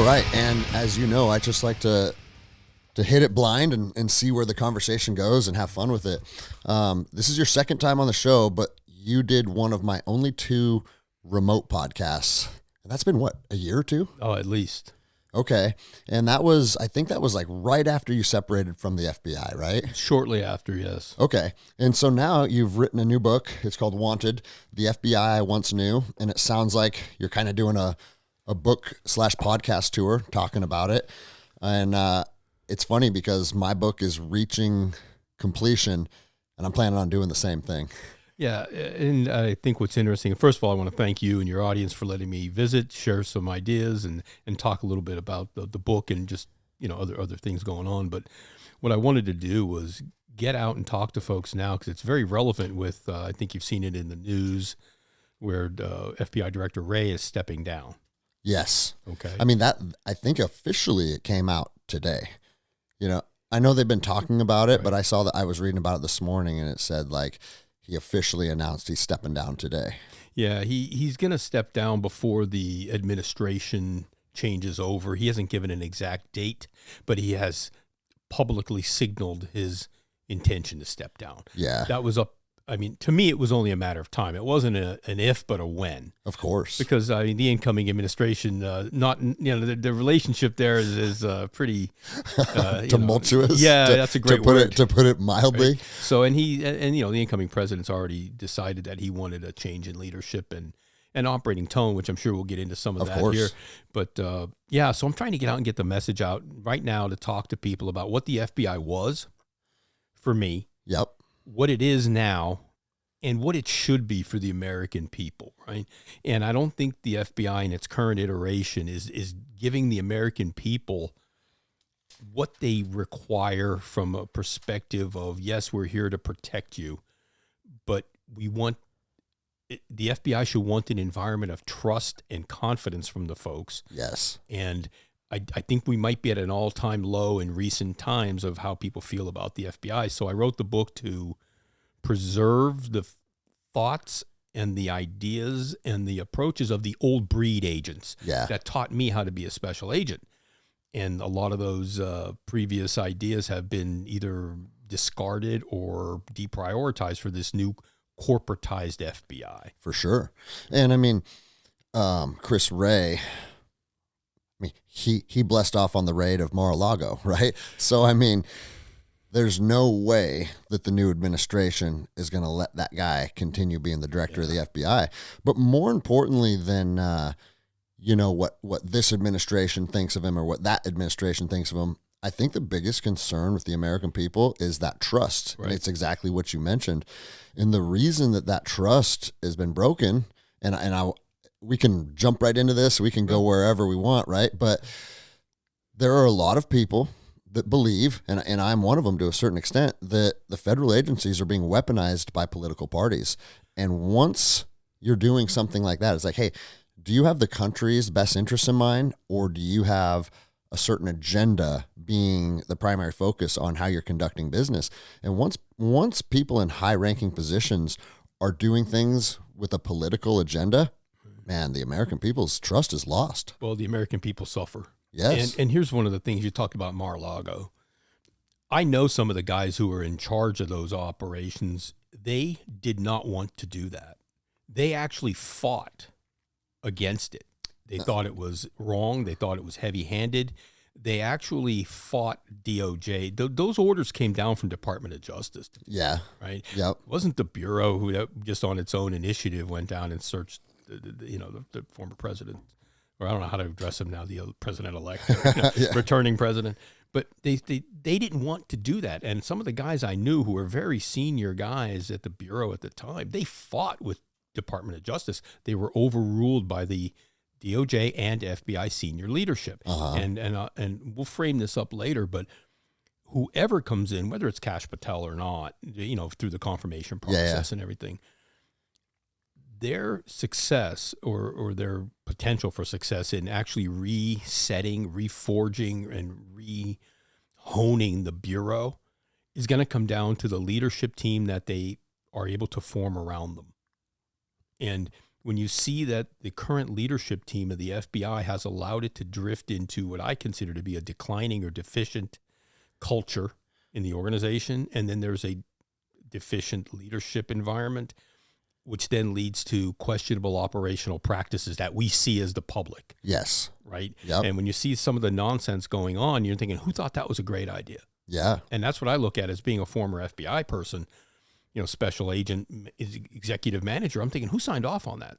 right. And as you know, I just like to hit it blind and see where the conversation goes and have fun with it. This is your second time on the show, but you did one of my only 2 remote podcasts. And that's been what, a year or 2? Oh, at least. Okay. And I think that was like right after you separated from the FBI, right? Shortly after, yes. Okay. And so now you've written a new book. It's called Wanted, The FBI I Once Knew. And it sounds like you're kind of doing a book/podcast tour talking about it. And it's funny because my book is reaching completion and I'm planning on doing the same thing. Yeah, and I think what's interesting, first of all, I want to thank you and your audience for letting me visit, share some ideas, and talk a little bit about the book and just, other things going on. But what I wanted to do was get out and talk to folks now because it's very relevant with, I think you've seen it in the news, where FBI Director Wray is stepping down. Yes. Okay. I mean, I think officially it came out today. I know they've been talking about it, Right. but I saw that I was reading about it this morning and it said like he officially announced he's stepping down today. Yeah, he's going to step down before the administration changes over. He hasn't given an exact date, but he has publicly signaled his intention to step down. Yeah. That was to me, it was only a matter of time. It wasn't an if, but a when. Of course. Because the incoming administration, the relationship there is pretty tumultuous. That's a great word. To put it mildly. Right? So, and the incoming president's already decided that he wanted a change in leadership and operating tone, which I'm sure we'll get into some of that course. here. But so I'm trying to get out and get the message out right now to talk to people about what the FBI was for me. Yep. What it is now, and what it should be for the American people, right? And I don't think the FBI in its current iteration is giving the American people what they require from a perspective of, yes, we're here to protect you, but the FBI should want an environment of trust and confidence from the folks. Yes. And I think we might be at an all-time low in recent times of how people feel about the FBI. So I wrote the book to preserve the thoughts and the ideas and the approaches of the old breed agents that taught me how to be a special agent. And a lot of those previous ideas have been either discarded or deprioritized for this new corporatized FBI. For sure. And I mean, Chris Wray, he blessed off on the raid of Mar-a-Lago, right? So, I mean, there's no way that the new administration is going to let that guy continue being the director of the FBI. But more importantly than, what this administration thinks of him or what that administration thinks of him, I think the biggest concern with the American people is that trust. Right. And it's exactly what you mentioned. And the reason that trust has been broken, we can jump right into this. We can go wherever we want, right? But there are a lot of people that believe, and I'm one of them to a certain extent, that the federal agencies are being weaponized by political parties. And once you're doing something like that, it's like, hey, do you have the country's best interests in mind, or do you have a certain agenda being the primary focus on how you're conducting business? And once people in high-ranking positions are doing things with a political agenda, man, the American people's trust is lost. Well, the American people suffer. Yes. And here's one of the things you talked about, Mar-a-Lago. I know some of the guys who were in charge of those operations. They did not want to do that. They actually fought against it. They thought it was wrong. They thought it was heavy-handed. They actually fought DOJ. Those orders came down from Department of Justice. Yeah. Right? Yep. It wasn't the Bureau who just on its own initiative went down and searched the former president, or I don't know how to address him now, the president-elect, returning president. But they didn't want to do that. And some of the guys I knew who were very senior guys at the Bureau at the time, they fought with Department of Justice. They were overruled by the DOJ and FBI senior leadership. Uh-huh. And we'll frame this up later, but whoever comes in, whether it's Kash Patel or not, through the confirmation process and everything, their success or their potential for success in actually resetting, reforging, and re-honing the Bureau is going to come down to the leadership team that they are able to form around them. And when you see that the current leadership team of the FBI has allowed it to drift into what I consider to be a declining or deficient culture in the organization, and then there's a deficient leadership environment, which then leads to questionable operational practices that we see as the public. Yes. Right? Yep. And when you see some of the nonsense going on, you're thinking, who thought that was a great idea? Yeah. And that's what I look at as being a former FBI person, special agent, executive manager. I'm thinking, who signed off on that?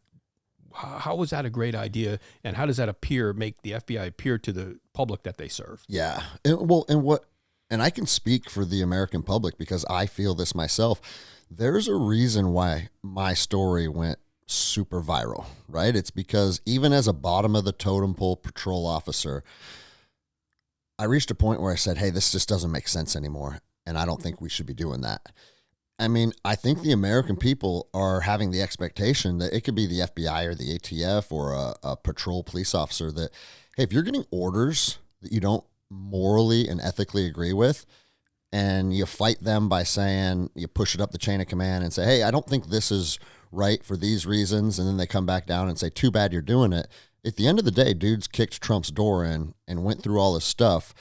How was that a great idea? And how does that make the FBI appear to the public that they serve? Yeah. And I can speak for the American public because I feel this myself. There's a reason why my story went super viral, right? It's because even as a bottom of the totem pole patrol officer, I reached a point where I said, hey, this just doesn't make sense anymore. And I don't think we should be doing that. I mean, I think the American people are having the expectation that it could be the FBI or the ATF or a patrol police officer that, hey, if you're getting orders that you don't morally and ethically agree with, and you fight them by saying, you push it up the chain of command and say, hey, I don't think this is right for these reasons. And then they come back down and say, too bad you're doing it. At the end of the day, dudes kicked Trump's door in and went through all this stuff.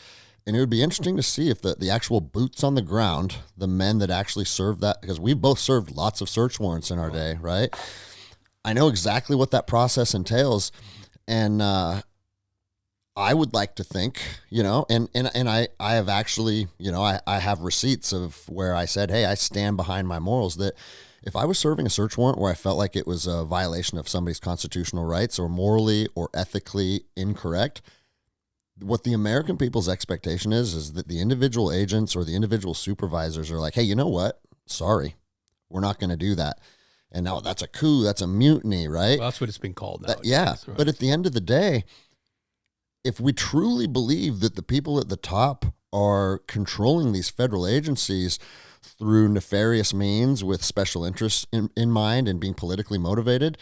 And it would be interesting to see if the actual boots on the ground, the men that actually served that, because we've both served lots of search warrants in our day, right? I know exactly what that process entails. And I would like to think, and I have actually, I have receipts of where I said, hey, I stand behind my morals, that if I was serving a search warrant where I felt like it was a violation of somebody's constitutional rights or morally or ethically incorrect, what the American people's expectation is that the individual agents or the individual supervisors are like, hey, you know what? Sorry, we're not going to do that. And now that's a coup, that's a mutiny, right? Well, that's what it's been called now. Yeah, right. But at the end of the day, if we truly believe that the people at the top are controlling these federal agencies through nefarious means with special interests in mind and being politically motivated,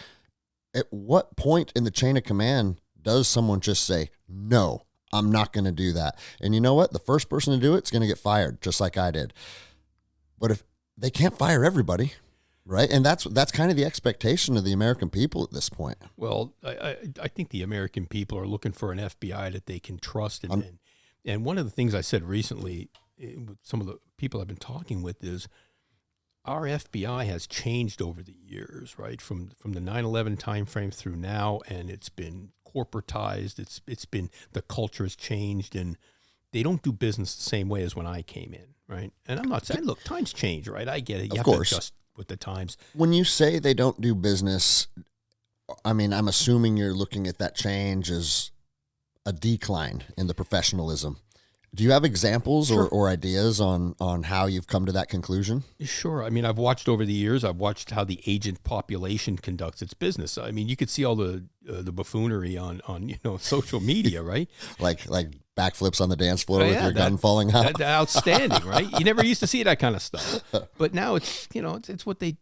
at what point in the chain of command does someone just say, no, I'm not going to do that? And you know what? The first person to do it's going to get fired, just like I did. But if they can't fire everybody, right? And that's kind of the expectation of the American people at this point. Well, I think the American people are looking for an FBI that they can trust. And one of the things I said recently with some of the people I've been talking with is our FBI has changed over the years, right? From the 9/11 timeframe through now, and it's been corporatized. It's been, the culture has changed, and they don't do business the same way as when I came in, right? And I'm not saying, look, times change, right? I get it. You have to adjust with the times. When you say they don't do business, I mean, I'm assuming you're looking at that change as a decline in the professionalism. Do you have examples or ideas on how you've come to that conclusion? Sure. I mean, I've watched over the years, I've watched how the agent population conducts its business. I mean, you could see all the buffoonery on social media, right? like backflips on the dance floor with your gun falling out. Outstanding, right? You never used to see that kind of stuff. But now it's what it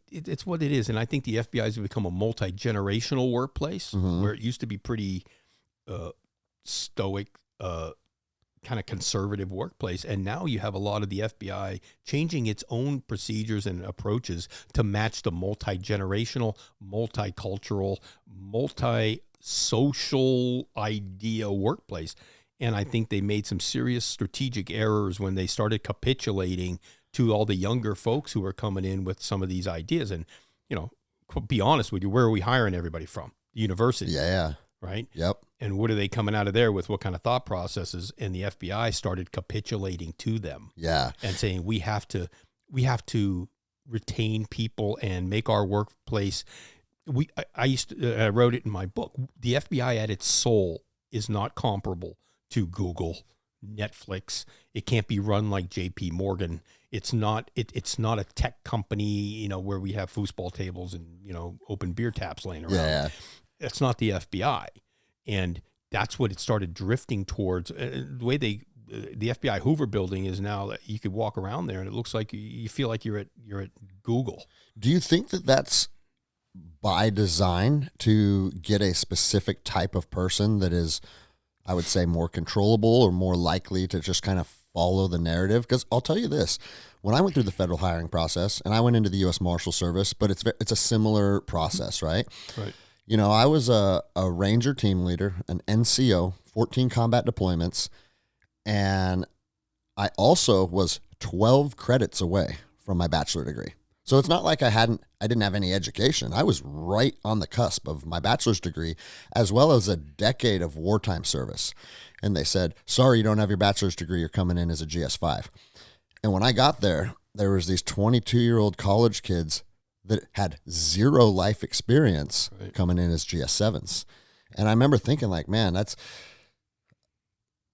is. And I think the FBI has become a multi-generational workplace where it used to be pretty stoic, kind of conservative workplace. And now you have a lot of the FBI changing its own procedures and approaches to match the multi-generational, multicultural, multi-social idea workplace. And I think they made some serious strategic errors when they started capitulating to all the younger folks who were coming in with some of these ideas. And, be honest with you, where are we hiring everybody from? The university. Yeah. Right? Yep. And what are they coming out of there with? What kind of thought processes? And the FBI started capitulating to them. Yeah. And saying we have to retain people and make our workplace. I wrote it in my book. The FBI at its soul is not comparable to Google, Netflix. It can't be run like JP Morgan. It's not a tech company, where we have foosball tables and, open beer taps laying around. Yeah. It's not the FBI. And that's what it started drifting towards. The way the FBI Hoover building is now, that you could walk around there and it looks like you feel like you're at Google. Do you think that that's by design to get a specific type of person that is, I would say, more controllable or more likely to just kind of follow the narrative? Because I'll tell you this, when I went through the federal hiring process, and I went into the U.S. Marshal Service, but it's a similar process, right? Right. I was a Ranger team leader, an NCO, 14 combat deployments, and I also was 12 credits away from my bachelor degree. So it's not like I didn't have any education. I was right on the cusp of my bachelor's degree, as well as a decade of wartime service. And they said, sorry, you don't have your bachelor's degree. You're coming in as a GS5. And when I got there, there was these 22-year-old college kids that had zero life experience coming in as GS7s. And I remember thinking like, man,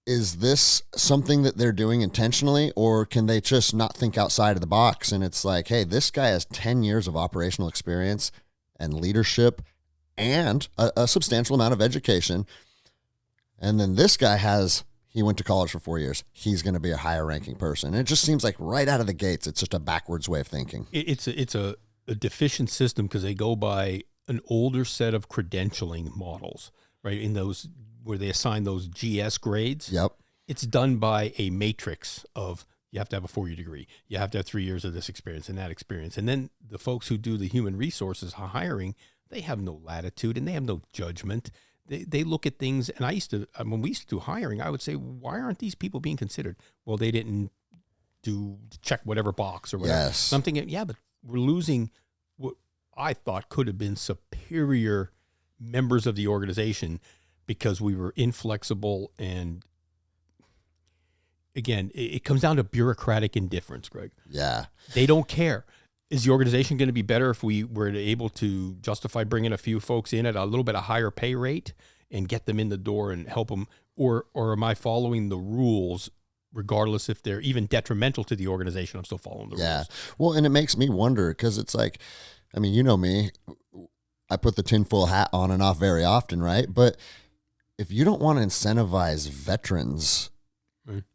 is this something that they're doing intentionally, or can they just not think outside of the box? And it's like, hey, this guy has 10 years of operational experience and leadership and a substantial amount of education. And then this guy he went to college for 4 years. He's going to be a higher ranking person. And it just seems like right out of the gates, it's just a backwards way of thinking. It's a deficient system because they go by an older set of credentialing models, right? In those where they assign those GS grades. Yep. It's done by a matrix of you have to have a 4-year degree. You have to have 3 years of this experience and that experience. And then the folks who do the human resources hiring, they have no latitude and they have no judgment. They look at things, and when we used to do hiring, I would say, why aren't these people being considered? Well, they didn't check whatever box or whatever. Yes. Something, yeah, but we're losing what I thought could have been superior members of the organization because we were inflexible. And again, it comes down to bureaucratic indifference, Greg. Yeah. They don't care. Is the organization going to be better if we were able to justify bringing a few folks in at a little bit of higher pay rate and get them in the door and help them? Or am I following the rules regardless if they're even detrimental to the organization? I'm still following the rules. Yeah. Well, and it makes me wonder because it's like, I mean, you know me, I put the tinfoil hat on and off very often, right? But if you don't want to incentivize veterans,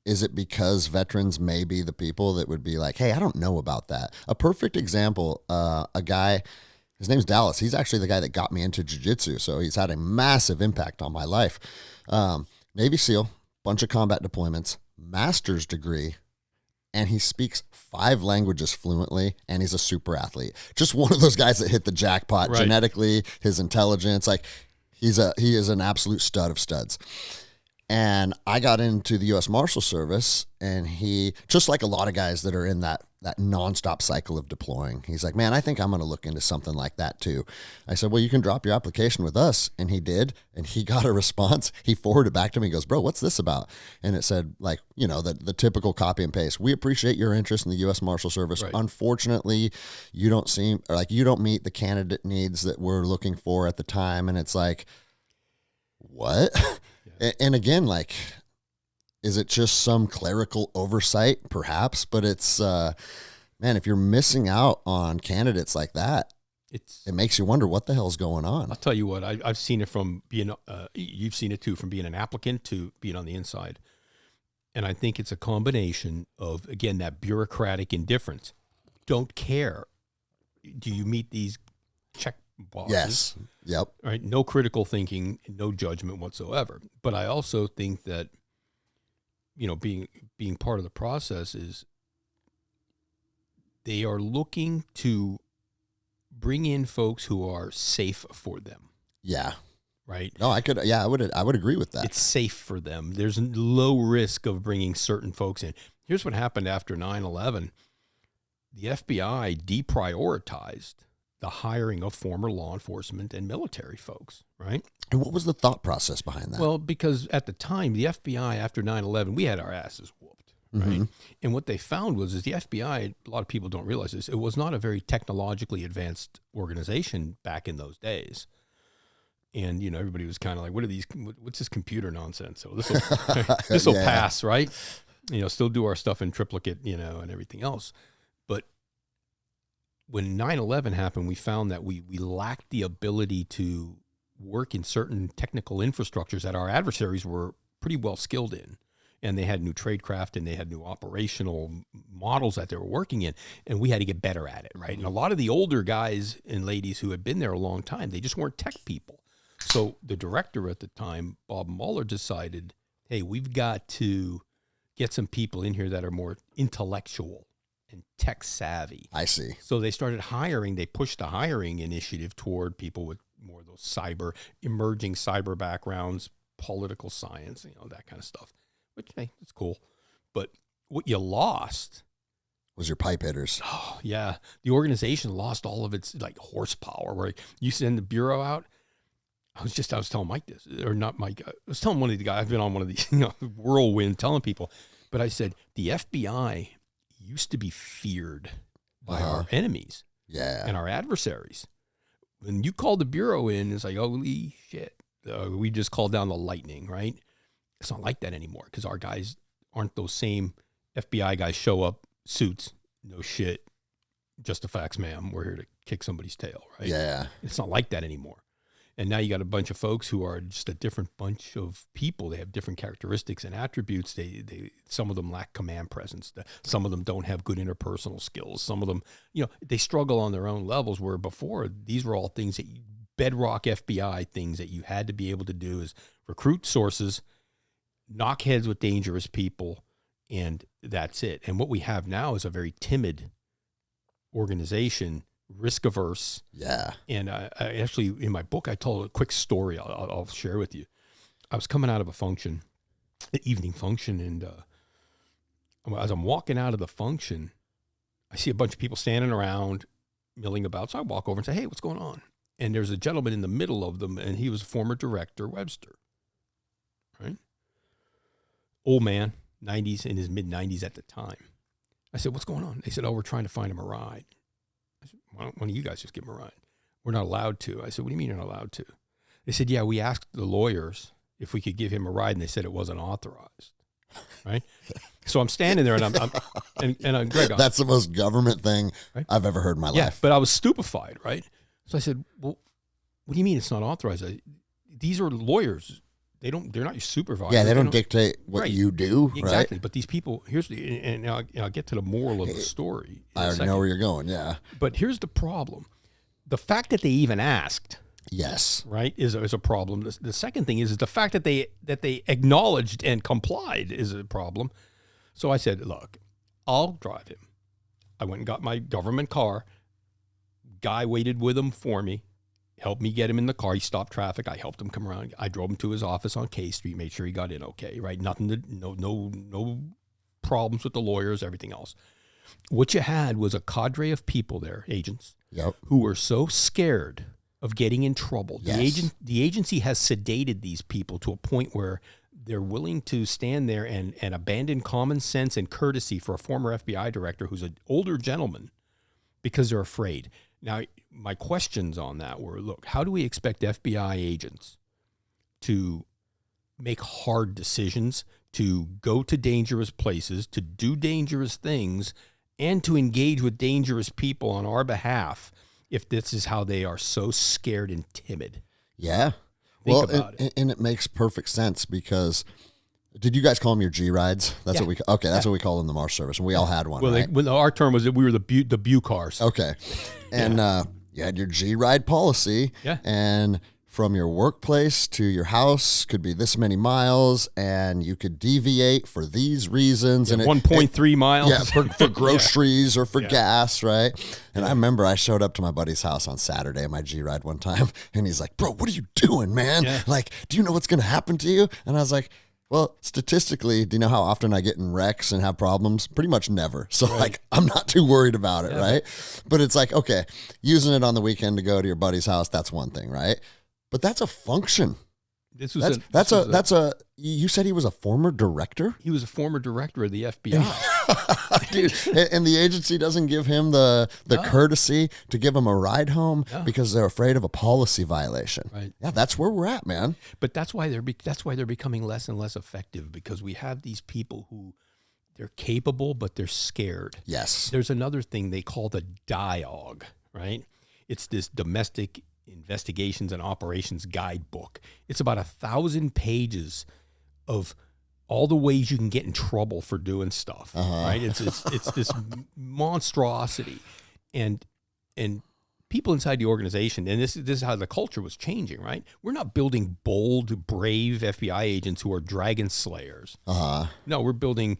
is it because veterans may be the people that would be like, hey, I don't know about that? A perfect example, a guy, his name's Dallas. He's actually the guy that got me into jiu-jitsu. So he's had a massive impact on my life. Navy SEAL, bunch of combat deployments, master's degree, and he speaks 5 languages fluently, and he's a super athlete. Just one of those guys that hit the jackpot genetically, his intelligence. Like he is an absolute stud of studs. And I got into the U.S. Marshal Service, and he, just like a lot of guys that are in that nonstop cycle of deploying, he's like, man, I think I'm going to look into something like that too. I said, well, you can drop your application with us. And he did, and he got a response. He forwarded it back to me. He goes, bro, what's this about? And it said, like, the typical copy and paste. We appreciate your interest in the U.S. Marshal Service. Right. Unfortunately, you don't meet the candidate needs that we're looking for at the time. And it's like, what? And again, like, is it just some clerical oversight? Perhaps, but it's, man, if you're missing out on candidates like that, it makes you wonder what the hell's going on. I'll tell you what, I've seen it from being, you've seen it too, from being an applicant to being on the inside. And I think it's a combination of, again, that bureaucratic indifference. Don't care. Do you meet these check boxes? Yes. Yep. Right. No critical thinking, no judgment whatsoever. But I also think that, being part of the process is they are looking to bring in folks who are safe for them. Yeah. Right. No, I would agree with that. It's safe for them. There's low risk of bringing certain folks in. Here's what happened after 9/11. The FBI deprioritized the hiring of former law enforcement and military folks, right? And what was the thought process behind that? Well, because at the time, the FBI, after 9/11, we had our asses whooped, right? Mm-hmm. And what they found was the FBI, a lot of people don't realize this, it was not a very technologically advanced organization back in those days. And, everybody was kind of like, what's this computer nonsense? So this will pass, right? Still do our stuff in triplicate, and everything else. But when 9/11 happened, we found that we lacked the ability to work in certain technical infrastructures that our adversaries were pretty well skilled in. And they had new tradecraft and they had new operational models that they were working in. And we had to get better at it, right? And a lot of the older guys and ladies who had been there a long time, they just weren't tech people. So the director at the time, Bob Mueller, decided, hey, we've got to get some people in here that are more intellectual and tech savvy. I see. So they started hiring. They pushed the hiring initiative toward people with more of those emerging cyber backgrounds, political science, that kind of stuff, which, hey, it's cool. But what you lost was your pipe hitters. Oh, yeah. The organization lost all of its like horsepower, where you send the bureau out. I was telling Mike this, or not Mike. I was telling one of the guys, I've been on one of these, whirlwind telling people, but I said, the FBI used to be feared by our enemies and our adversaries. When you called the bureau in, it's like, holy shit, we just called down the lightning, right? It's not like that anymore, because our guys aren't those same FBI guys show up, suits, no shit, just the facts, ma'am. We're here to kick somebody's tail, right? Yeah. It's not like that anymore. And now you got a bunch of folks who are just a different bunch of people. They have different characteristics and attributes. They some of them lack command presence. Some of them don't have good interpersonal skills. Some of them, they struggle on their own levels, where before these were all things that bedrock FBI things that you had to be able to do is recruit sources, knock heads with dangerous people, and that's it. And what we have now is a very timid organization, risk averse. Yeah. And I actually, in my book, I told a quick story I'll share with you. I was coming out of a function, an evening function, and as I'm walking out of the function, I see a bunch of people standing around, milling about. So I walk over and say, hey, what's going on? And there's a gentleman in the middle of them, and he was former director Webster, right? Old man. 90s, in his mid-90s at the time. I said, what's going on? They said, we're trying to find him a ride. I said, why don't one of you guys just give him a ride? We're not allowed to. I said, what do you mean you're not allowed to? They said, yeah, we asked the lawyers if we could give him a ride, and they said it wasn't authorized. Right? So I'm standing there, and I'm Greg. That's the most government thing I've ever heard in my life. But I was stupefied, right? So I said, well, what do you mean it's not authorized? These are lawyers. They're not your supervisor. Yeah, they don't dictate what you do, exactly. Right? But these people, and I'll get to the moral of the story. I already know where you're going, yeah. But here's the problem. The fact that they even asked, yes, right, is a problem. The second thing is the fact that they acknowledged and complied is a problem. So I said, look, I'll drive him. I went and got my government car. Guy waited with him for me. Helped me get him in the car. He stopped traffic. I helped him come around. I drove him to his office on K Street, made sure he got in okay, right? No problems with the lawyers, everything else. What you had was a cadre of people there, agents, who were so scared of getting in trouble. Yes. The agency has sedated these people to a point where they're willing to stand there and abandon common sense and courtesy for a former FBI director who's an older gentleman because they're afraid. Now, my questions on that were, look, how do we expect FBI agents to make hard decisions, to go to dangerous places, to do dangerous things, and to engage with dangerous people on our behalf if this is how they are so scared and timid? Yeah. And it makes perfect sense because... Did you guys call them your G rides? That's what we. Okay, that's what we call them in the Marsh Service, and we all had one. Well, right? Our term was that we were the Bu cars. Okay, and you had your G ride policy. Yeah. And from your workplace to your house could be this many miles, and you could deviate for these reasons. And 1.3 miles. Yeah, for groceries or for gas, right? And I remember I showed up to my buddy's house on Saturday in my G ride one time, and he's like, "Bro, what are you doing, man? Yeah. Like, do you know what's going to happen to you?" And I was like, well, statistically, do you know how often I get in wrecks and have problems? Pretty much never. So, like, I'm not too worried about it, right? But it's like, okay, using it on the weekend to go to your buddy's house, that's one thing, right? But that's a function. You said he was a former director? He was a former director of the FBI. Dude, and the agency doesn't give him the courtesy to give him a ride home because they're afraid of a policy violation. Right. Yeah, that's where we're at, man. But that's why they're becoming less and less effective, because we have these people who they're capable, but they're scared. Yes. There's another thing they call the DIOG, right? It's this domestic investigations and operations guidebook. It's about 1,000 pages of all the ways you can get in trouble for doing stuff, right? It's this monstrosity, and people inside the organization, and this is how the culture was changing, right? We're not building bold, brave FBI agents who are dragon slayers. No, we're building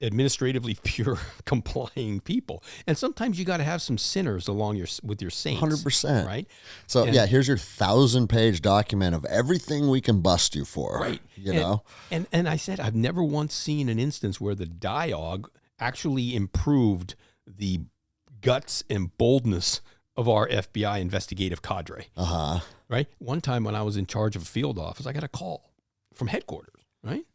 administratively pure, complying people. And sometimes you got to have some sinners along with your saints. 100%. Right? So here's your 1,000-page document of everything we can bust you for. Right. You know? And I said, I've never once seen an instance where the dialogue actually improved the guts and boldness of our FBI investigative cadre. Right? One time when I was in charge of a field office, I got a call from headquarters, right?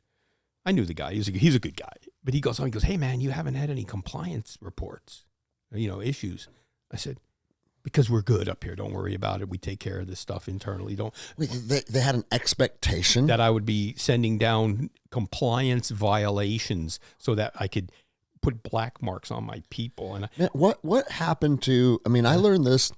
I knew the guy. He's a good guy. But he goes, hey, man, you haven't had any compliance reports, issues. I said, because we're good up here. Don't worry about it. We take care of this stuff internally. Wait, they had an expectation? That I would be sending down compliance violations so that I could put black marks on my people. And Man, what happened to, I learned this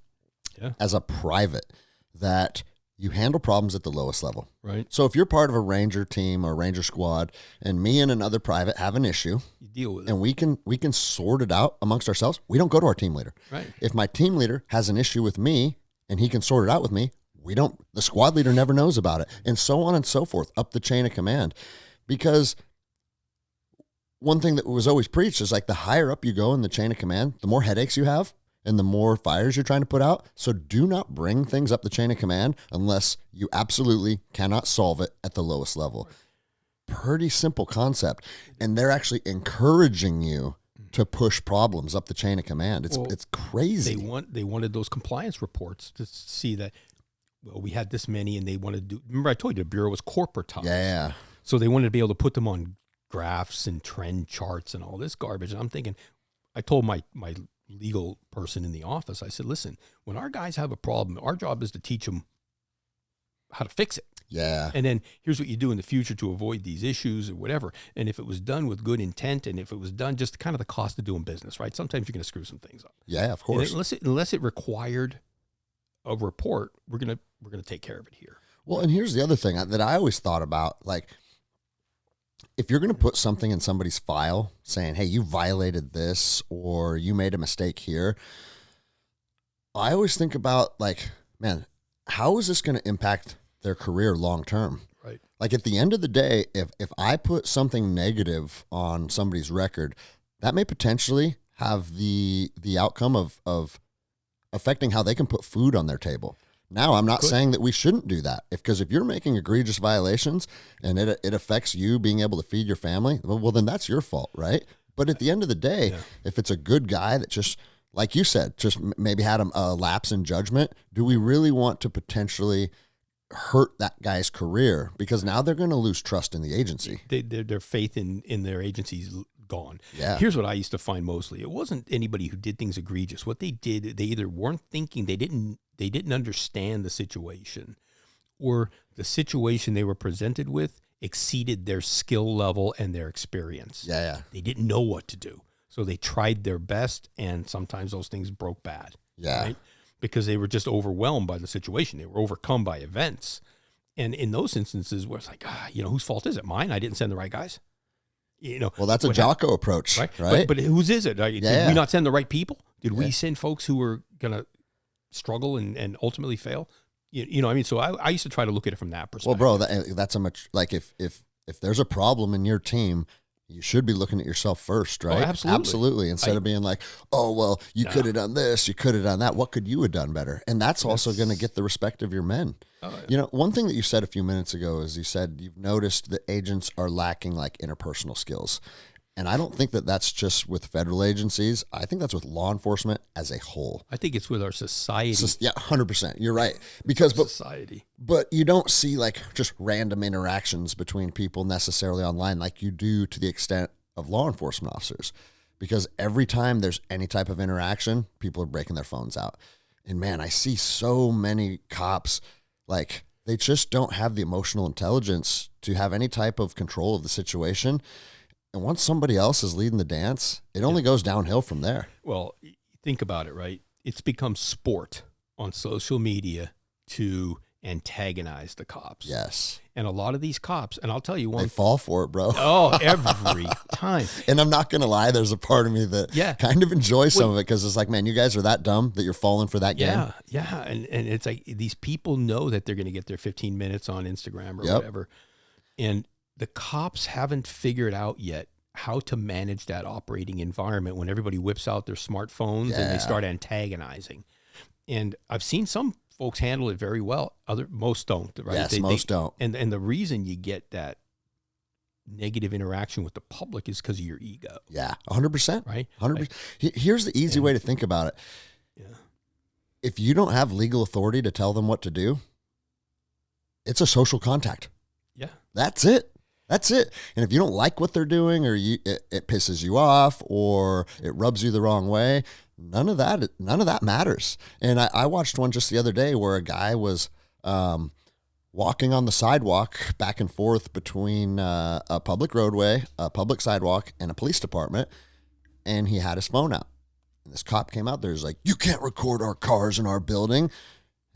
as a private, that you handle problems at the lowest level. Right. So if you're part of a Ranger team or Ranger squad and me and another private have an issue, you deal with it. And we can sort it out amongst ourselves. We don't go to our team leader. Right. If my team leader has an issue with me and he can sort it out with me, the squad leader never knows about it, and so on and so forth up the chain of command. Because one thing that was always preached is like the higher up you go in the chain of command, the more headaches you have and the more fires you're trying to put out. So do not bring things up the chain of command unless you absolutely cannot solve it at the lowest level. Pretty simple concept. And they're actually encouraging you to push problems up the chain of command. It's crazy. They wanted those compliance reports to see that, well, we had this many, and they wanted to do, remember I told you the Bureau was corporatized. Yeah. So they wanted to be able to put them on graphs and trend charts and all this garbage. And I'm thinking, I told my legal person in the office, I said, listen, when our guys have a problem, our job is to teach them how to fix it. Yeah. And then here's what you do in the future to avoid these issues or whatever. And if it was done with good intent, and if it was done just kind of the cost of doing business, right? Sometimes you're going to screw some things up. Yeah, of course. Unless it required a report, we're going to take care of it here. Well, and here's the other thing that I always thought about, like, if you're going to put something in somebody's file saying, hey, you violated this or you made a mistake here, I always think about, like, man, how is this going to impact their career long term? Right. Like, at the end of the day, if I put something negative on somebody's record, that may potentially have the outcome of affecting how they can put food on their table. Now, I'm not saying that we shouldn't do that, because if you're making egregious violations and it affects you being able to feed your family, well, then that's your fault, right? But at the end of the day, if it's a good guy that just, like you said, just maybe had a lapse in judgment, do we really want to potentially hurt that guy's career? Because now they're going to lose trust in the agency. Their faith in their agency's gone. Yeah. Here's what I used to find mostly. It wasn't anybody who did things egregious. What they did, they either weren't thinking, they didn't understand the situation, or the situation they were presented with exceeded their skill level and their experience. Yeah. They didn't know what to do. So they tried their best, and sometimes those things broke bad. Yeah. Right? Because they were just overwhelmed by the situation. They were overcome by events. And in those instances where it's like, whose fault is it? Mine? I didn't send the right guys. Well, that's a Jocko approach, right? But whose is it? Did we not send the right people? Did we send folks who were going to struggle and ultimately fail? You know what I mean? So I used to try to look at it from that perspective. Well, bro, that's a much, like, if there's a problem in your team, you should be looking at yourself first, right? Oh, absolutely. Instead of being like, oh, well, you could have done this, you could have done that. What could you have done better? And that's also going to get the respect of your men. Oh, yeah. One thing that you said a few minutes ago is you said you've noticed that agents are lacking like interpersonal skills. And I don't think that that's just with federal agencies. I think that's with law enforcement as a whole. I think it's with our society. Yeah, 100%. You're right. Because society. But you don't see like just random interactions between people necessarily online like you do to the extent of law enforcement officers. Because every time there's any type of interaction, people are breaking their phones out. And man, I see so many cops, like, they just don't have the emotional intelligence to have any type of control of the situation. And once somebody else is leading the dance, it only goes downhill from there. Well, think about it, right? It's become sport on social media to antagonize the cops. Yes. And a lot of these cops, and I'll tell you one. They fall for it, bro. Oh, every time. And I'm not going to lie, there's a part of me that kind of enjoys some of it, because it's like, man, you guys are that dumb that you're falling for that game. Yeah. And it's like these people know that they're going to get their 15 minutes on Instagram or whatever. And the cops haven't figured out yet how to manage that operating environment when everybody whips out their smartphones and they start antagonizing. And I've seen some folks handle it very well. Most don't, right? Yes, most don't. And the reason you get that negative interaction with the public is because of your ego. Yeah, 100%. Right? 100%. Here's the easy way to think about it. Yeah. If you don't have legal authority to tell them what to do, it's a social contact. Yeah. That's it. That's it. And if you don't like what they're doing, or it pisses you off, or it rubs you the wrong way, none of that matters. And I watched one just the other day where a guy was walking on the sidewalk back and forth between a public roadway, a public sidewalk, and a police department, and he had his phone out. And this cop came out there, he's like, "You can't record our cars in our building."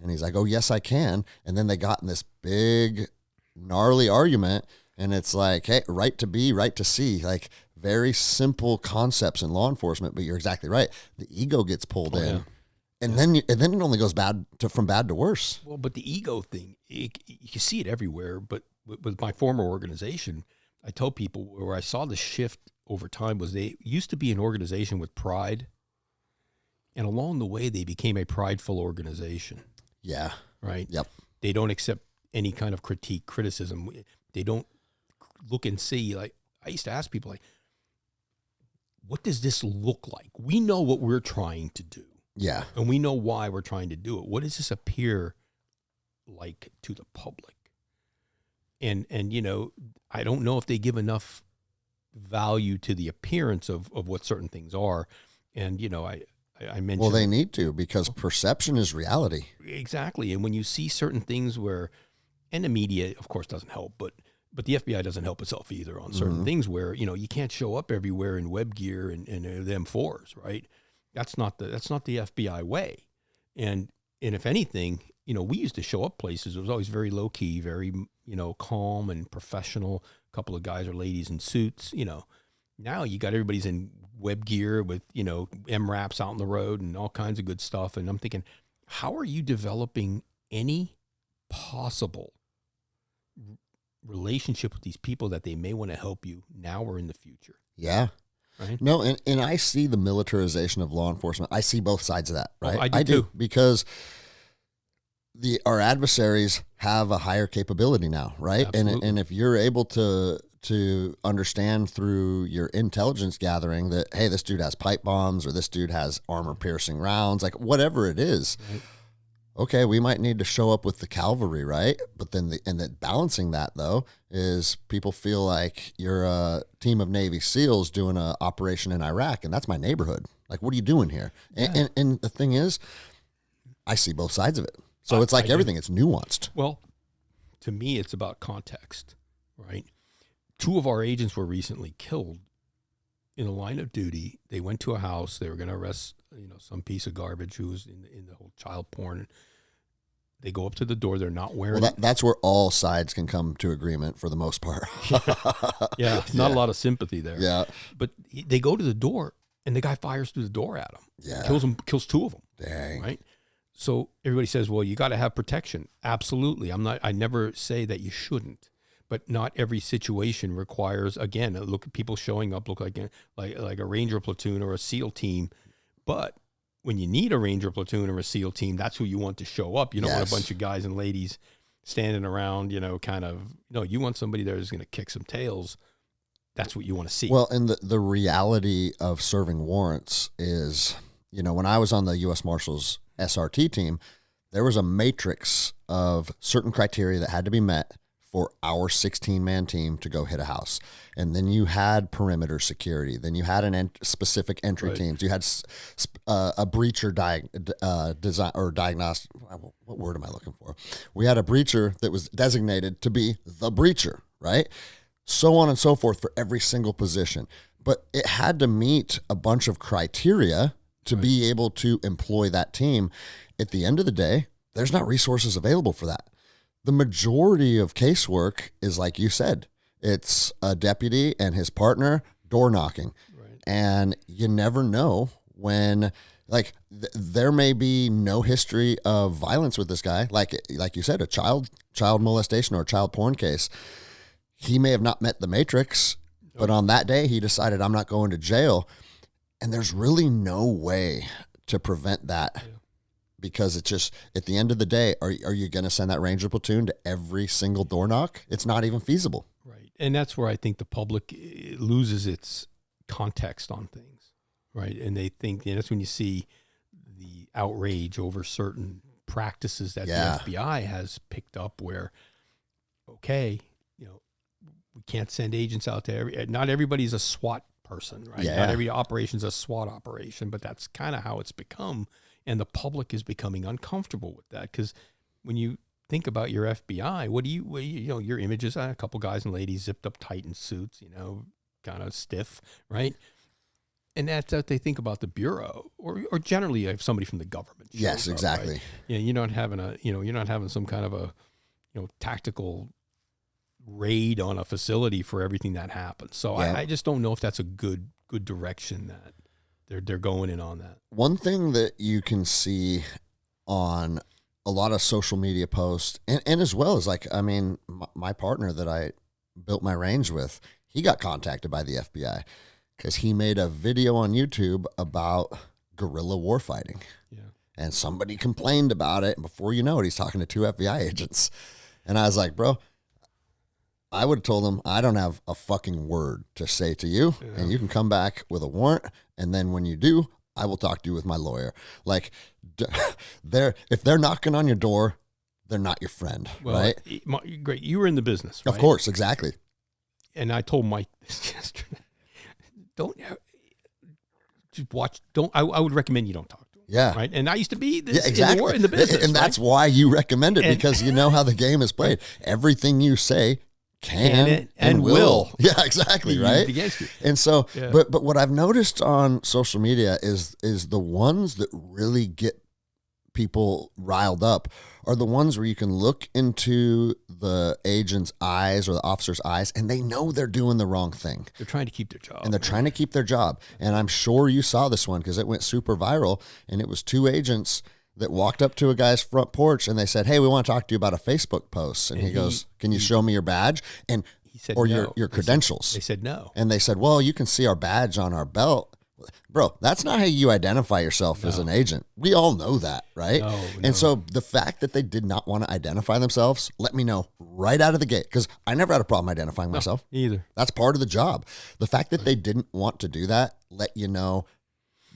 And he's like, "Oh, yes, I can." And then they got in this big, gnarly argument. And it's like, hey, right to be, right to see, like very simple concepts in law enforcement. But you're exactly right. The ego gets pulled in. Yeah. And then it only goes from bad to worse. Well, but the ego thing, you see it everywhere. But with my former organization, I tell people where I saw the shift over time was they used to be an organization with pride. And along the way, they became a prideful organization. Yeah. Right? Yep. They don't accept any kind of criticism. They don't look and see. Like, I used to ask people, like, what does this look like? We know what we're trying to do. Yeah. And we know why we're trying to do it. What does this appear like to the public? And I don't know if they give enough value to the appearance of what certain things are. And, I mentioned. Well, they need to, because perception is reality. Exactly. And when you see certain things and the media, of course, doesn't help, but the FBI doesn't help itself either on certain things where, you can't show up everywhere in web gear and the M4s, right? That's not the FBI way. And if anything, we used to show up places. It was always very low key, very, calm and professional. A couple of guys or ladies in suits, Now you got everybody's in web gear with, MRAPs out on the road and all kinds of good stuff. And I'm thinking, how are you developing any possible relationship with these people that they may want to help you now or in the future? Yeah. Right? No, and I see the militarization of law enforcement. I see both sides of that, right? Oh, I do too. Because our adversaries have a higher capability now, right? And if you're able to understand through your intelligence gathering that, hey, this dude has pipe bombs, or this dude has armor piercing rounds, like whatever it is. Right. Okay, we might need to show up with the cavalry, right? But then balancing that, though, is people feel like you're a team of Navy SEALs doing an operation in Iraq, and that's my neighborhood. Like, what are you doing here? Yeah. And the thing is, I see both sides of it. So it's like everything, it's nuanced. Well, to me, it's about context, right? 2 of our agents were recently killed in the line of duty. They went to a house. They were going to arrest, some piece of garbage who was in the whole child porn. They go up to the door. They're not wearing. Well, that's where all sides can come to agreement for the most part. Yeah, not a lot of sympathy there. Yeah, but they go to the door, and the guy fires through the door at them. Yeah, kills 2 of them. Dang. Right. So everybody says, well, you got to have protection. Absolutely. I never say that you shouldn't. But not every situation requires, again, look at people showing up, look like a Ranger platoon or a SEAL team. But when you need a Ranger platoon or a SEAL team, that's who you want to show up. You don't want a bunch of guys and ladies standing around, you want somebody there who's going to kick some tails. That's what you want to see. Well, and the reality of serving warrants is, when I was on the U.S. Marshals SRT team, there was a matrix of certain criteria that had to be met for our 16-man team to go hit a house. And then you had perimeter security. Then you had specific entry teams. You had a breacher design or diagnostic. What word am I looking for? We had a breacher that was designated to be the breacher, right? So on and so forth for every single position. But it had to meet a bunch of criteria to be able to employ that team. At the end of the day, there's not resources available for that. The majority of casework is, like you said, it's a deputy and his partner door knocking. Right. And you never know when, there may be no history of violence with this guy. Like you said, a child molestation or a child porn case. He may have not met the matrix. But on that day, he decided, I'm not going to jail. And there's really no way to prevent that, because it's just, at the end of the day, are you going to send that Ranger platoon to every single door knock? It's not even feasible. Right. And that's where I think the public loses its context on things, right? And they think, and that's when you see the outrage over certain practices that the FBI has picked up where, okay, we can't send agents out to not everybody's a SWAT person, right? Yeah. Not every operation's a SWAT operation, but that's kind of how it's become. And the public is becoming uncomfortable with that, because when you think about your FBI, what do you your images, a couple guys and ladies zipped up tight in suits, kind of stiff, right? And that's what they think about the Bureau, or generally if somebody from the government. Yes, exactly. Right? You're not having some kind of a, tactical raid on a facility for everything that happens. So I just don't know if that's a good direction that they're going in on that. One thing that you can see on a lot of social media posts, and as well as my partner that I built my range with, he got contacted by the FBI because he made a video on YouTube about guerrilla warfighting. Yeah. And somebody complained about it. And before you know it, he's talking to 2 FBI agents. And I was like, bro, I would have told him, I don't have a fucking word to say to you, and you can come back with a warrant, and then when you do, I will talk to you with my lawyer. Like, if they're knocking on your door, they're not your friend, right? Great. You were in the business, right? Of course, exactly. And I told Mike this yesterday, I would recommend you don't talk to him. Yeah. Right. And I used to be exactly. in the business. And that's why you recommend it, because you know how the game is played. Everything you say can and will. Yeah, exactly, right? Against you. And so, but what I've noticed on social media is the ones that really get people riled up are the ones where you can look into the agent's eyes or the officer's eyes, and they know they're doing the wrong thing. They're trying to keep their job. And they're trying to keep their job. And I'm sure you saw this one because it went super viral, and it was 2 agents that walked up to a guy's front porch and they said, "Hey, we want to talk to you about a Facebook post." And he goes, "Can you show me your badge and he said, or no. your credentials?" They said no. And they said, "Well, you can see our badge on our belt." Bro, that's not how you identify yourself as an agent. We all know that, right? No. And so the fact that they did not want to identify themselves, let me know right out of the gate, because I never had a problem identifying myself. Either. That's part of the job. The fact that they didn't want to do that, let you know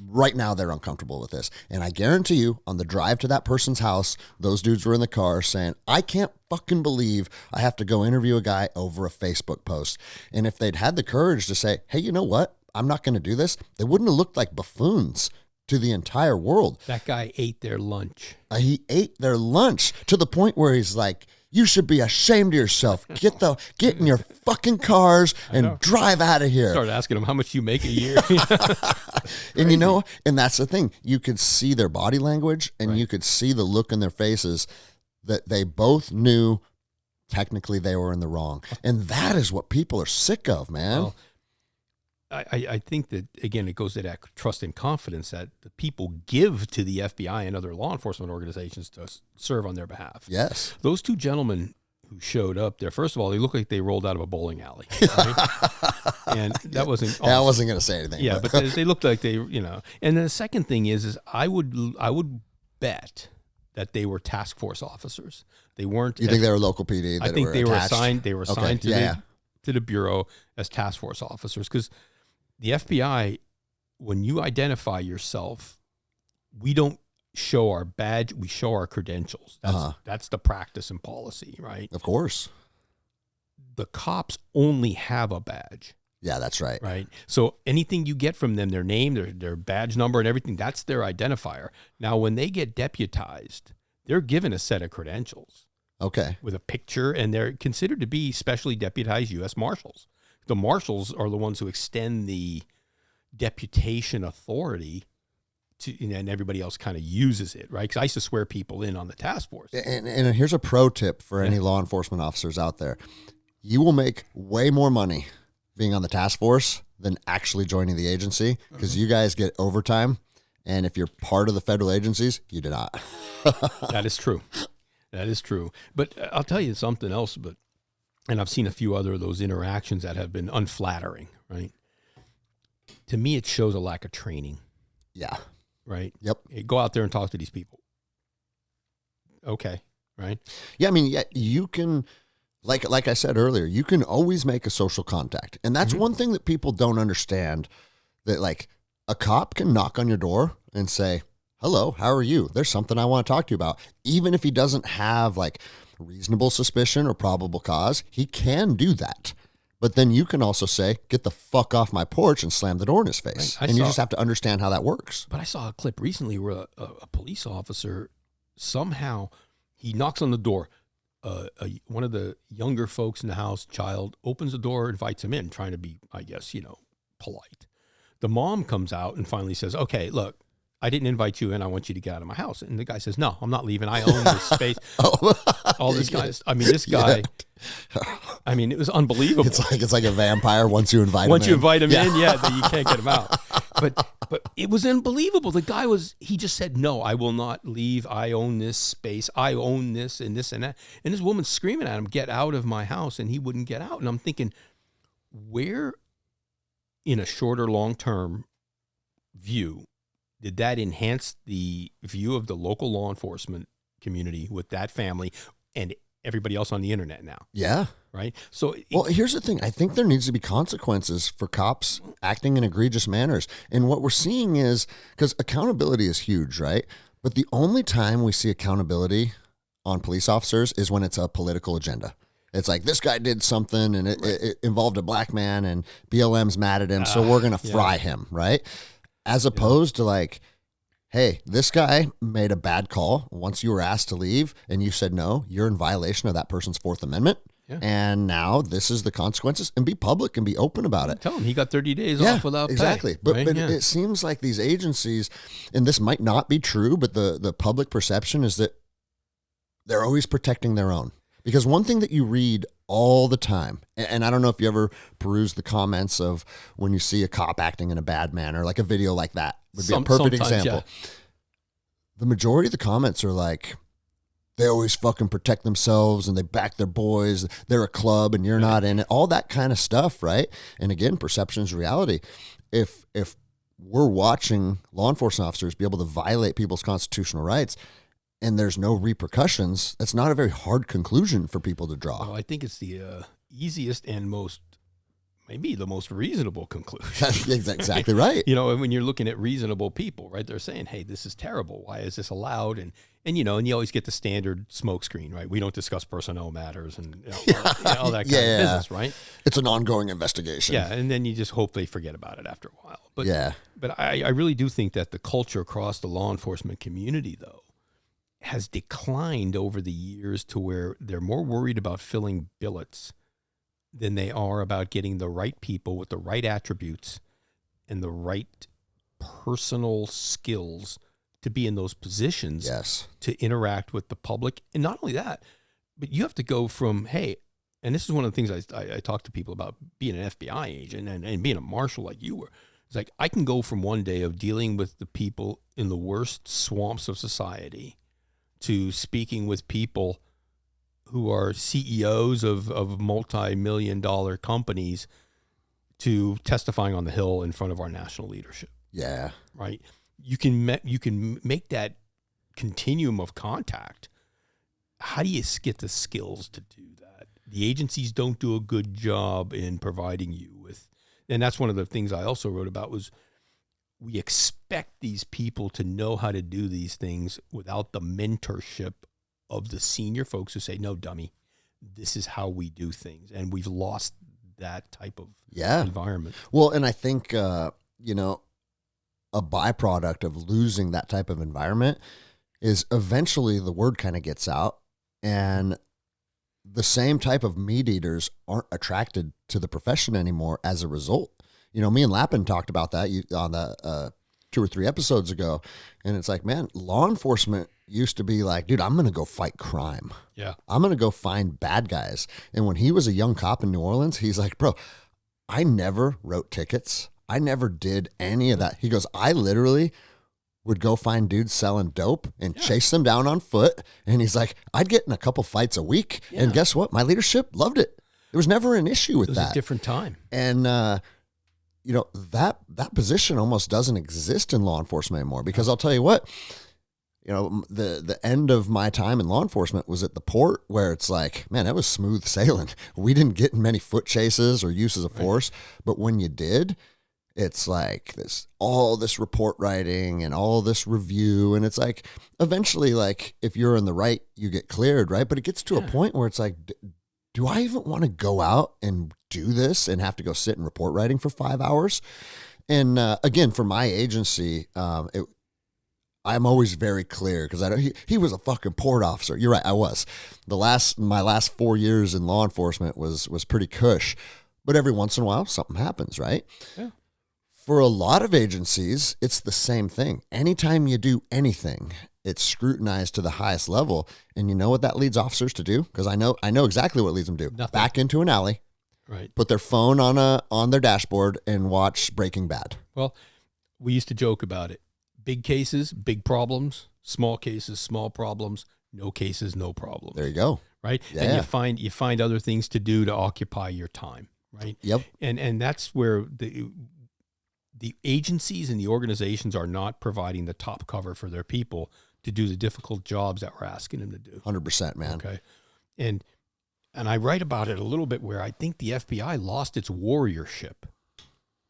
right now they're uncomfortable with this. And I guarantee you, on the drive to that person's house, those dudes were in the car saying, "I can't fucking believe I have to go interview a guy over a Facebook post." And if they'd had the courage to say, "Hey, you know what? I'm not going to do this," they wouldn't have looked like buffoons to the entire world. That guy ate their lunch. He ate their lunch to the point where he's like, "You should be ashamed of yourself. Get in your fucking cars and drive out of here." Started asking them how much you make a year. And and that's the thing. You could see their body language, and you could see the look in their faces that they both knew technically they were in the wrong. And that is what people are sick of, man. Well, I think that, again, it goes to that trust and confidence that the people give to the FBI and other law enforcement organizations to serve on their behalf. Yes. Those 2 gentlemen who showed up there, first of all, they looked like they rolled out of a bowling alley. Right? And that wasn't... I wasn't going to say anything. Yeah, but they looked like they, And then the second thing is I would bet that they were task force officers. They weren't... You think they were local PD? I think they were assigned to the Bureau as task force officers, because the FBI, when you identify yourself, we don't show our badge, we show our credentials. That's the practice and policy, right? Of course. The cops only have a badge. Yeah, that's right. Right. So anything you get from them, their name, their badge number and everything, that's their identifier. Now, when they get deputized, they're given a set of credentials. Okay. With a picture, and they're considered to be specially deputized U.S. Marshals. The marshals are the ones who extend the deputation authority to, and everybody else kind of uses it, right? Because I used to swear people in on the task force. And here's a pro tip for any law enforcement officers out there. You will make way more money being on the task force than actually joining the agency, because you guys get overtime. And if you're part of the federal agencies, you do not. That is true. That is true. But I'll tell you something else, but and I've seen a few other of those interactions that have been unflattering, right? To me, it shows a lack of training. Yeah. Right? Yep. Hey, go out there and talk to these people. Okay. Right? Yeah, I mean, yeah, you can, like I said earlier, you can always make a social contact. And that's one thing that people don't understand, that like a cop can knock on your door and say, hello, how are you? There's something I want to talk to you about. Even if he doesn't have like reasonable suspicion or probable cause, he can do that. But then you can also say, get the fuck off my porch, and slam the door in his face. Right. And you just have to understand how that works. But I saw a clip recently where a police officer, somehow he knocks on the door. One of the younger folks in the house, child, opens the door, invites him in, trying to be, I guess, polite. The mom comes out and finally says, okay, look, I didn't invite you in. I want you to get out of my house. And the guy says, no, I'm not leaving. I own this space. All this guys. I mean, this guy, I mean, it was unbelievable. It's like a vampire once you invite him in. Once you invite him in, you can't get him out. But it was unbelievable. The guy he just said, no, I will not leave. I own this space. I own this and this and that. And this woman's screaming at him, get out of my house. And he wouldn't get out. And I'm thinking, where in a shorter long-term view did that enhance the view of the local law enforcement community with that family and everybody else on the internet now? Yeah. Right. So, well, here's the thing. I think there needs to be consequences for cops acting in egregious manners. And what we're seeing is, because accountability is huge, right? But the only time we see accountability on police officers is when it's a political agenda. It's like, this guy did something and it involved a black man and BLM's mad at him, so we're going to fry him, right? As opposed to like, hey, this guy made a bad call. Once you were asked to leave and you said no, you're in violation of that person's Fourth Amendment. Yeah. And now this is the consequences, and be public and be open about it. Tell him he got 30 days off without pay. Exactly. But it seems like these agencies, and this might not be true, but the public perception is that they're always protecting their own. Because one thing that you read all the time, and I don't know if you ever peruse the comments of when you see a cop acting in a bad manner, like a video like that would be a perfect example. Yeah. The majority of the comments are like, they always fucking protect themselves and they back their boys. They're a club and you're not in it. All that kind of stuff, right? And again, perception is reality. If we're watching law enforcement officers be able to violate people's constitutional rights, and there's no repercussions, that's not a very hard conclusion for people to draw. Well, I think it's the easiest and maybe the most reasonable conclusion. That's exactly right. When you're looking at reasonable people, right? They're saying, hey, this is terrible. Why is this allowed? And you always get the standard smokescreen, right? We don't discuss personnel matters and all that kind of business, right? It's an ongoing investigation. Yeah, and then you just hope they forget about it after a while. But I really do think that the culture across the law enforcement community, though, has declined over the years to where they're more worried about filling billets than they are about getting the right people with the right attributes and the right personal skills to be in those positions to interact with the public. And not only that, but you have to go from, hey, and this is one of the things I talk to people about being an FBI agent and being a marshal like you were. It's like, I can go from one day of dealing with the people in the worst swamps of society to speaking with people who are CEOs of multi-million-dollar companies to testifying on the Hill in front of our national leadership. Yeah. Right? You can make that continuum of contact. How do you get the skills to do that? The agencies don't do a good job in providing you with, and that's one of the things I also wrote about was, we expect these people to know how to do these things without the mentorship of the senior folks who say, no, dummy, this is how we do things. And we've lost that type of environment. Well, and I think, a byproduct of losing that type of environment is eventually the word kind of gets out, and the same type of meat eaters aren't attracted to the profession anymore as a result. Me and Lappin talked about that on the 2 or 3 episodes ago. And it's like, man, law enforcement used to be like, dude, I'm going to go fight crime. Yeah. I'm going to go find bad guys. And when he was a young cop in New Orleans, he's like, bro, I never wrote tickets. I never did any of that. He goes, I literally would go find dudes selling dope and chase them down on foot. And he's like, I'd get in a couple fights a week. Yeah. And guess what? My leadership loved it. There was never an issue with It was that. a different time. And, that position almost doesn't exist in law enforcement anymore, because I'll tell you what, the end of my time in law enforcement was at the port, where it's like, man, that was smooth sailing. We didn't get in many foot chases or uses of force, but when you did, it's like all this report writing and all this review. And it's like, eventually, like, if you're in the right, you get cleared, right? But it gets to a point where it's like, do I even want to go out and do this and have to go sit in report writing for 5 hours? And again, for my agency, I'm always very clear, because I know he was a fucking port officer. You're right, I was. My last 4 years in law enforcement was pretty cush, but every once in a while something happens, right? Yeah. For a lot of agencies, it's the same thing. Anytime you do anything, it's scrutinized to the highest level. And you know what that leads officers to do? Because I know exactly what it leads them to do. Nothing. Back into an alley, right? Put their phone on their dashboard and watch Breaking Bad. Well, we used to joke about it. Big cases, big problems. Small cases, small problems. No cases, no problems. There you go. Right? Yeah. And you find other things to do to occupy your time, right? Yep. And that's where the agencies and the organizations are not providing the top cover for their people to do the difficult jobs that we're asking them to do. 100%, man. Okay. And I write about it a little bit, where I think the FBI lost its warriorship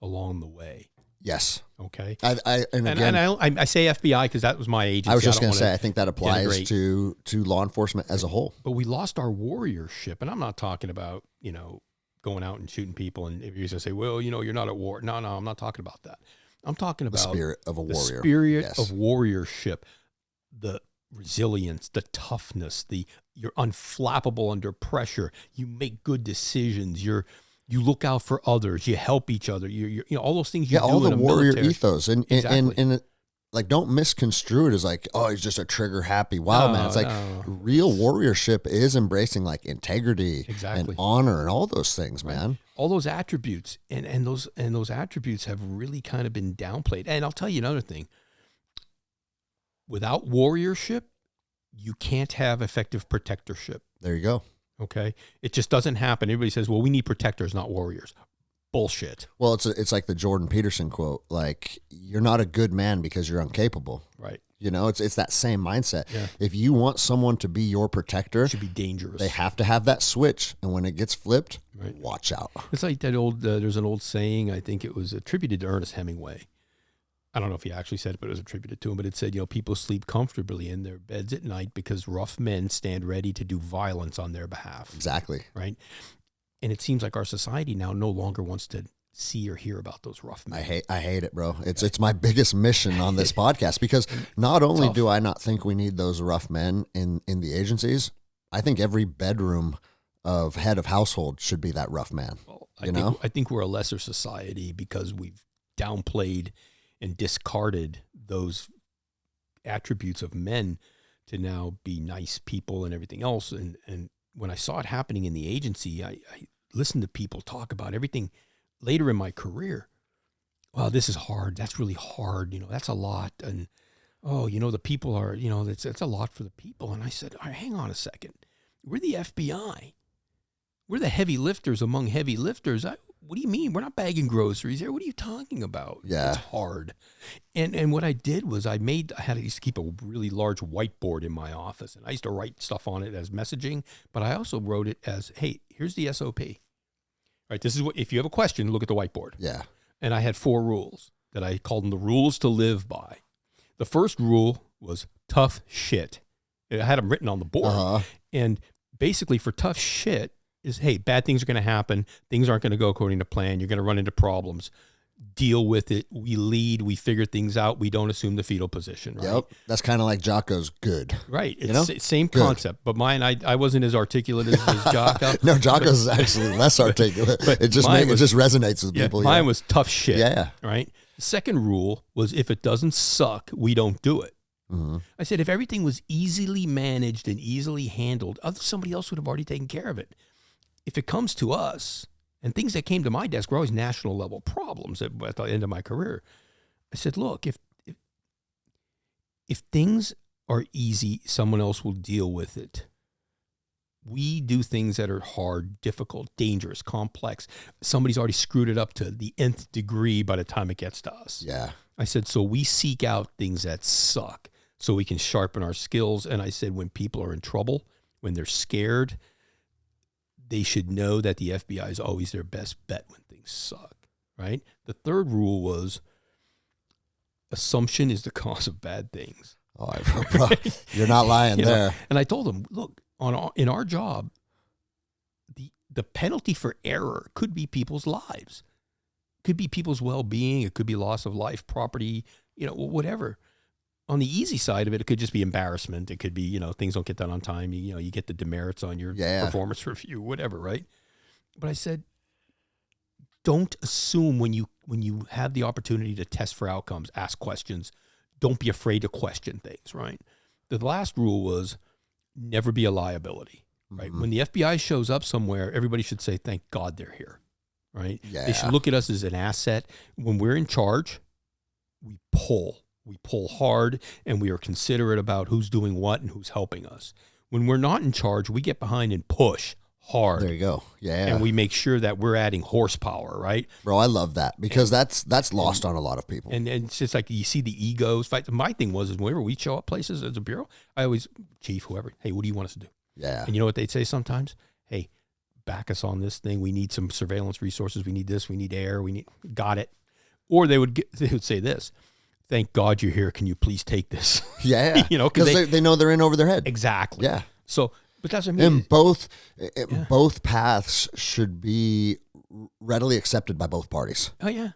along the way. Yes. Okay. I say FBI because that was my agency. I was just going to say, I think that applies to law enforcement as a whole. But we lost our warriorship. And I'm not talking about, going out and shooting people. And if you're going to say, well, you're not at war. No, I'm not talking about that. I'm talking about the spirit of a warrior. The spirit of warriorship, the resilience, the toughness, you're unflappable under pressure. You make good decisions. You look out for others. You help each other. You all those things you do all the in a warrior military ethos. And, exactly. and like, don't misconstrue it as like, oh, he's just a trigger happy wild man. It's like real warriorship is embracing like integrity and honor and all those things, man. All those attributes and those attributes have really kind of been downplayed. And I'll tell you another thing. Without warriorship, you can't have effective protectorship. There you go. Okay. It just doesn't happen. Everybody says, well, we need protectors, not warriors. Bullshit. Well, it's like the Jordan Peterson quote, like, you're not a good man because you're incapable. Right. It's that same mindset. Yeah. If you want someone to be your protector, it should be dangerous. They have to have that switch. And when it gets flipped, watch out. It's like that old, there's an old saying, I think it was attributed to Ernest Hemingway. I don't know if he actually said it, but it was attributed to him. But it said, people sleep comfortably in their beds at night because rough men stand ready to do violence on their behalf. Exactly. Right. And it seems like our society now no longer wants to see or hear about those rough men. I hate it, bro. It's my biggest mission on this podcast, because not only do I not think we need those rough men in the agencies, I think every bedroom of head of household should be that rough man. Well, I think we're a lesser society because we've downplayed and discarded those attributes of men to now be nice people and everything else. And when I saw it happening in the agency, I listened to people talk about everything later in my career. Well, this is hard. That's really hard. That's a lot. And, the people are, it's a lot for the people. And I said, all right, hang on a second. We're the FBI. We're the heavy lifters among heavy lifters. What do you mean? We're not bagging groceries here. What are you talking about? Yeah. It's hard. And what I did was I used to keep a really large whiteboard in my office, and I used to write stuff on it as messaging, but I also wrote it as, hey, here's the SOP. Right? This is what, if you have a question, look at the whiteboard. Yeah. And I had 4 rules that I called them the rules to live by. The first rule was tough shit. I had them written on the board. Uh-huh. And basically for tough shit, is, hey, bad things are going to happen. Things aren't going to go according to plan. You're going to run into problems. Deal with it. We lead. We figure things out. We don't assume the fetal position. Right? Yep. That's kind of like Jocko's good. Right. It's same good concept. But mine, I wasn't as articulate as Jocko. No, Jocko's is actually less articulate. But it just resonates with people. Mine was tough shit. Yeah. Right. The second rule was, if it doesn't suck, we don't do it. Mm-hmm. I said, if everything was easily managed and easily handled, somebody else would have already taken care of it. If it comes to us, and things that came to my desk were always national level problems at the end of my career, I said, look, if things are easy, someone else will deal with it. We do things that are hard, difficult, dangerous, complex. Somebody's already screwed it up to the nth degree by the time it gets to us. Yeah. I said, so we seek out things that suck so we can sharpen our skills. And I said, when people are in trouble, when they're scared, they should know that the FBI is always their best bet when things suck, right? The third rule was assumption is the cause of bad things. Oh, bro, you're not lying there. Know? And I told them, look, in our job, the penalty for error could be people's lives, could be people's well-being, it could be loss of life, property, whatever. On the easy side of it, it could just be embarrassment. It could be, things don't get done on time. You get the demerits on your performance review, whatever, right? But I said, don't assume when you have the opportunity to test for outcomes, ask questions. Don't be afraid to question things, right? The last rule was never be a liability, right? Mm-hmm. When the FBI shows up somewhere, everybody should say, thank God they're here, right? Yeah. They should look at us as an asset. When we're in charge, we pull hard, and we are considerate about who's doing what and who's helping us. When we're not in charge, we get behind and push hard. There you go. Yeah. And we make sure that we're adding horsepower, right? Bro, I love that because that's lost on a lot of people. And it's just like you see the egos fight. My thing was whenever we show up places as a bureau, I always, chief, whoever, hey, what do you want us to do? Yeah. And you know what they'd say sometimes? Hey, back us on this thing. We need some surveillance resources. We need this. We need air. Got it. Or they would say this. Thank God you're here. Can you please take this? Yeah. Because they know they're in over their head. Exactly. Yeah. So, but that's what I mean. And both paths should be readily accepted by both parties. Oh, yeah.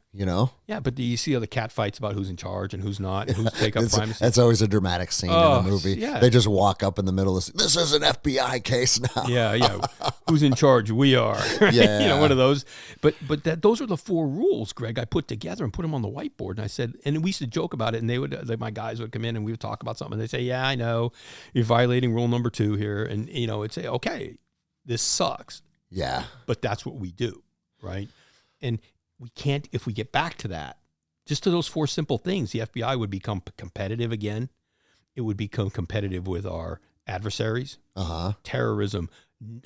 Yeah, but do you see all the cat fights about who's in charge and who's not and who's take up primacy? That's always a dramatic scene in a movie. Yeah. They just walk up in the middle of this is an FBI case now. Yeah. Who's in charge? We are. Yeah. One of those. But those are the 4 rules, Greg, I put together and put them on the whiteboard. And I said, and we used to joke about it, and my guys would come in and we would talk about something. And they'd say, yeah, I know. You're violating rule number 2 here. And, it'd say, okay, this sucks. Yeah. But that's what we do, right? And we can't, if we get back to that, just to those 4 simple things, the FBI would become competitive again. It would become competitive with our adversaries, terrorism,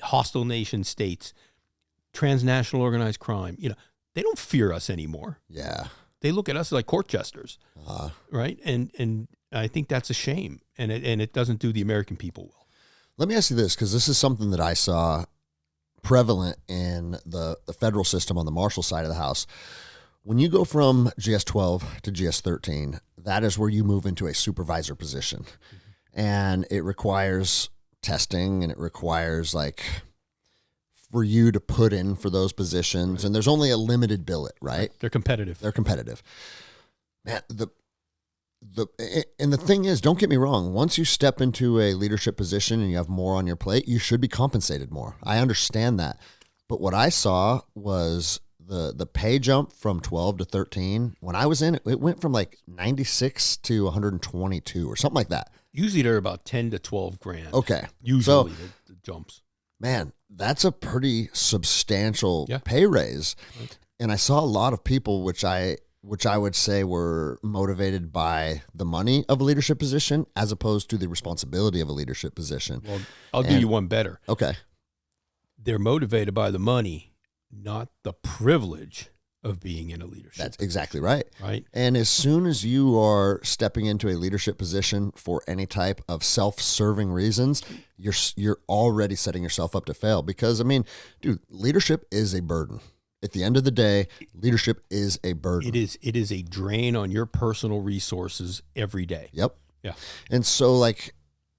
hostile nation states, transnational organized crime. They don't fear us anymore. Yeah. They look at us like court jesters, right? And I think that's a shame, and it doesn't do the American people well. Let me ask you this, because this is something that I saw prevalent in the federal system on the Marshall side of the house. When you go from GS-12 to GS-13, that is where you move into a supervisor position. Mm-hmm. And it requires testing, and it requires for you to put in for those positions. Right. And there's only a limited billet, right? They're competitive. Man, and the thing is, don't get me wrong, once you step into a leadership position and you have more on your plate, you should be compensated more. I understand that. But what I saw was the pay jump from 12 to 13. When I was in it, it went from 96 to 122 or something like that. Usually they're about 10 to 12 grand. Okay. Usually the jumps. Man, that's a pretty substantial pay raise. Right. And I saw a lot of people, which I would say were motivated by the money of a leadership position as opposed to the responsibility of a leadership position. Well, I'll do you one better. Okay. They're motivated by the money, not the privilege of being in a leadership. That's exactly right. Right. And as soon as you are stepping into a leadership position for any type of self-serving reasons, you're already setting yourself up to fail because, dude, leadership is a burden. At the end of the day, leadership is a burden. It is a drain on your personal resources every day. Yep. Yeah. And so,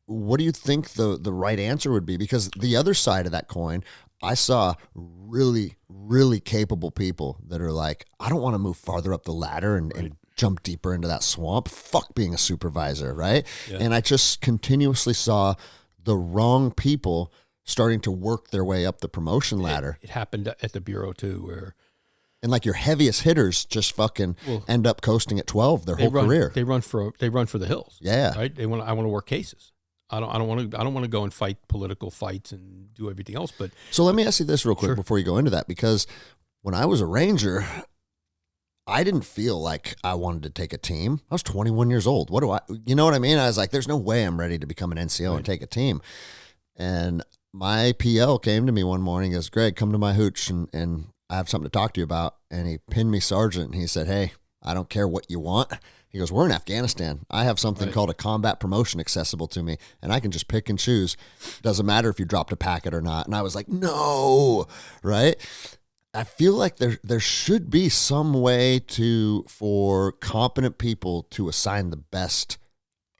what do you think the right answer would be? Because the other side of that coin, I saw really, really capable people that are I don't want to move farther up the ladder and jump deeper into that swamp. Fuck being a supervisor, right? Yeah. And I just continuously saw the wrong people starting to work their way up the promotion ladder. It happened at the Bureau too, and your heaviest hitters just fucking end up coasting at 12 their whole career. They run for the hills. Yeah. Right. I want to work cases. I don't want to go and fight political fights and do everything else. But so let me ask you this real quick before you go into that, because when I was a Ranger, I didn't feel like I wanted to take a team. I was 21 years old. You know what I mean? I was like, there's no way I'm ready to become an NCO and take a team. And my PL came to me one morning, goes, Greg, come to my hooch and I have something to talk to you about. And he pinned me sergeant and he said, hey, I don't care what you want. He goes, we're in Afghanistan. I have something called a combat promotion accessible to me, and I can just pick and choose. Doesn't matter if you dropped a packet or not. And I was like, no, right? I feel like there should be some way for competent people to assign the best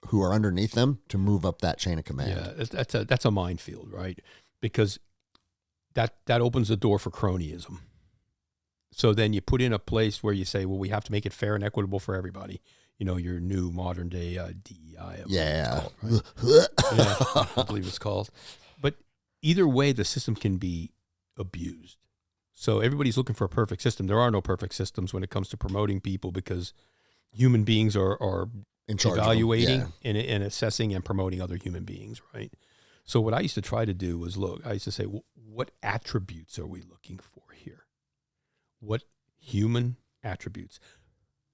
who are underneath them to move up that chain of command. Yeah, that's a minefield, right? Because that opens the door for cronyism. So then you put in a place where you say, well, we have to make it fair and equitable for everybody. You know, your new modern day DEI. Yeah. Called, right? Yeah, I believe it's called. But either way, the system can be abused. So everybody's looking for a perfect system. There are no perfect systems when it comes to promoting people because human beings are evaluating and assessing and promoting other human beings, right? So what I used to try to do was I used to say, well, what attributes are we looking for here? What human attributes?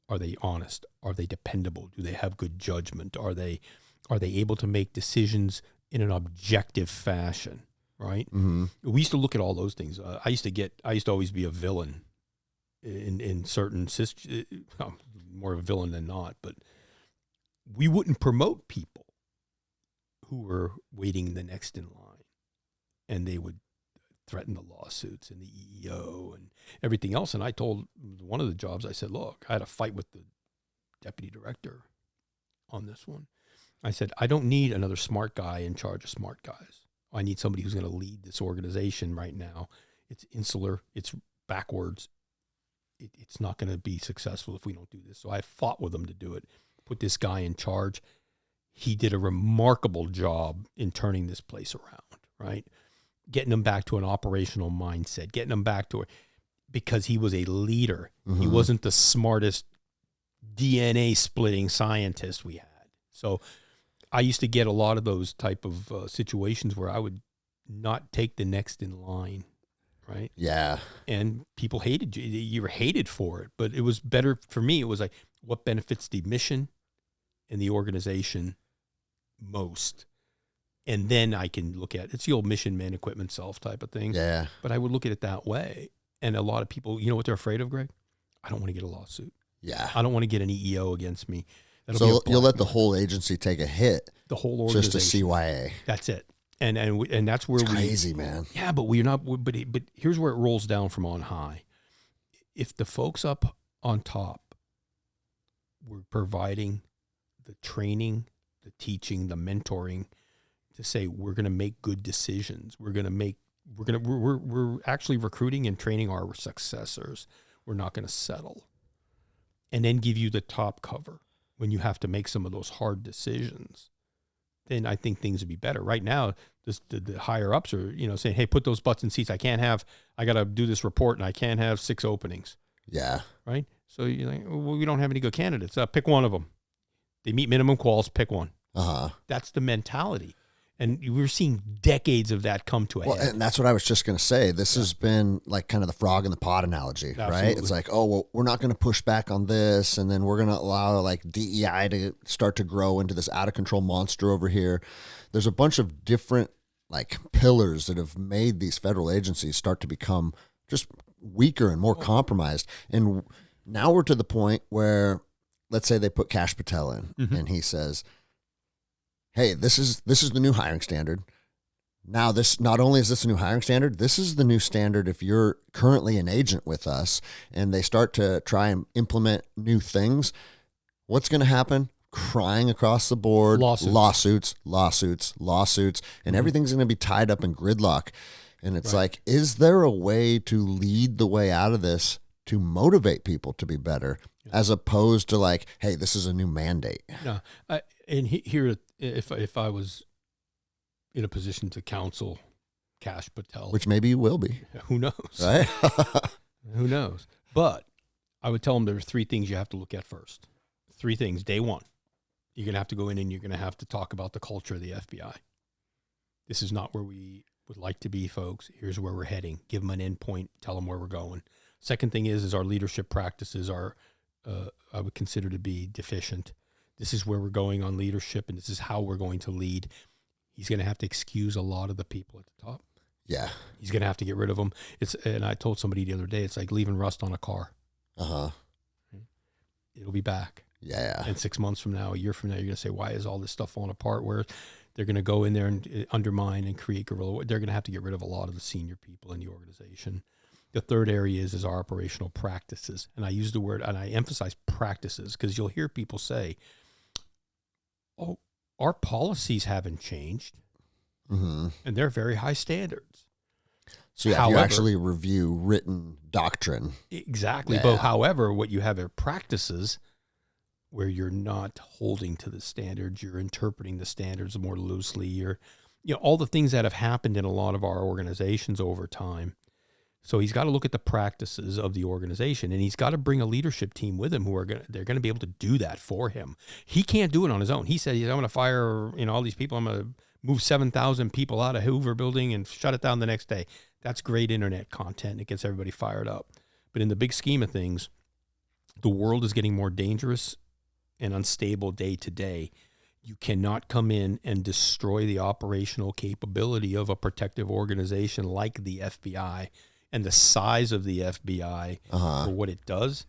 Are they honest? Are they dependable? Do they have good judgment? Are they able to make decisions in an objective fashion? Right? Mm-hmm. We used to look at all those things. I used to always be a villain in certain more of a villain than not. But we wouldn't promote people who were waiting the next in line, and they would threaten the lawsuits and the EEO and everything else. And I told one of the jobs, I said, look, I had a fight with the deputy director on this one. I said, I don't need another smart guy in charge of smart guys. I need somebody who's going to lead this organization right now. It's insular. It's backwards. It's not going to be successful if we don't do this. So I fought with them to do it, put this guy in charge. He did a remarkable job in turning this place around, right? Getting them back to an operational mindset, getting them back to it because he was a leader. Mm-hmm. He wasn't the smartest DNA splitting scientist we had. So I used to get a lot of those type of situations where I would not take the next in line, right? Yeah. And people hated you. You were hated for it, but it was better for me. It was like, what benefits the mission and the organization most? And then I can look at, it's the old mission, man, equipment, self type of thing. Yeah. But I would look at it that way. And a lot of people, you know what they're afraid of, Greg? I don't want to get a lawsuit. Yeah. I don't want to get an EEO against me. So you'll let the whole agency take a hit. The whole organization. Just to CYA. That's it. And that's where it's crazy, man. Yeah, but we're not. But here's where it rolls down from on high. If the folks up on top were providing the training, the teaching, the mentoring to say we're going to make good decisions, we're actually recruiting and training our successors. We're not going to settle, and then give you the top cover when you have to make some of those hard decisions, then I think things would be better. Right now, the higher ups are, saying, hey, put those butts in seats. I got to do this report and I can't have 6 openings. Yeah. Right. So you're like, well, we don't have any good candidates. Pick one of them. They meet minimum quals, pick one. Uh-huh. That's the mentality. And we're seeing decades of that come to a head. And that's what I was just going to say. This has been like kind of the frog in the pot analogy, Absolutely. Right? It's like, oh, well, we're not going to push back on this. And then we're going to allow like DEI to start to grow into this out of control monster over here. There's a bunch of different like pillars that have made these federal agencies start to become just weaker and more compromised. And now we're to the point where, let's say they put Kash Patel in, mm-hmm. and he says, hey, this is the new hiring standard. Now, this not only is this a new hiring standard, this is the new standard if you're currently an agent with us and they start to try and implement new things. What's going to happen? Crying across the board, lawsuits, and mm-hmm. everything's going to be tied up in gridlock. And it's like, is there a way to lead the way out of this to motivate people to be better, as opposed to like, hey, this is a new mandate? No, and here, if I was in a position to counsel Kash Patel, which maybe you will be, who knows, right? Who knows? But I would tell him there are 3 things you have to look at first. 3 things. Day one, you're going to have to go in and you're going to have to talk about the culture of the FBI. This is not where we would like to be, folks. Here's where we're heading. Give them an endpoint. Tell them where we're going. Second thing is our leadership practices are, I would consider to be deficient. This is where we're going on leadership, and this is how we're going to lead. he's going to have to excuse a lot of the people at the top. Yeah. He's going to have to get rid of them. And I told somebody the other day, it's like leaving rust on a car. It'll be back. Yeah. And 6 months from now, a year from now, you're going to say, why is all this stuff falling apart? Where they're going to go in there and undermine and create guerrilla. They're going to have to get rid of a lot of the senior people in the organization. The third area is our operational practices. And I use the word, and I emphasize practices, because you'll hear people say, oh, our policies haven't changed. And they're very high standards. So yeah, however, you actually review written doctrine. Exactly. Yeah. But however, what you have are practices where you're not holding to the standards, you're interpreting the standards more loosely. You're, all the things that have happened in a lot of our organizations over time. So he's got to look at the practices of the organization, and he's got to bring a leadership team with him they're going to be able to do that for him. He can't do it on his own. He said, I'm going to fire, all these people. I'm going to move 7,000 people out of Hoover Building and shut it down the next day. That's great internet content. It gets everybody fired up. But in the big scheme of things, the world is getting more dangerous and unstable day to day. You cannot come in and destroy the operational capability of a protective organization like the FBI and the size of the FBI for what it does.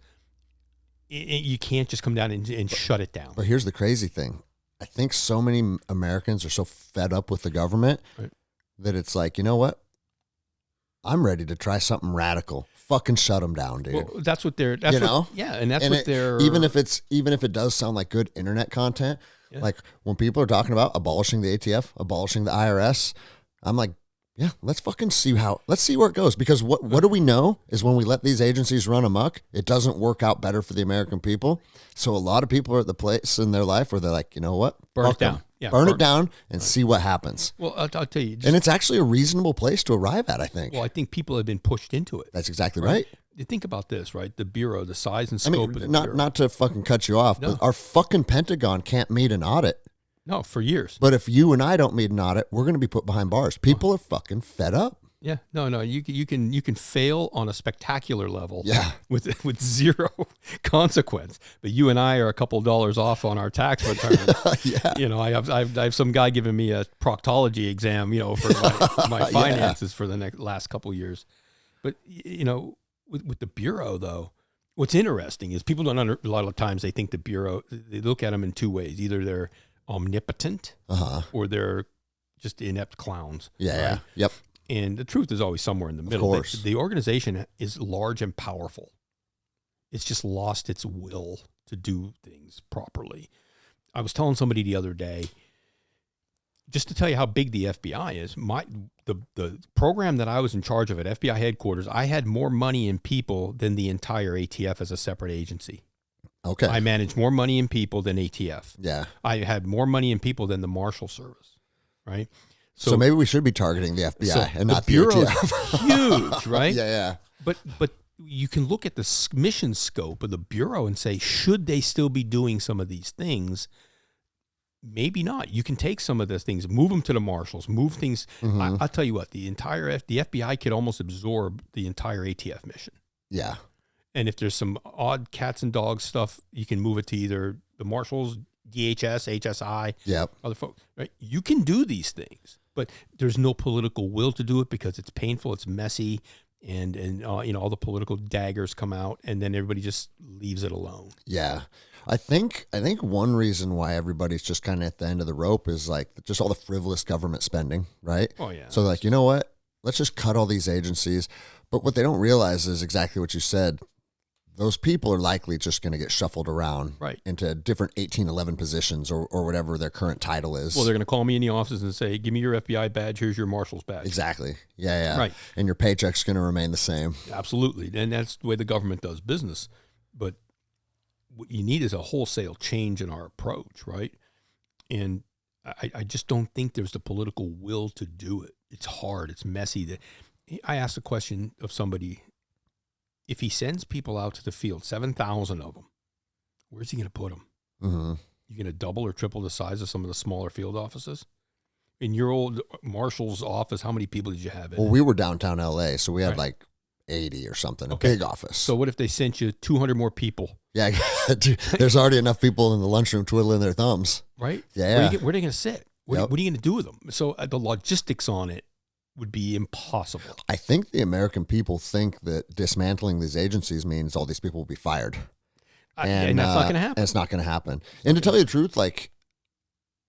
You can't just come down and shut it down. But here's the crazy thing. I think so many Americans are so fed up with the government that it's like, you know what? I'm ready to try something radical. Fucking shut them down, dude. Well, that's what they're, even if it does sound like good internet content, like when people are talking about abolishing the ATF, abolishing the IRS, I'm like, yeah, let's see where it goes. Because what do we know is when we let these agencies run amok, it doesn't work out better for the American people. So a lot of people are at the place in their life where they're like, you know what? Burn it down. Yeah, burn it down and see what happens. Well, I'll tell you. And it's actually a reasonable place to arrive at, I think. Well, I think people have been pushed into it. That's exactly right. You think about this, right? The Bureau, the size and scope of the Bureau. Not to fucking cut you off, but our fucking Pentagon can't meet an audit. No, for years. But if you and I don't meet an audit, we're going to be put behind bars. People are fucking fed up. Yeah, no, you can fail on a spectacular level, with zero consequence. But you and I are a couple of dollars off on our tax return. I have some guy giving me a proctology exam, for my finances for the last couple of years. But with the Bureau though, what's interesting is people don't a lot of times they think the Bureau, they look at them in two ways: either they're omnipotent or they're just inept clowns. Yeah. Yep. And the truth is always somewhere in the middle. Of course. The organization is large and powerful. It's just lost its will to do things properly. I was telling somebody the other day, just to tell you how big the FBI is, the program that I was in charge of at FBI headquarters, I had more money and people than the entire ATF as a separate agency. Okay. I managed more money and people than ATF. Yeah. I had more money and people than the Marshal Service, right? So maybe we should be targeting the FBI and not the Bureau's ATF. Huge, right? Yeah. But you can look at the mission scope of the Bureau and say, should they still be doing some of these things? Maybe not. You can take some of those things, move them to the marshals, move things. I'll tell you what, the FBI could almost absorb the entire ATF mission. Yeah. And if there's some odd cats and dogs stuff, you can move it to either the marshals, DHS, HSI, other folks. Right? You can do these things, but there's no political will to do it because it's painful, it's messy, and all the political daggers come out, and then everybody just leaves it alone. Yeah. I think one reason why everybody's just kind of at the end of the rope is like just all the frivolous government spending, right? Oh, yeah. So like, you know what? Let's just cut all these agencies. But what they don't realize is exactly what you said. Those people are likely just going to get shuffled around into different 1811 positions or whatever their current title is. Well, they're going to call me in the office and say, give me your FBI badge, here's your marshal's badge. Exactly. Yeah. Right. And your paycheck's going to remain the same. Absolutely. And that's the way the government does business. But what you need is a wholesale change in our approach, right? And I just don't think there's the political will to do it. It's hard. It's messy. I asked a question of somebody, if he sends people out to the field, 7,000 of them, where's he going to put them? Mm-hmm. You going to double or triple the size of some of the smaller field offices? In your old marshal's office, how many people did you have in it? Well, we were downtown LA, so we had like 80 or something, a big office. So what if they sent you 200 more people? Yeah, there's already enough people in the lunchroom twiddling their thumbs. Right? Yeah. Where are they going to sit? What are you going to do with them? So the logistics on it would be impossible. I think the American people think that dismantling these agencies means all these people will be fired. And that's not going to happen. And it's not going to happen. And to tell you the truth, like,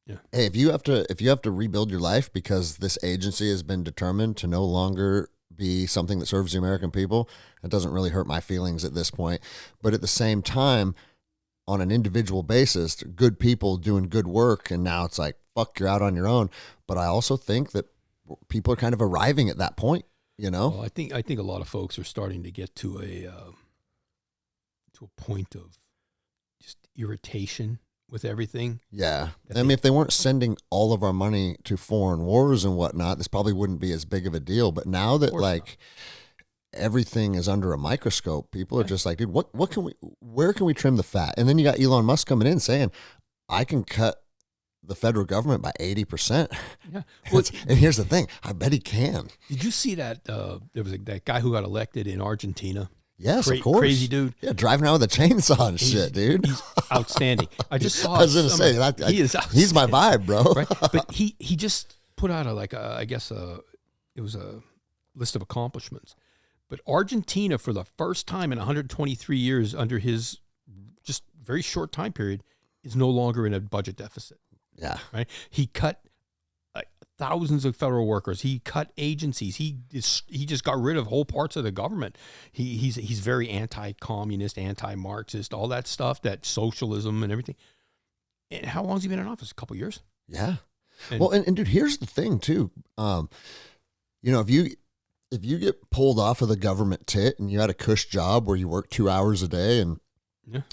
yeah. Hey, if you have to rebuild your life because this agency has been determined to no longer be something that serves the American people, it doesn't really hurt my feelings at this point. But at the same time, on an individual basis, good people doing good work, and now it's like, fuck, you're out on your own. But I also think that people are kind of arriving at that point, you know? Well, I think a lot of folks are starting to get to a point of just irritation with everything. Yeah. I mean, if they weren't sending all of our money to foreign wars and whatnot, this probably wouldn't be as big of a deal. But now that like everything is under a microscope, people are just like, dude, where can we trim the fat? And then you got Elon Musk coming in saying, I can cut the federal government by 80%. Yeah. Well, and here's the thing, I bet he can. Did you see that there was that guy who got elected in Argentina? Yes, of course. Crazy dude. Yeah, driving around with a chainsaw and shit, dude. He's outstanding. I just saw. I was going to say, he's my vibe, bro. Right? But he just put out it was a list of accomplishments. But Argentina, for the first time in 123 years under his just very short time period, is no longer in a budget deficit. Yeah. Right. He cut thousands of federal workers. He cut agencies. He just got rid of whole parts of the government. He's very anti-communist, anti-Marxist, all that stuff, that socialism and everything. And how long has he been in office? A couple of years? Yeah. And dude, here's the thing too. If you get pulled off of the government tit and you had a cush job where you worked 2 hours a day and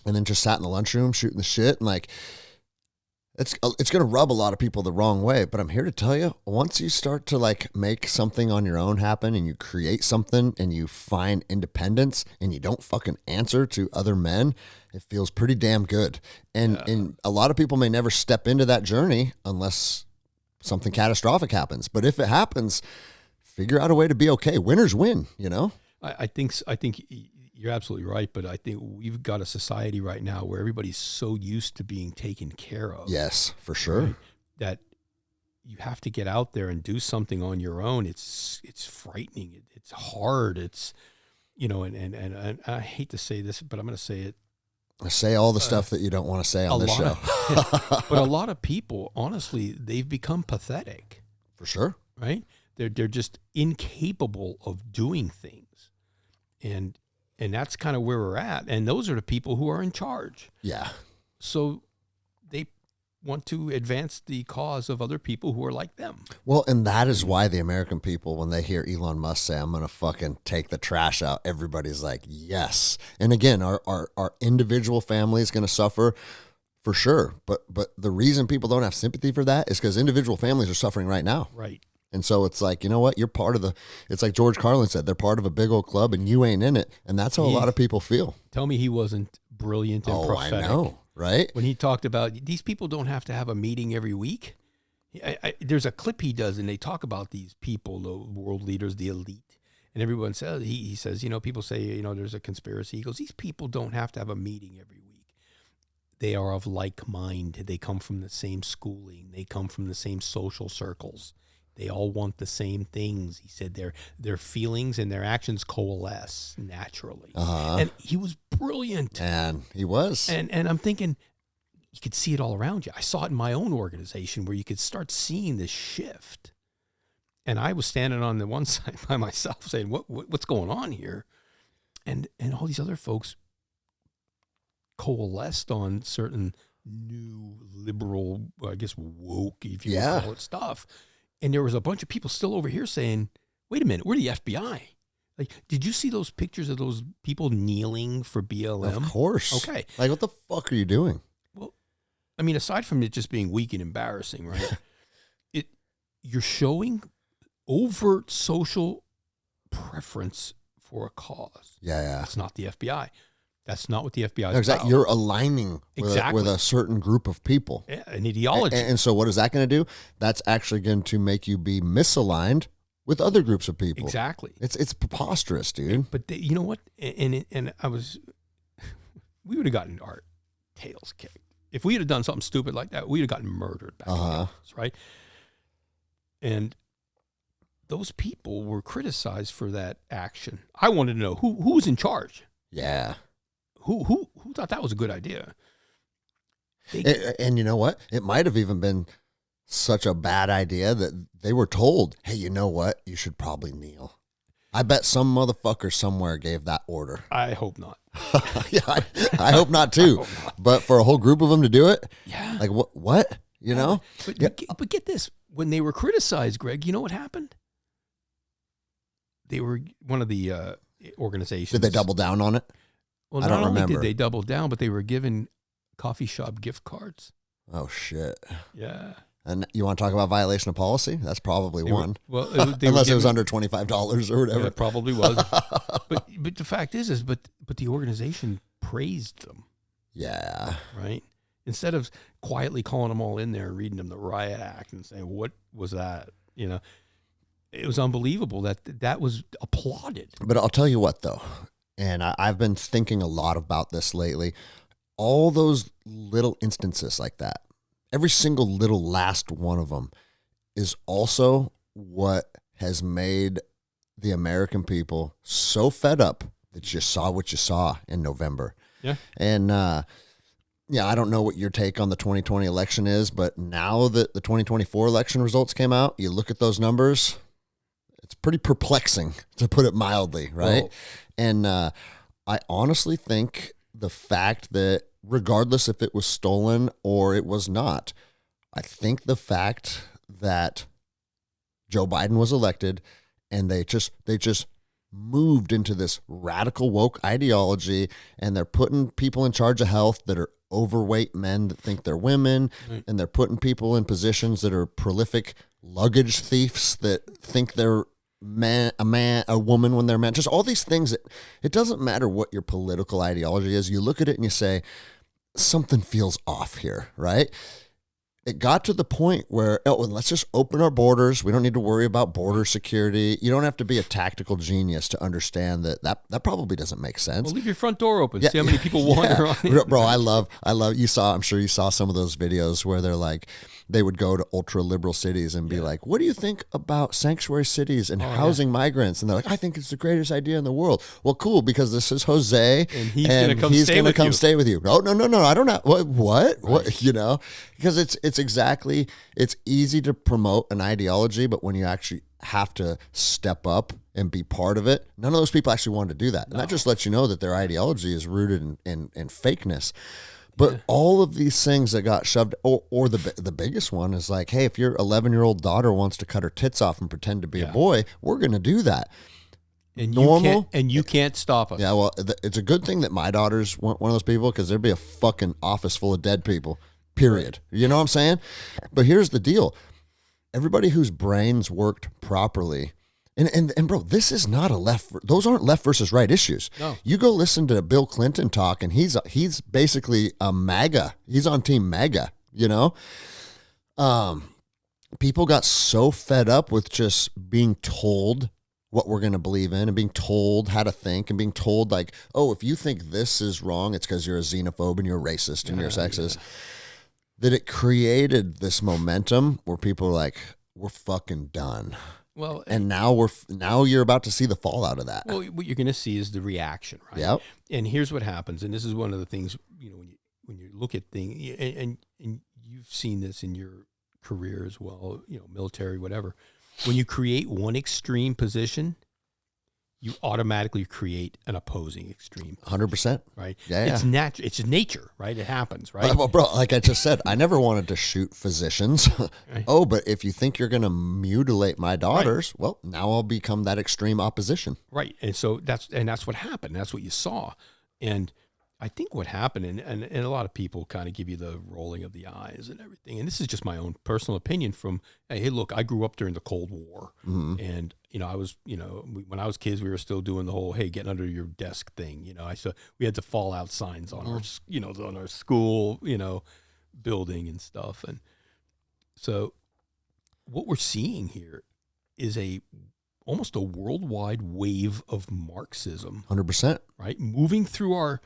then just sat in the lunchroom shooting the shit, and like, it's going to rub a lot of people the wrong way. But I'm here to tell you, once you start to like make something on your own happen and you create something and you find independence and you don't fucking answer to other men, it feels pretty damn good. And a lot of people may never step into that journey unless something catastrophic happens. But if it happens, figure out a way to be okay. Winners win, you know? I think you're absolutely right, but I think we've got a society right now where everybody's so used to being taken care of. Yes, for sure. Right? That you have to get out there and do something on your own. It's frightening. It's hard. It's, and I hate to say this, but I'm going to say it. Say all the stuff that you don't want to say on this show. But a lot of people, honestly, they've become pathetic. For sure. Right? They're just incapable of doing things. And that's kind of where we're at. And those are the people who are in charge. Yeah. So they want to advance the cause of other people who are like them. Well, and that is why the American people, when they hear Elon Musk say, I'm going to fucking take the trash out, everybody's like, yes. And again, our individual family is going to suffer for sure. But the reason people don't have sympathy for that is because individual families are suffering right now. Right. And so it's like, you know what? You're part of it's like George Carlin said, they're part of a big old club and you ain't in it. And that's how a lot of people feel. Tell me he wasn't brilliant and prophetic. I know, right? When he talked about these people don't have to have a meeting every week. There's a clip he does and they talk about these people, the world leaders, the elite. And everyone says, he says, people say, there's a conspiracy. He goes, these people don't have to have a meeting every week. They are of like mind. They come from the same schooling. They come from the same social circles. They all want the same things. He said their feelings and their actions coalesce naturally. And he was brilliant. And he was. And I'm thinking, you could see it all around you. I saw it in my own organization where you could start seeing this shift. And I was standing on the one side by myself saying, what's going on here? And all these other folks coalesced on certain new liberal, I guess, woke, if you want to call it, stuff. And there was a bunch of people still over here saying, wait a minute, we're the FBI. Like, did you see those pictures of those people kneeling for BLM? Of course. Okay. Like, what the fuck are you doing? Well, I mean, aside from it just being weak and embarrassing, right? You're showing overt social preference for a cause. Yeah. That's not the FBI. That's not what the FBI is exactly. about. You're aligning with a certain group of people. Yeah, an ideology. And so what is that going to do? That's actually going to make you be misaligned with other groups of people. Exactly. It's preposterous, dude. But you know what? And we would have gotten our tails kicked If we had done something stupid like that, we'd have gotten murdered back in the office, right? And those people were criticized for that action. I wanted to know who was in charge. Yeah. Who thought that was a good idea? And you know what? It might have even been such a bad idea that they were told, hey, you know what? You should probably kneel. I bet some motherfucker somewhere gave that order. I hope not. Yeah, I hope not too. Hope not. But for a whole group of them to do it? Yeah. Like what? You know? But get this. When they were criticized, Greg, you know what happened? They were one of the organizations. Did they double down on it? Well, not only did they double down, but they were given coffee shop gift cards. Oh, shit. Yeah. And you want to talk about violation of policy? That's probably one. Unless it was under $25 or whatever. Yeah, it probably was. but the fact is but the organization praised them. Yeah. Right? Instead of quietly calling them all in there and reading them the riot act and saying, what was that? You know, it was unbelievable that was applauded. But I'll tell you what, though, and I've been thinking a lot about this lately. All those little instances like that, every single little last one of them is also what has made the American people so fed up that you saw what you saw in November. Yeah. And, I don't know what your take on the 2020 election is, but now that the 2024 election results came out, you look at those numbers, it's pretty perplexing, to put it mildly, right? Well, and I honestly think the fact that regardless if it was stolen or it was not, I think the fact that Joe Biden was elected and they just moved into this radical woke ideology, and they're putting people in charge of health that are overweight men that think they're women, right. And they're putting people in positions that are prolific luggage thieves that think they're a woman when they're men. Just all these things that it doesn't matter what your political ideology is. You look at it and you say, something feels off here, right? It got to the point where, let's just open our borders. We don't need to worry about border security. You don't have to be a tactical genius to understand that probably doesn't make sense. Well, leave your front door open. See how many people wander on it. Bro, I love, I'm sure you saw some of those videos where they're like, they would go to ultra liberal cities and be like, what do you think about sanctuary cities and housing migrants? And they're like, I think it's the greatest idea in the world. Well, cool, because this is Jose and he's going to come stay with you. No, I don't know. What? Right. You know, because it's easy to promote an ideology, but when you actually have to step up and be part of it, none of those people actually wanted to do that. And that just lets you know that their ideology is rooted in fakeness. But all of these things that got shoved, or the biggest one is like, hey, if your 11-year-old daughter wants to cut her tits off and pretend to be a boy, we're going to do that. And you can't stop us. Yeah, well, it's a good thing that my daughter's one of those people, because there'd be a fucking office full of dead people, period. Right. You know what I'm saying? But here's the deal. Everybody whose brains worked properly, and bro, this is not those aren't left versus right issues. No. You go listen to Bill Clinton talk, and he's basically a MAGA. He's on team MAGA, you know? People got so fed up with just being told what we're going to believe in and being told how to think and being told like, oh, if you think this is wrong, it's because you're a xenophobe and you're a racist and you're sexist. Yeah. That it created this momentum where people are like, we're fucking done. Well, and now you're about to see the fallout of that. Well, what you're going to see is the reaction, right? Yep. And here's what happens, and this is one of the things, you know, when you look at things, and you've seen this in your career as well, you know, military, whatever. When you create one extreme position, you automatically create an opposing extreme. 100%. Right? Yeah. It's natural. It's nature, right? It happens, right? Well, bro, like I just said, I never wanted to shoot physicians. Right. Oh, but if you think you're going to mutilate my daughters, well, now I'll become that extreme opposition. Right. And so that's what happened. That's what you saw. And I think what happened, and a lot of people kind of give you the rolling of the eyes and everything. And this is just my own personal opinion from, hey, look, I grew up during the Cold War. Mm-hmm. And, you know, I was, you know, when I was kids, we were still doing the whole, hey, get under your desk thing. You know, we had the fallout signs on our, you know, on our school, you know, building and stuff. And so what we're seeing here is almost a worldwide wave of Marxism. 100%. Right? Moving through our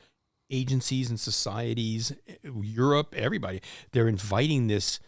agencies and societies, Europe, everybody, they're inviting this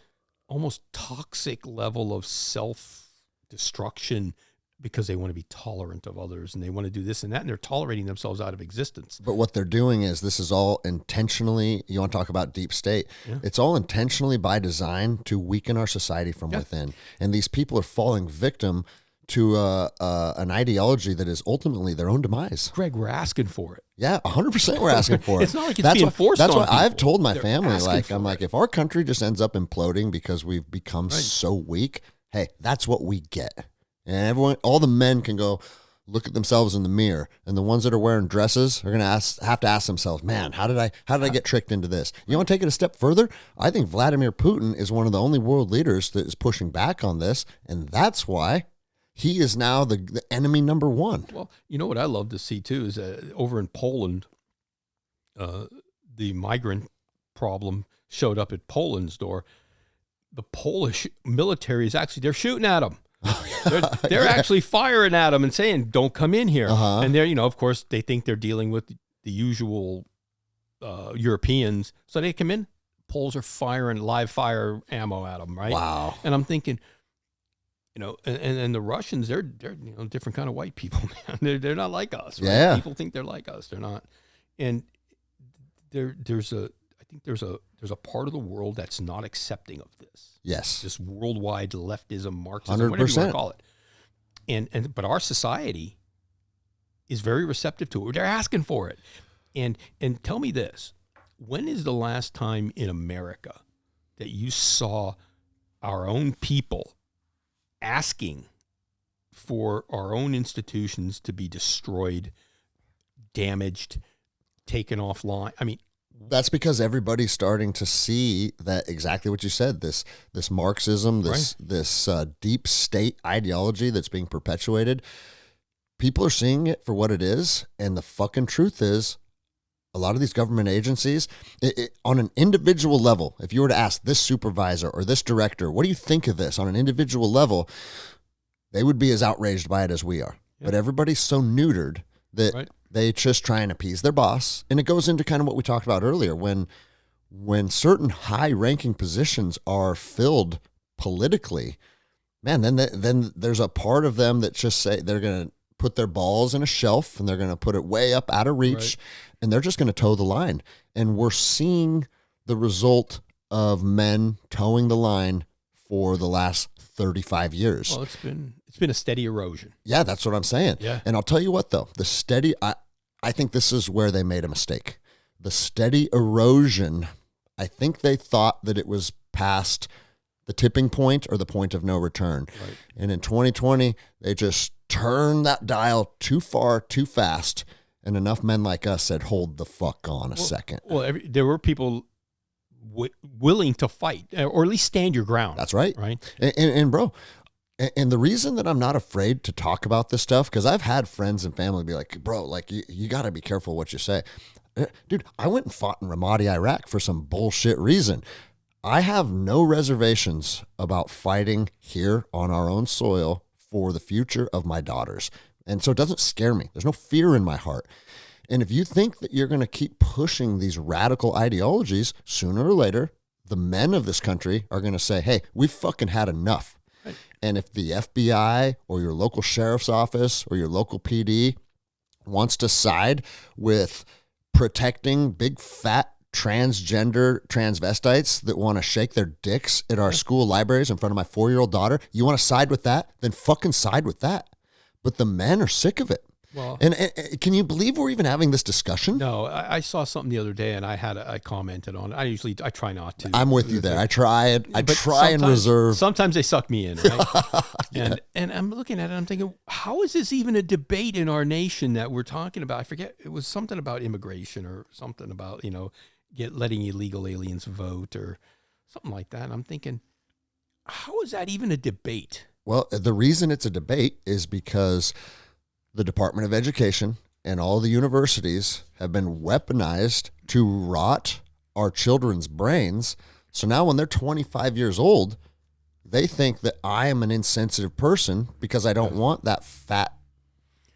almost toxic level of self-destruction because they want to be tolerant of others and they want to do this and that, and they're tolerating themselves out of existence. But what they're doing is, this is all intentionally, you want to talk about deep state, it's all intentionally by design to weaken our society from within. And these people are falling victim to an ideology that is ultimately their own demise. Greg, we're asking for it. Yeah, 100% we're asking for it. It's not like it's being forced on That's why people. I've told my They're family, asking I'm like, if our country just ends up imploding because we've become so weak, hey, that's what we get. And everyone, all the men can go look at themselves in the mirror, and the ones that are wearing dresses are going to have to ask themselves, man, how did I get tricked into this? You want to take it a step further? I think Vladimir Putin is one of the only world leaders that is pushing back on this, and that's why he is now the enemy number one. Well, you know what I love to see too is over in Poland, the migrant problem showed up at Poland's door. The Polish military is actually, they're shooting at them. They're actually firing at them and saying, don't come in here. And they're, of course, they think they're dealing with the usual Europeans. So they come in, Poles are firing live fire ammo at them, right? Wow. And I'm thinking, and the Russians, they're different kind of white people, man. They're not like us, right? Yeah. People think they're like us. They're not. And there's a part of the world that's not accepting of this. Yes. This worldwide leftism, Marxism, 100%. whatever you want to call it. But our society is very receptive to it. They're asking for it. And tell me this, when is the last time in America that you saw our own people asking for our own institutions to be destroyed, damaged, taken offline? I mean, that's because everybody's starting to see that exactly what you said, this Marxism, this deep state ideology that's being perpetuated. People are seeing it for what it is, and the fucking truth is, a lot of these government agencies, on an individual level, if you were to ask this supervisor or this director, what do you think of this on an individual level, they would be as outraged by it as we are. Yeah. But everybody's so neutered that they just try and appease their boss. And it goes into kind of what we talked about earlier, when certain high-ranking positions are filled politically, man, then there's a part of them that just say they're going to put their balls in a shelf and they're going to put it way up out of reach, and they're just going to toe the line. And we're seeing the result of men towing the line for the last 35 years. Well, it's been a steady erosion. Yeah, that's what I'm saying. Yeah. And I'll tell you what, though, I think this is where they made a mistake. The steady erosion, I think they thought that it was past the tipping point or the point of no return. Right. And in 2020, they just turned that dial too far, too fast, and enough men like us said, hold the fuck on a second. Well, there were people willing to fight, or at least stand your ground. That's right. Right. And bro, and the reason that I'm not afraid to talk about this stuff, because I've had friends and family be like, bro, like you got to be careful what you say. Dude, I went and fought in Ramadi, Iraq for some bullshit reason. I have no reservations about fighting here on our own soil for the future of my daughters. And so it doesn't scare me. There's no fear in my heart. And if you think that you're going to keep pushing these radical ideologies, sooner or later, the men of this country are going to say, hey, we've fucking had enough. Right. And if the FBI or your local sheriff's office or your local PD wants to side with protecting big fat transgender transvestites that want to shake their dicks at our school libraries in front of my 4-year-old daughter, you want to side with that? Then fucking side with that. But the men are sick of it. Well, and can you believe we're even having this discussion? No, I saw something the other day, and I commented on it. I try not to. I'm with you there. I try and reserve. Sometimes they suck me in, right? Yeah. And I'm looking at it, I'm thinking, how is this even a debate in our nation that we're talking about? I forget, it was something about immigration or something about, letting illegal aliens vote or something like that. And I'm thinking, how is that even a debate? Well, the reason it's a debate is because the Department of Education and all the universities have been weaponized to rot our children's brains. So now when they're 25 years old, they think that I am an insensitive person because I don't want that fat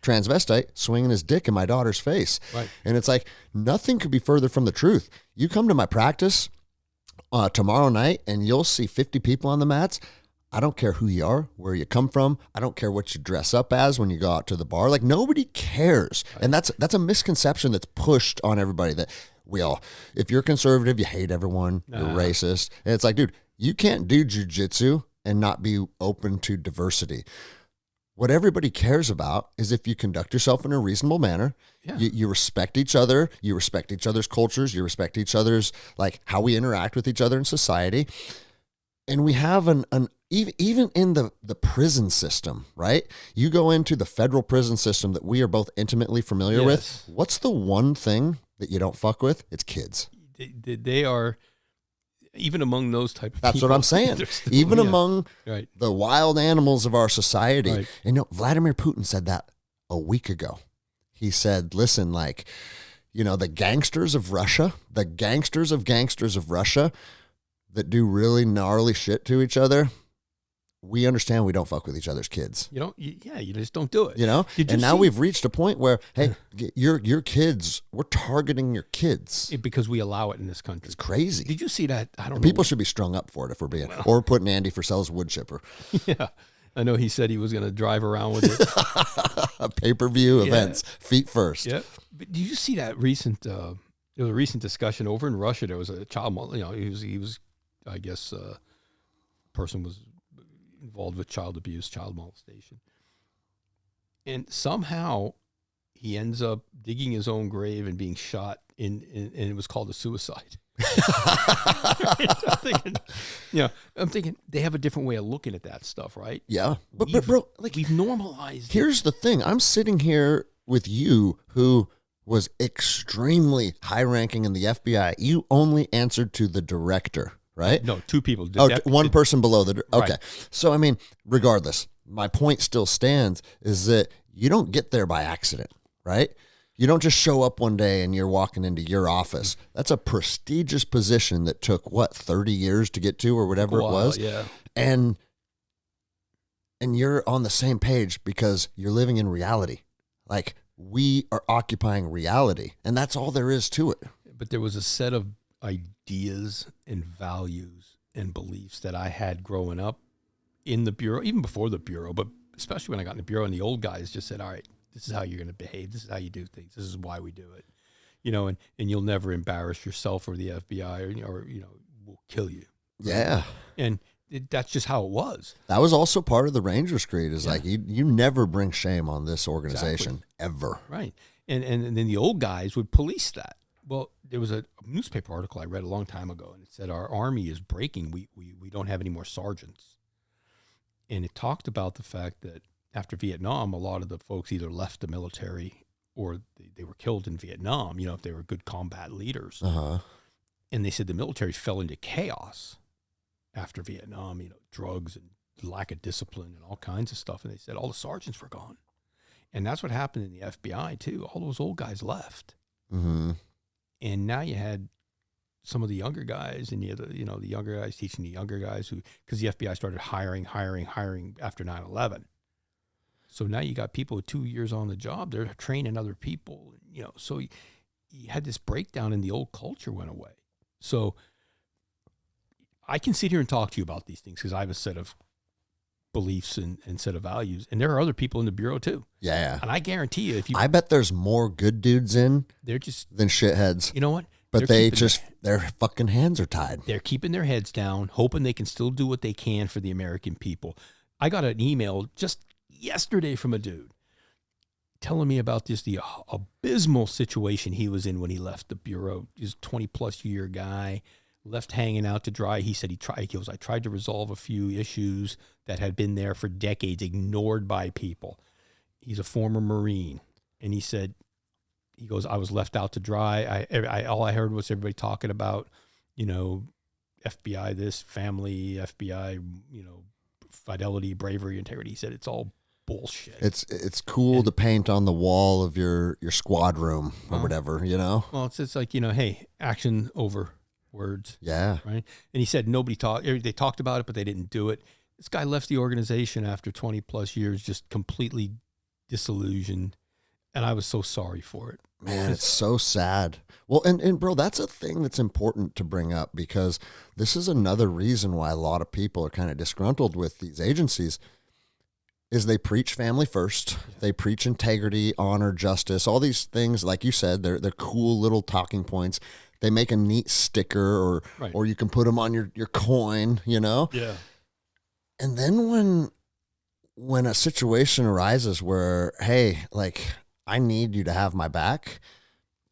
transvestite swinging his dick in my daughter's face. Right. And it's like, nothing could be further from the truth. You come to my practice tomorrow night and you'll see 50 people on the mats. I don't care who you are, where you come from. I don't care what you dress up as when you go out to the bar. Like, nobody cares. Right. And that's a misconception that's pushed on everybody, that if you're conservative, you hate everyone, you're racist. And it's like, dude, you can't do jujitsu and not be open to diversity. What everybody cares about is if you conduct yourself in a reasonable manner, you respect each other, you respect each other's cultures, you respect each other's, like, how we interact with each other in society. And we have even in the prison system, right? You go into the federal prison system that we are both intimately familiar with. What's the one thing that you don't fuck with? It's kids. They are, even among those type of That's people. What I'm saying. Even among the wild animals of our society. Right. And Vladimir Putin said that a week ago. He said, listen, like, the gangsters of Russia, the gangsters of Russia that do really gnarly shit to each other, we understand we don't fuck with each other's kids. You just don't do it. And now we've reached a point where, hey, your kids, we're targeting your kids. Because we allow it in this country. It's crazy. Did you see that? I don't know. People should be strung up for it if we're being, or putting Andy Frisell's wood chipper. Yeah. I know he said he was going to drive around with it. Pay-per-view events, feet first. Yeah. But did you see that recent, there was a recent discussion over in Russia. There was a child, he was, I guess, person was involved with child abuse, child molestation. And somehow he ends up digging his own grave and being shot and it was called a suicide. I'm thinking they have a different way of looking at that stuff, right? Yeah. But bro, like, we've normalized Here's the thing. I'm sitting here with you who was extremely high ranking in the FBI. You only answered to the director. Right? No, two people. One person below the... Okay. Right. So, I mean, regardless, my point still stands is that you don't get there by accident, right? You don't just show up one day and you're walking into your office. That's a prestigious position that took, 30 years to get to or whatever it was? Yeah. And you're on the same page because you're living in reality. Like, we are occupying reality, and that's all there is to it. But there was a set of ideas and values and beliefs that I had growing up in the Bureau, even before the Bureau, but especially when I got in the Bureau, and the old guys just said, all right, this is how you're going to behave. This is how you do things. This is why we do it. And you'll never embarrass yourself or the FBI or we'll kill you. Yeah. And that's just how it was. That was also part of the Rangers creed is like, you never bring shame on this organization ever. Right. And then the old guys would police that. Well, there was a newspaper article I read a long time ago, and it said our Army is breaking. We don't have any more sergeants. And it talked about the fact that after Vietnam, a lot of the folks either left the military or they were killed in Vietnam, if they were good combat leaders. Uh-huh. And they said the military fell into chaos after Vietnam, drugs and lack of discipline and all kinds of stuff. And they said all the sergeants were gone. And that's what happened in the FBI, too. All those old guys left. Mm-hmm. And now you had some of the younger guys, and the younger guys teaching the younger guys because the FBI started hiring after 9/11. So now you got people with 2 years on the job. They're training other people, so you had this breakdown and the old culture went away. So I can sit here and talk to you about these things because I have a set of beliefs and set of values. And there are other people in the Bureau too. Yeah. And I guarantee you, I bet there's more good dudes than shitheads. You know what? But their fucking hands are tied. They're keeping their heads down, hoping they can still do what they can for the American people. I got an email just yesterday from a dude telling me about the abysmal situation he was in when he left the Bureau. He's a 20-plus year guy, left hanging out to dry. He said I tried to resolve a few issues that had been there for decades, ignored by people. He's a former Marine, and he goes, I was left out to dry. All I heard was everybody talking about, FBI, this family, FBI, fidelity, bravery, integrity. He said it's all bullshit. It's cool to paint on the wall of your squad room or whatever, Well, it's like, hey, action over words. Yeah. Right. And he said they talked about it, but they didn't do it. This guy left the organization after 20 plus years, just completely disillusioned, and I was so sorry for it. Man, it's so sad. Well, and bro, that's a thing that's important to bring up, because this is another reason why a lot of people are kind of disgruntled with these agencies is they preach family first. They preach integrity, honor, justice, all these things. Like you said, they're cool little talking points. They make a neat sticker or you can put them on your coin, you know? Yeah. And then when a situation arises where, hey, like, I need you to have my back,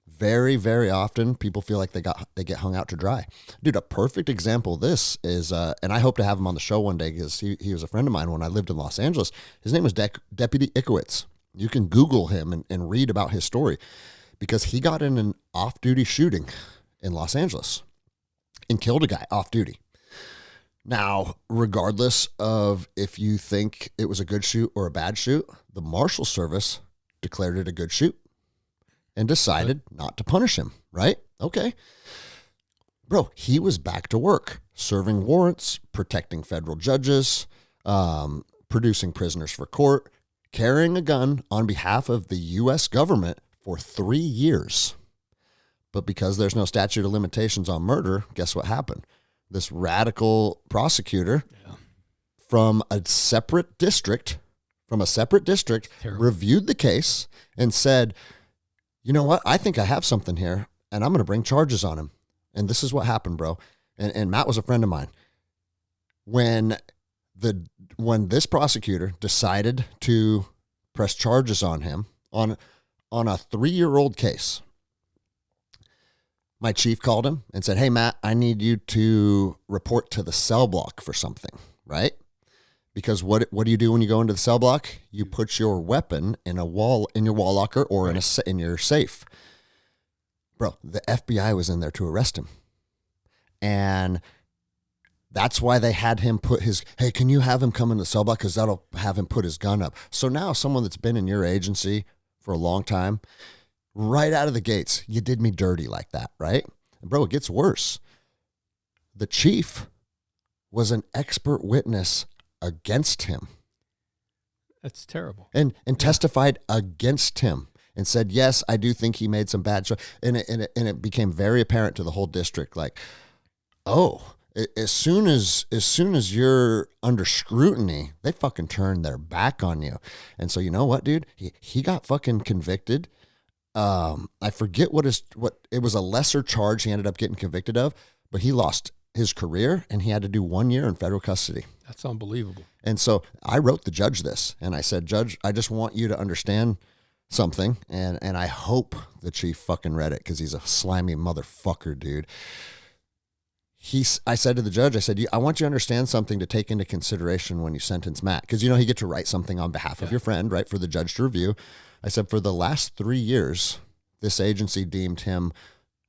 very, very often people feel like they get hung out to dry. Dude, a perfect example of this is, and I hope to have him on the show one day, because he was a friend of mine when I lived in Los Angeles. His name was Deputy Ikowitz. You can Google him and read about his story, because he got in an off-duty shooting in Los Angeles and killed a guy off duty. Now, regardless of if you think it was a good shoot or a bad shoot, the Marshal Service declared it a good shoot and decided not to punish him, right? Okay. Bro, he was back to work, serving warrants, protecting federal judges, producing prisoners for court, carrying a gun on behalf of the U.S. government for 3 years. But because there's no statute of limitations on murder, guess what happened? This radical prosecutor from a separate district, reviewed the case and said, you know what? I think I have something here, and I'm going to bring charges on him. And this is what happened, bro. And Matt was a friend of mine. When this prosecutor decided to press charges on him on a 3-year-old case, my chief called him and said, hey, Matt, I need you to report to the cell block for something, right? Because what do you do when you go into the cell block? You put your weapon in your wall locker or in your safe. Bro, the FBI was in there to arrest him. And that's why they had him hey, can you have him come in the cell block? Because that'll have him put his gun up. So now someone that's been in your agency for a long time, right out of the gates, you did me dirty like that, right? And bro, it gets worse. The chief was an expert witness against him. That's terrible. And testified against him and said, yes, I do think he made some bad choices. And it became very apparent to the whole district, like, oh, as soon as you're under scrutiny, they fucking turn their back on you. And so, you know what, dude? He got fucking convicted. I forget what it was, a lesser charge he ended up getting convicted of, but he lost his career and he had to do 1 year in federal custody. That's unbelievable. And so I wrote the judge this, and I said, Judge, I just want you to understand something. And I hope the chief fucking read it, because he's a slimy motherfucker, dude. I said to the judge, I said, I want you to understand something to take into consideration when you sentence Matt. Because, you get to write something on behalf of your friend, right, for the judge to review. I said, for the last 3 years, this agency deemed him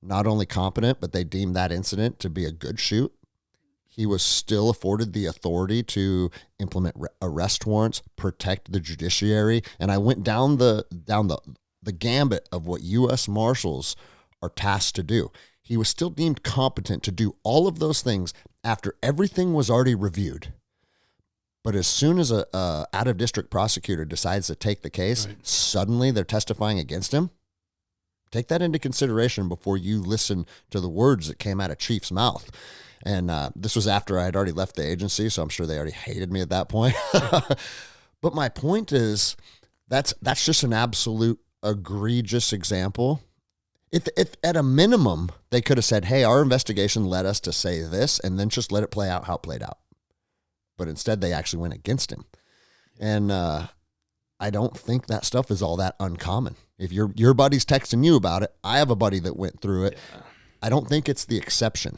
not only competent, but they deemed that incident to be a good shoot. He was still afforded the authority to implement arrest warrants, protect the judiciary. And I went down the gambit of what U.S. Marshals are tasked to do. He was still deemed competent to do all of those things after everything was already reviewed. But as soon as a out-of-district prosecutor decides to take the case, suddenly they're testifying against him. Take that into consideration before you listen to the words that came out of Chief's mouth. And this was after I had already left the agency, so I'm sure they already hated me at that point. But my point is, that's just an absolute egregious example. If at a minimum, they could have said, hey, our investigation led us to say this, and then just let it play out how it played out. But instead, they actually went against him. And I don't think that stuff is all that uncommon. If your buddy's texting you about it, I have a buddy that went through it. Yeah. I don't think it's the exception.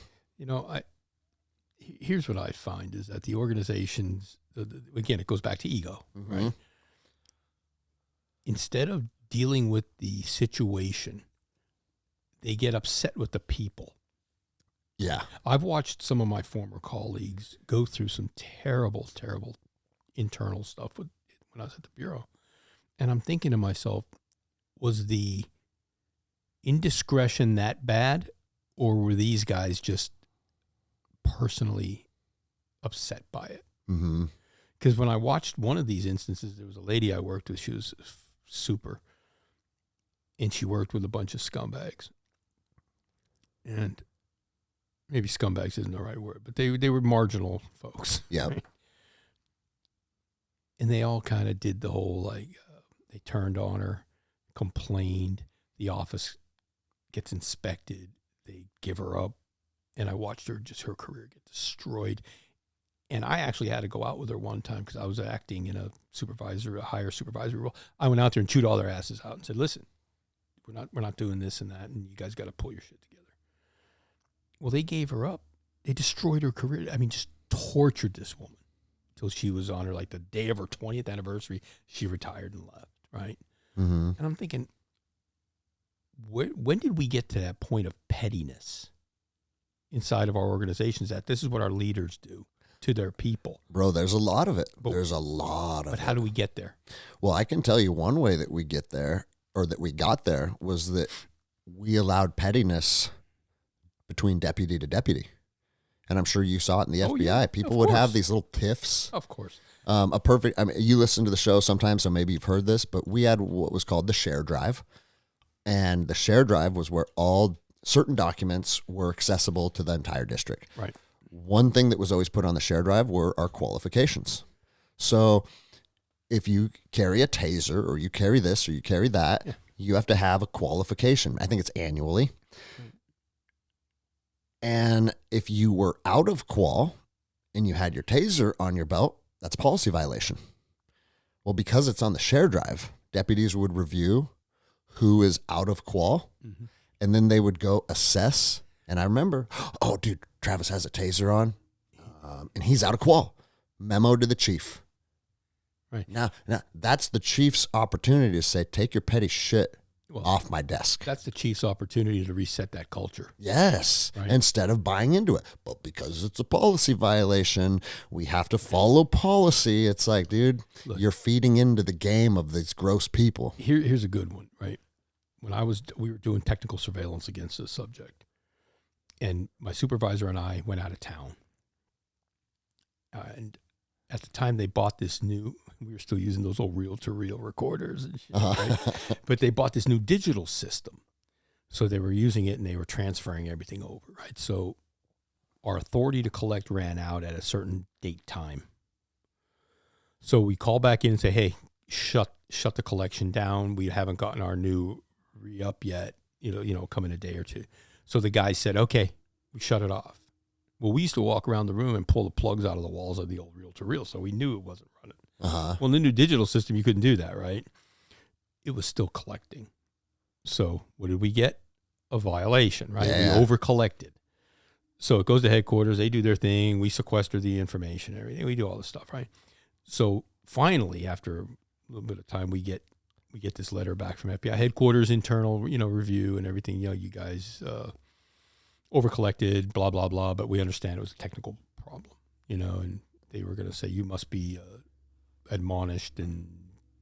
Here's what I find is that the organizations, again, it goes back to ego, right? Instead of dealing with the situation, they get upset with the people. Yeah. I've watched some of my former colleagues go through some terrible, terrible internal stuff when I was at the Bureau. And I'm thinking to myself, was the indiscretion that bad, or were these guys just personally upset by it? Because when I watched one of these instances, there was a lady I worked with. She was super. And she worked with a bunch of scumbags. And maybe scumbags isn't the right word, but they were marginal folks. Yeah. Right? And they all kind of did the whole, like, they turned on her, complained. The office gets inspected. They give her up. And I watched her career get destroyed. And I actually had to go out with her one time because I was acting in a higher supervisory role. I went out there and chewed all their asses out and said, listen, we're not doing this and that, and you guys got to pull your shit together. Well, they gave her up. They destroyed her career. I mean, just tortured this woman until she was on her, like, the day of her 20th anniversary, she retired and left, right? Mm-hmm. And I'm thinking, when did we get to that point of pettiness inside of our organizations that this is what our leaders do to their people? Bro, there's a lot of it. There's a lot of it. But how do we get there? Well, I can tell you one way that we get there, or that we got there, was that we allowed pettiness between deputy to deputy. And I'm sure you saw it in the FBI. Yeah, people would have these little tiffs. Of course. You listen to the show sometimes, so maybe you've heard this, but we had what was called the share drive. And the share drive was where all certain documents were accessible to the entire district. Right. One thing that was always put on the share drive were our qualifications. So if you carry a taser, or you carry this, or you carry that, you have to have a qualification. I think it's annually. And if you were out of qual and you had your taser on your belt, that's a policy violation. Well, because it's on the share drive, deputies would review who is out of qual, and then they would go assess. And I remember, oh, dude, Travis has a taser on, and he's out of qual. Memo to the chief. Right. Now, that's the chief's opportunity to say, take your petty shit off my desk. That's the chief's opportunity to reset that culture. Yes, right. Instead of buying into it. But because it's a policy violation, we have to follow policy. It's like, dude, look, you're feeding into the game of these gross people. Here's a good one, right? When we were doing technical surveillance against this subject, and my supervisor and I went out of town. And at the time they bought this new, we were still using those old reel-to-reel recorders and shit, right? But they bought this new digital system. So they were using it and they were transferring everything over, right? So our authority to collect ran out at a certain date time. So we call back in and say, hey, shut the collection down. We haven't gotten our new re-up yet, come in a day or two. So the guy said, okay, we shut it off. Well, we used to walk around the room and pull the plugs out of the walls of the old reel-to-reel, so we knew it wasn't running. Well, in the new digital system, you couldn't do that, right? It was still collecting. So what did we get? A violation, right? Yeah. We over-collected. So it goes to headquarters. They do their thing. We sequester the information, everything. We do all this stuff, right? So finally, after a little bit of time, we get this letter back from FBI headquarters, internal, review and everything. You guys over-collected, blah, blah, blah, but we understand it was a technical problem, and they were going to say you must be admonished and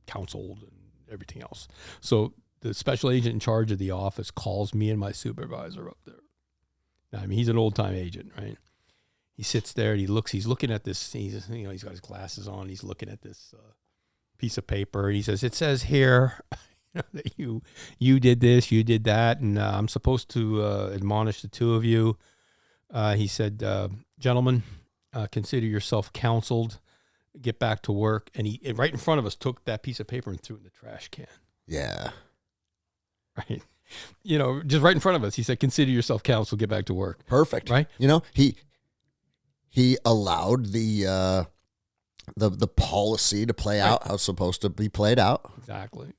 counseled and everything else. So the special agent in charge of the office calls me and my supervisor up there. Now, I mean, he's an old-time agent, right? He sits there and he's looking at this, he's got his glasses on, he's looking at this piece of paper, and he says, it says here that you did this, you did that, and I'm supposed to admonish the two of you. He said, gentlemen, consider yourself counseled, get back to work. And he, right in front of us, took that piece of paper and threw it in the trash can. Yeah. Right. Just right in front of us. He said, consider yourself counseled, get back to work. Perfect. Right. He allowed the policy to play out how it's supposed to be played out. Exactly.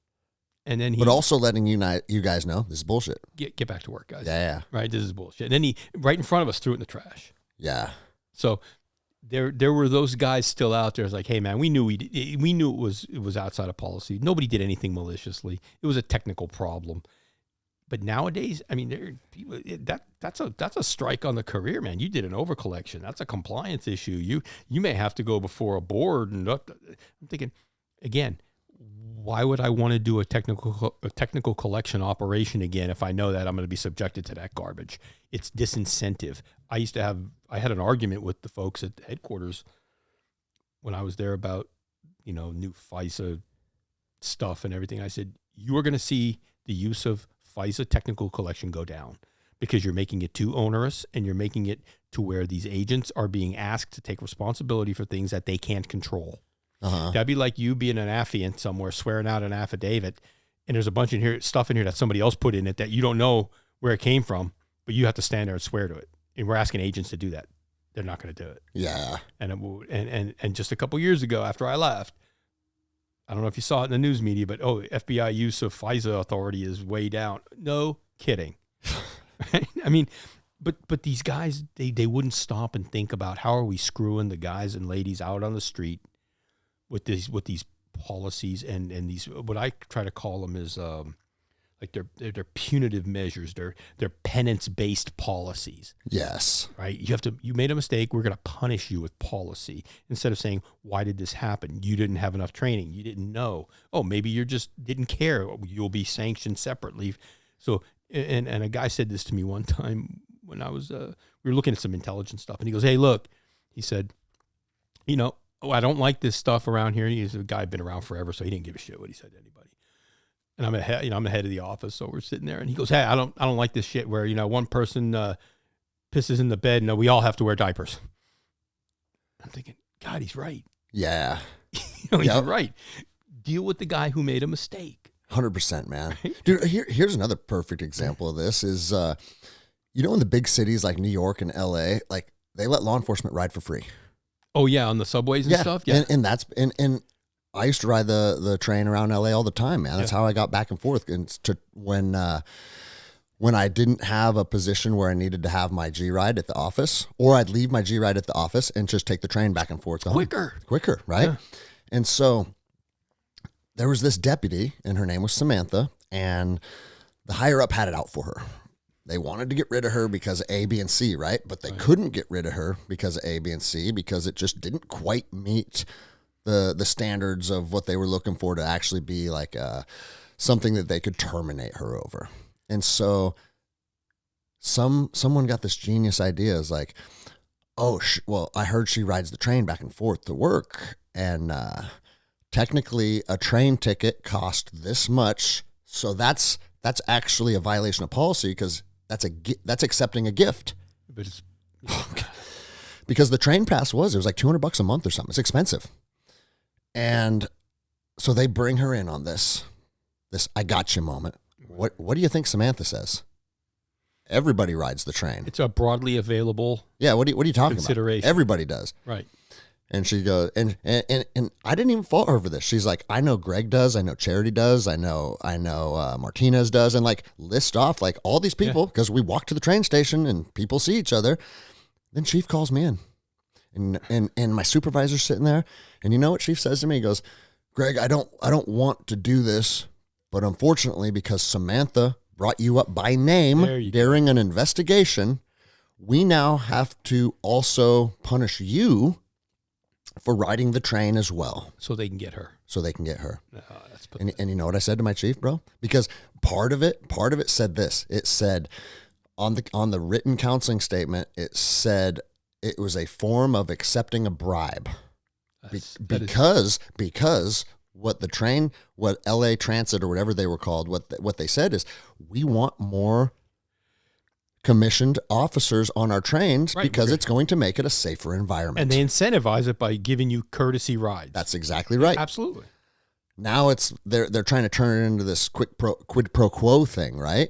And then but also letting you guys know this is bullshit. Get back to work, guys. Yeah. Right. This is bullshit. And then he, right in front of us, threw it in the trash. Yeah. So there were those guys still out there. It's like, hey man, we knew it was outside of policy. Nobody did anything maliciously. It was a technical problem. But nowadays, I mean, that's a strike on the career, man. You did an overcollection. That's a compliance issue. You may have to go before a board. And I'm thinking, again, why would I want to do a technical collection operation again if I know that I'm going to be subjected to that garbage? It's disincentive. I had an argument with the folks at headquarters when I was there about, new FISA stuff and everything. I said, you are going to see the use of FISA technical collection go down because you're making it too onerous and you're making it to where these agents are being asked to take responsibility for things that they can't control. That'd be like you being an affiant somewhere, swearing out an affidavit, and there's a bunch stuff in here that somebody else put in it that you don't know where it came from, but you have to stand there and swear to it. And we're asking agents to do that. They're not going to do it. Yeah. And just a couple years ago after I left, I don't know if you saw it in the news media, but FBI use of FISA authority is way down. No kidding. I mean, but these guys, they wouldn't stop and think about how are we screwing the guys and ladies out on the street with these policies and these, what I try to call them is like they're punitive measures. They're penance-based policies. Yes. Right? You made a mistake, we're going to punish you with policy. Instead of saying, why did this happen? You didn't have enough training. You didn't know. Oh, maybe you just didn't care. You'll be sanctioned separately. So, and a guy said this to me one time when I was, we were looking at some intelligence stuff, and he goes, hey, look, he said, I don't like this stuff around here. He's a guy been around forever, so he didn't give a shit what he said to anybody. And I'm the head of the office, so we're sitting there, and he goes, "Hey, I don't like this shit where one person pisses in the bed, and we all have to wear diapers." I'm thinking, God, he's right. Yeah, he's right. Deal with the guy who made a mistake. 100%, man. Dude, here's another perfect example of this is, in the big cities like New York and LA, like they let law enforcement ride for free. Oh yeah, on the subways and stuff. Yeah, and that's and I used to ride the train around LA all the time, man. That's how I got back and forth. And when I didn't have a position where I needed to have my G ride at the office, or I'd leave my G ride at the office and just take the train back and forth. Quicker, right? Yeah. And so there was this deputy, and her name was Samantha, and the higher up had it out for her. They wanted to get rid of her because of A, B, and C, right? But they couldn't get rid of her because of A, B, and C because it just didn't quite meet the standards of what they were looking for to actually be like something that they could terminate her over. And so someone got this genius idea is like, well, I heard she rides the train back and forth to work, and technically a train ticket cost this much, so that's actually a violation of policy because that's accepting a gift. But it's because the train pass was like $200 a month or something. It's expensive. And so they bring her in on this I got you moment. What do you think Samantha says? Everybody rides the train. It's a broadly available. Yeah, what are you talking about? Everybody does. Right. And she goes, and I didn't even fault her for this. She's like, I know Greg does, I know Charity does, I know Martinez does, and like list off like all these people because we walk to the train station and people see each other. Then Chief calls me in. And my supervisor's sitting there, and you know what Chief says to me? He goes, Greg, I don't want to do this, but unfortunately, because Samantha brought you up by name during an investigation, we now have to also punish you for riding the train as well. So they can get her. That's and you know what I said to my chief, bro? Because part of it said this. It said on the written counseling statement, it said it was a form of accepting a bribe. Because what LA Transit or whatever they were called, what they said is, we want more commissioned officers on our trains because it's going to make it a safer environment. And they incentivize it by giving you courtesy rides. That's exactly right. Absolutely. Now they're trying to turn it into this quid pro quo thing, right?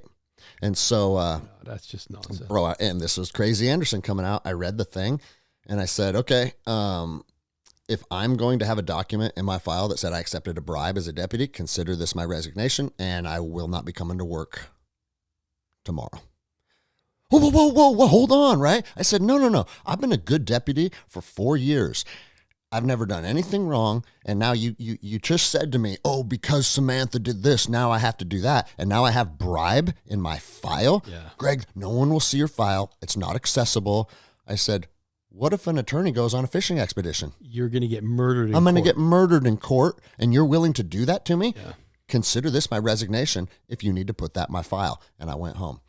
And so no, that's just nonsense. Bro, and this was Crazy Anderson coming out. I read the thing and I said, okay, if I'm going to have a document in my file that said I accepted a bribe as a deputy, consider this my resignation, and I will not be coming to work tomorrow. Whoa, hold on, right? I said, no. I've been a good deputy for 4 years. I've never done anything wrong, and now you just said to me, because Samantha did this, now I have to do that, and now I have bribe in my file? Yeah. Greg, no one will see your file. It's not accessible. I said, what if an attorney goes on a fishing expedition? You're going to get murdered I'm going to get murdered in court, and you're willing to do that to me? Yeah. Consider this my resignation if you need to put that in my file. And I went home.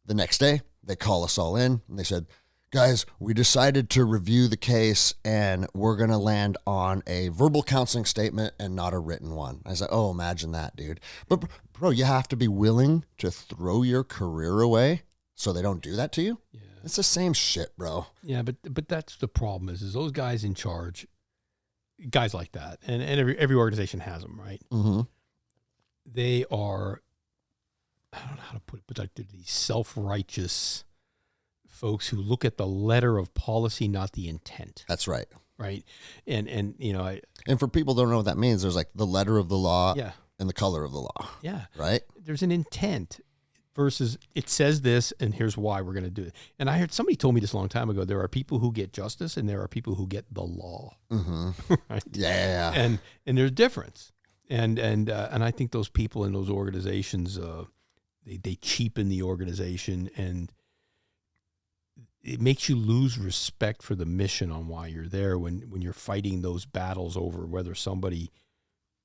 The next day, they call us all in, and they said, guys, we decided to review the case and we're going to land on a verbal counseling statement and not a written one. I said, oh, imagine that, dude. But bro, you have to be willing to throw your career away so they don't do that to you. Yeah. It's the same shit, bro. Yeah, but that's the problem is those guys in charge, guys like that, and every organization has them, right? Mm-hmm. They are, I don't know how to put it, but like these self-righteous folks who look at the letter of policy, not the intent. That's right. Right. And you know, and for people who don't know what that means, there's like the letter of the law and the color of the law. Yeah. Right. There's an intent versus it says this and here's why we're going to do it. And I heard somebody told me this a long time ago, there are people who get justice and there are people who get the law. Mm-hmm. Right? Yeah. And there's a difference. And I think those people in those organizations, they cheapen the organization and it makes you lose respect for the mission on why you're there when you're fighting those battles over whether somebody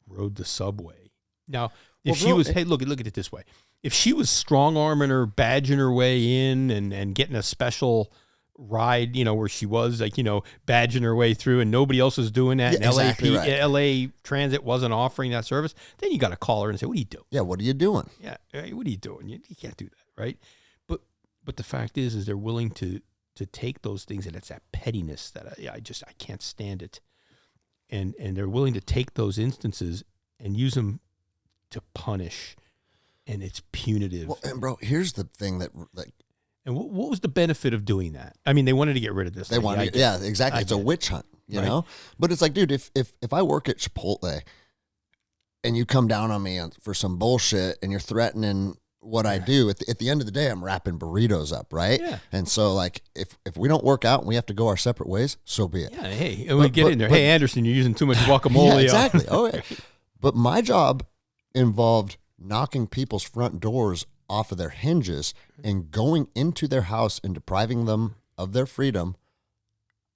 rode the subway. Now, if she was, hey, look at it this way. If she was strong-arming her, badging her way in and getting a special ride, you know, where she was like, you know, badging her way through and nobody else was doing that, and exactly LA Transit wasn't offering that service, then you got to call her and say, what are you doing? Yeah, what are you doing? Yeah, what are you doing? You can't do that, right? But the fact is they're willing to take those things, and it's that pettiness that I can't stand it. And they're willing to take those instances and use them to punish, and it's punitive. Well, and bro, here's the thing that and what was the benefit of doing that? I mean, they wanted to get rid of this. They wanted, yeah, exactly. It's a witch hunt, you know. But it's like, dude, if I work at Chipotle, and you come down on me for some bullshit, and you're threatening what I do, at the end of the day, I'm wrapping burritos up, right? Yeah. And so, like, if we don't work out and we have to go our separate ways, so be it. Yeah, hey, and we get in there. Hey, Anderson, you're using too much guacamole. Yeah, exactly. Oh, yeah. But my job involved knocking people's front doors off of their hinges and going into their house and depriving them of their freedom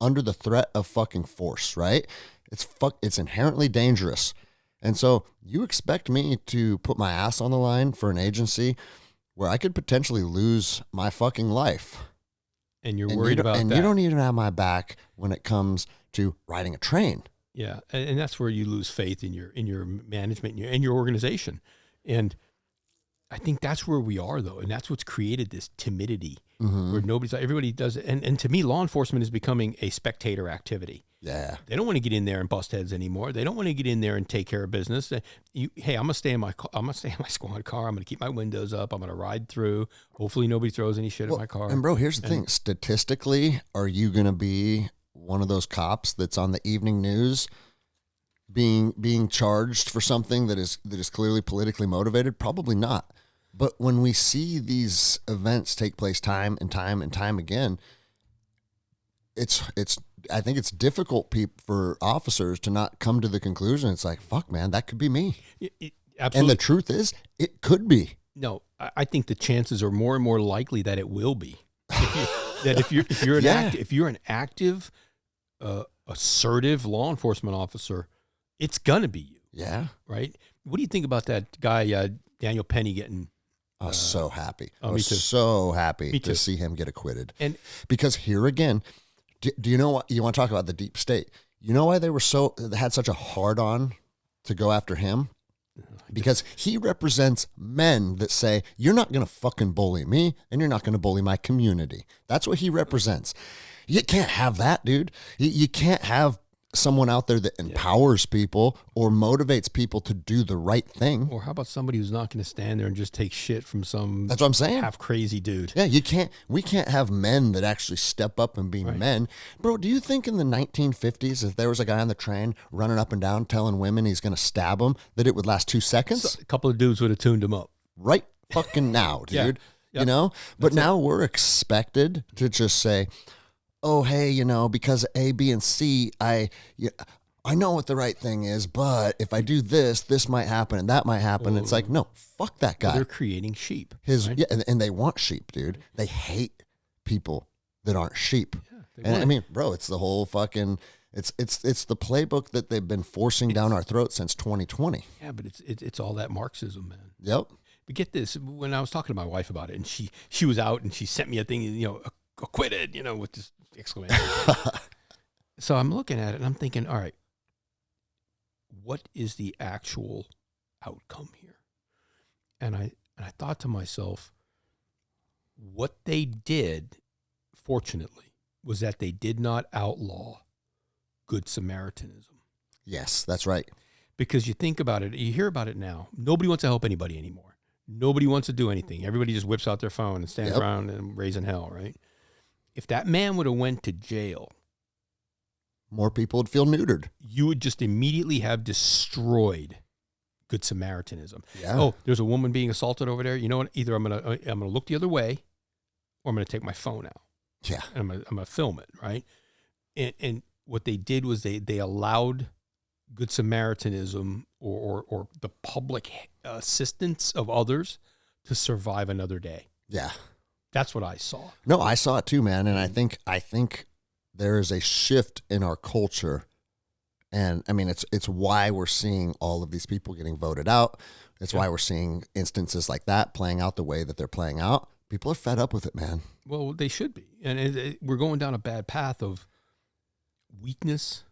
under the threat of fucking force, right? It's inherently dangerous. And so you expect me to put my ass on the line for an agency where I could potentially lose my fucking life. And you're worried about that. And you don't even have my back when it comes to riding a train. Yeah, and that's where you lose faith in your management and your organization. And I think that's where we are, though, and that's what's created this timidity where everybody does it. And to me, law enforcement is becoming a spectator activity. Yeah, they don't want to get in there and bust heads anymore. They don't want to get in there and take care of business. Hey, I'm gonna stay in my squad car. I'm gonna keep my windows up. I'm gonna ride through. Hopefully, nobody throws any shit at my car. And bro, here's the thing: statistically, are you gonna be one of those cops that's on the evening news being charged for something that is clearly politically motivated? Probably not. But when we see these events take place time and time and time again, I think it's difficult for officers to not come to the conclusion. It's like, fuck, man, that could be me. Absolutely. And the truth is, it could be. No, I think the chances are more and more likely that it will be. If you're an active, assertive law enforcement officer, it's gonna be you. Yeah. Right. What do you think about that guy Daniel Penny getting? I was so happy. I was so happy to see him get acquitted. And because here again, do you know what you want to talk about? The deep state. You know why they had such a hard on to go after him? Because he represents men that say, you're not going to fucking bully me and you're not going to bully my community. That's what he represents. You can't have that, dude. You can't have someone out there that empowers people or motivates people to do the right thing. Or how about somebody who's not going to stand there and just take shit from some That's what I'm saying. half crazy dude. Yeah, we can't have men that actually step up and be men. Bro, do you think in the 1950s, if there was a guy on the train running up and down telling women he's going to stab them, that it would last 2 seconds? So a couple of dudes would have tuned him up. Right fucking now, dude. You know? But now we're expected to just say, oh, hey, you know, because A, B, and C, I know what the right thing is, but if I do this, this might happen and that might happen. It's like, no, fuck that guy. They're creating sheep. And they want sheep, dude. They hate people that aren't sheep. Yeah, and I mean, bro, it's the whole fucking it's the playbook that they've been forcing down our throats since 2020. Yeah, but it's all that Marxism, man. Yep. But get this, when I was talking to my wife about it, and she was out and she sent me a thing, you know, acquitted, with this exclamation point. So I'm looking at it and I'm thinking, all right, what is the actual outcome here? And I thought to myself, what they did, fortunately, was that they did not outlaw Good Samaritanism. Yes, that's right. Because you think about it, you hear about it now. Nobody wants to help anybody anymore. Nobody wants to do anything. Everybody just whips out their phone and stands around and raising hell, right? If that man would have went to jail, more people would feel neutered. You would just immediately have destroyed Good Samaritanism. Yeah. Oh, there's a woman being assaulted over there. You know what? Either I'm gonna look the other way, or I'm gonna take my phone out. Yeah. And I'm gonna film it, right? And what they did was they allowed Good Samaritanism or the public assistance of others to survive another day. Yeah. That's what I saw. No, I saw it too, man. And I think there is a shift in our culture. And I mean, it's why we're seeing all of these people getting voted out. It's why we're seeing instances like that playing out the way that they're playing out. People are fed up with it, man. Well, they should be. And we're going down a bad path of weakness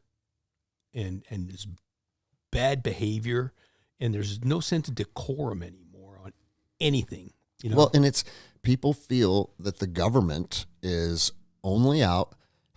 and this bad behavior. And there's no sense of decorum anymore on anything. Well, and it's people feel that the government is only out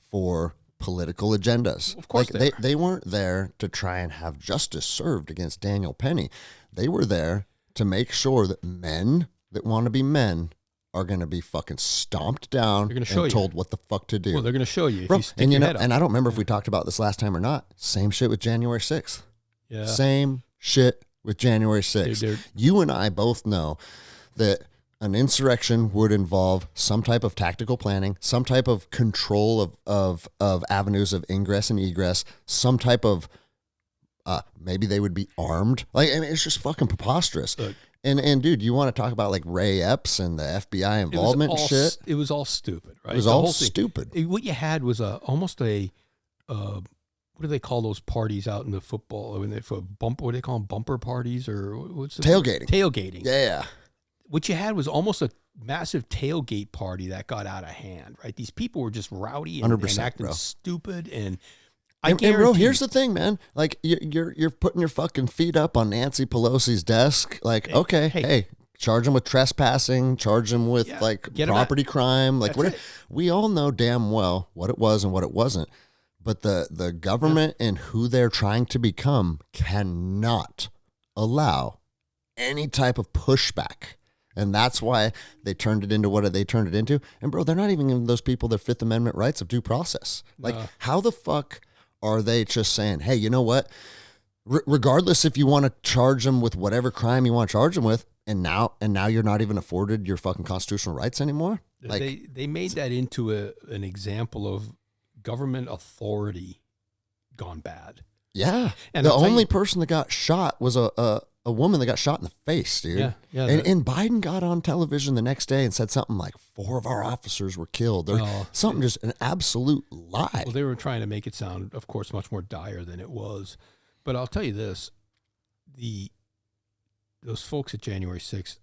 for political agendas. Of course, they weren't there to try and have justice served against Daniel Penny. They were there to make sure that men that want to be men are going to be fucking stomped down and told what the fuck to do. Well, they're going to show you. If Bro, you stick your head up. And I don't remember if we talked about this last time or not. Same shit with January 6th. Yeah. Same shit with January 6th. You and I both know that an insurrection would involve some type of tactical planning, some type of control of avenues of ingress and egress, some type of maybe they would be armed. Like, I mean, it's just fucking preposterous. Look, and dude, you want to talk about like Ray Epps and the FBI involvement and shit? It was all stupid, right? It was all stupid. What you had was almost a what do they call those parties out in the football? What do they call them? Bumper parties or what's the tailgating? Tailgating. Yeah. What you had was almost a massive tailgate party that got out of hand, right? These people were just rowdy and acting stupid. And bro, here's the thing, man. Like you're putting your fucking feet up on Nancy Pelosi's desk. Like, okay, hey, charge them with trespassing, charge them with property crime. Like, we all know damn well what it was and what it wasn't. But the government and who they're trying to become cannot allow any type of pushback. And that's why they turned it into what they turned it into. And, bro, they're not even giving those people their Fifth Amendment rights of due process. Like, how the fuck are they just saying, hey, you know what? Regardless if you want to charge them with whatever crime you want to charge them with, and now you're not even afforded your fucking constitutional rights anymore? Like, they made that into an example of government authority gone bad. Yeah. And the only person that got shot was a woman that got shot in the face, dude. Yeah. And Biden got on television the next day and said something like 4 of our officers were killed. Something just an absolute lie. Well, they were trying to make it sound, of course, much more dire than it was. But I'll tell you this, those folks at January 6th,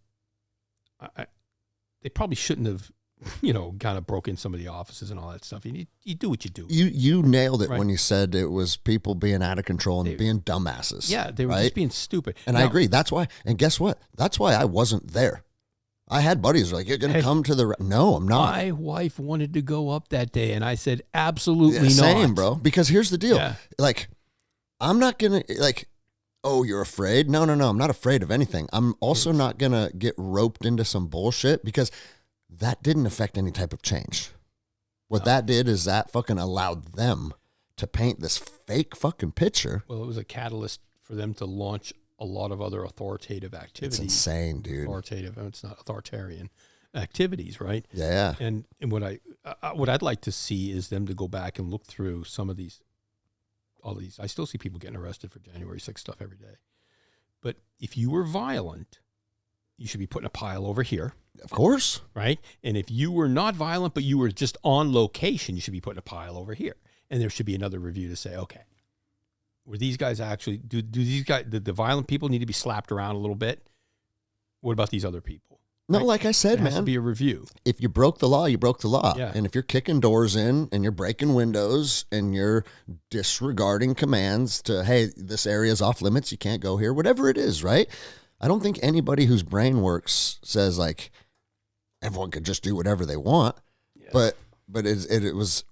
they probably shouldn't have, kind of broke in some of the offices and all that stuff. You do what you do. You nailed it when you said it was people being out of control and being dumbasses. Yeah, they were just being stupid. And I agree. That's why. And guess what? That's why I wasn't there. I had buddies who were like, you're going to come to the... No, I'm not. My wife wanted to go up that day, and I said, absolutely not. Same, bro. Because here's the deal. Yeah. Like, I'm not going to... Like, oh, you're afraid? No. I'm not afraid of anything. I'm also not going to get roped into some bullshit because... that didn't affect any type of change. What that did is that fucking allowed them to paint this fake fucking picture. Well, it was a catalyst for them to launch a lot of other authoritative activities. It's insane, dude. It's not authoritarian activities, right? Yeah. And what I'd like to see is them to go back and look through all these. I still see people getting arrested for January 6th stuff every day. But if you were violent, you should be put in a pile over here. Of course. Right? And if you were not violent, but you were just on location, you should be put in a pile over here. And there should be another review to say, okay, were these guys actually, do these guys, the violent people need to be slapped around a little bit? What about these other people? No, right? like I said, There has to man, be a review. if you broke the law, you broke the law. Yeah. And if you're kicking doors in and you're breaking windows and you're disregarding commands to, hey, this area is off limits, you can't go here, whatever it is, right? I don't think anybody whose brain works says like everyone could just do whatever they want. Yeah. But it was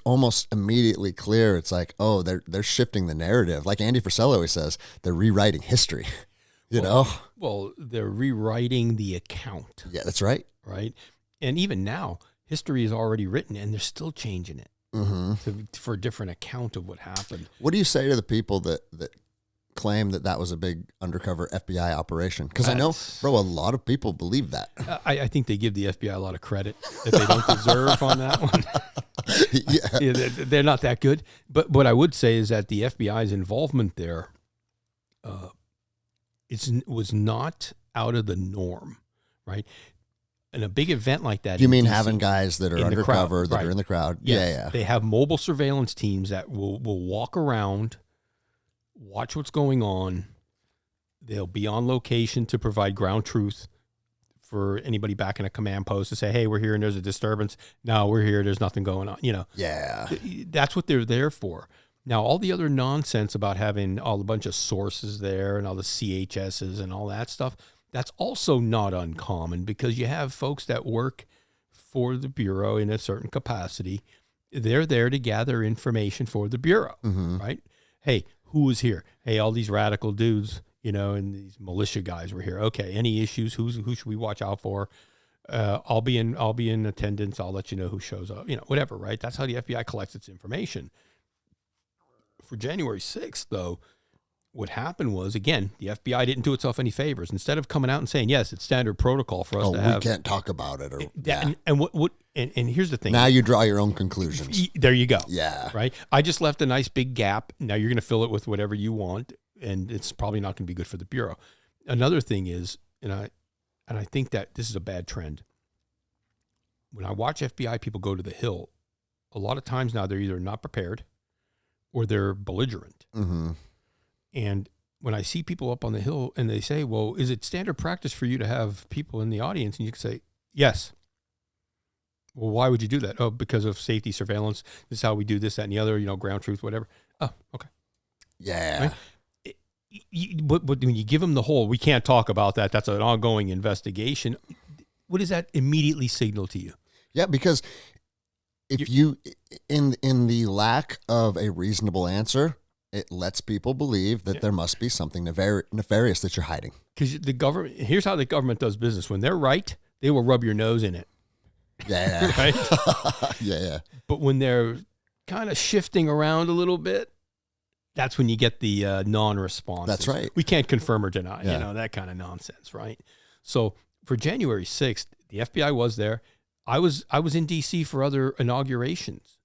almost immediately clear. It's like, oh, they're shifting the narrative. Like Andy Frisell always says, they're rewriting history. You know? Well, they're rewriting the account. Yeah, that's right. Right? And even now, history is already written, and they're still changing it for a different account of what happened. What do you say to the people that claim that was a big undercover FBI operation? Because I know, bro, a lot of people believe that. I think they give the FBI a lot of credit that they don't deserve on that one. Yeah, they're not that good. But what I would say is that the FBI's involvement there was not out of the norm, right? In a big event like that. Do you mean DC, having guys that are undercover, that are in the crowd? Yes. Yeah. They have mobile surveillance teams that will walk around, watch what's going on. They'll be on location to provide ground truth for anybody back in a command post to say, hey, we're here and there's a disturbance. No, we're here. There's nothing going on. You know, yeah, that's what they're there for. Now, all the other nonsense about having a bunch of sources there and all the CHSs and all that stuff, that's also not uncommon because you have folks that work for the Bureau in a certain capacity. They're there to gather information for the Bureau, right? Hey, who was here? Hey, all these radical dudes, you know, and these militia guys were here. Okay, any issues? Who should we watch out for? I'll be in attendance. I'll let you know who shows up. You know, whatever, right? That's how the FBI collects its information. For January 6th, though, what happened was, again, the FBI didn't do itself any favors. Instead of coming out and saying, yes, it's standard protocol for us to have. We can't talk about it. And here's the thing. Now you draw your own conclusions. There you go. Yeah. Right? I just left a nice big gap. Now you're going to fill it with whatever you want, and it's probably not going to be good for the Bureau. Another thing is, and I think that this is a bad trend. When I watch FBI people go to the Hill, a lot of times now they're either not prepared or they're belligerent. Mm-hmm. And when I see people up on the Hill and they say, well, is it standard practice for you to have people in the audience? And you can say, yes. Well, why would you do that? Oh, because of safety surveillance. This is how we do this, that, and the other, you know, ground truth, whatever. Oh, okay. Yeah. Right? But when you give them the whole, we can't talk about that, that's an ongoing investigation, what does that immediately signal to you? Yeah, because if you, in the lack of a reasonable answer, it lets people believe that there must be something nefarious that you're hiding. Because the government, here's how the government does business. When they're right, they will rub your nose in it. Yeah. Right? Yeah. But when they're kind of shifting around a little bit, that's when you get the non-response. That's right. We can't confirm or deny, you know, that kind of nonsense, right? So for January 6th, the FBI was there. I was in D.C. for other inaugurations.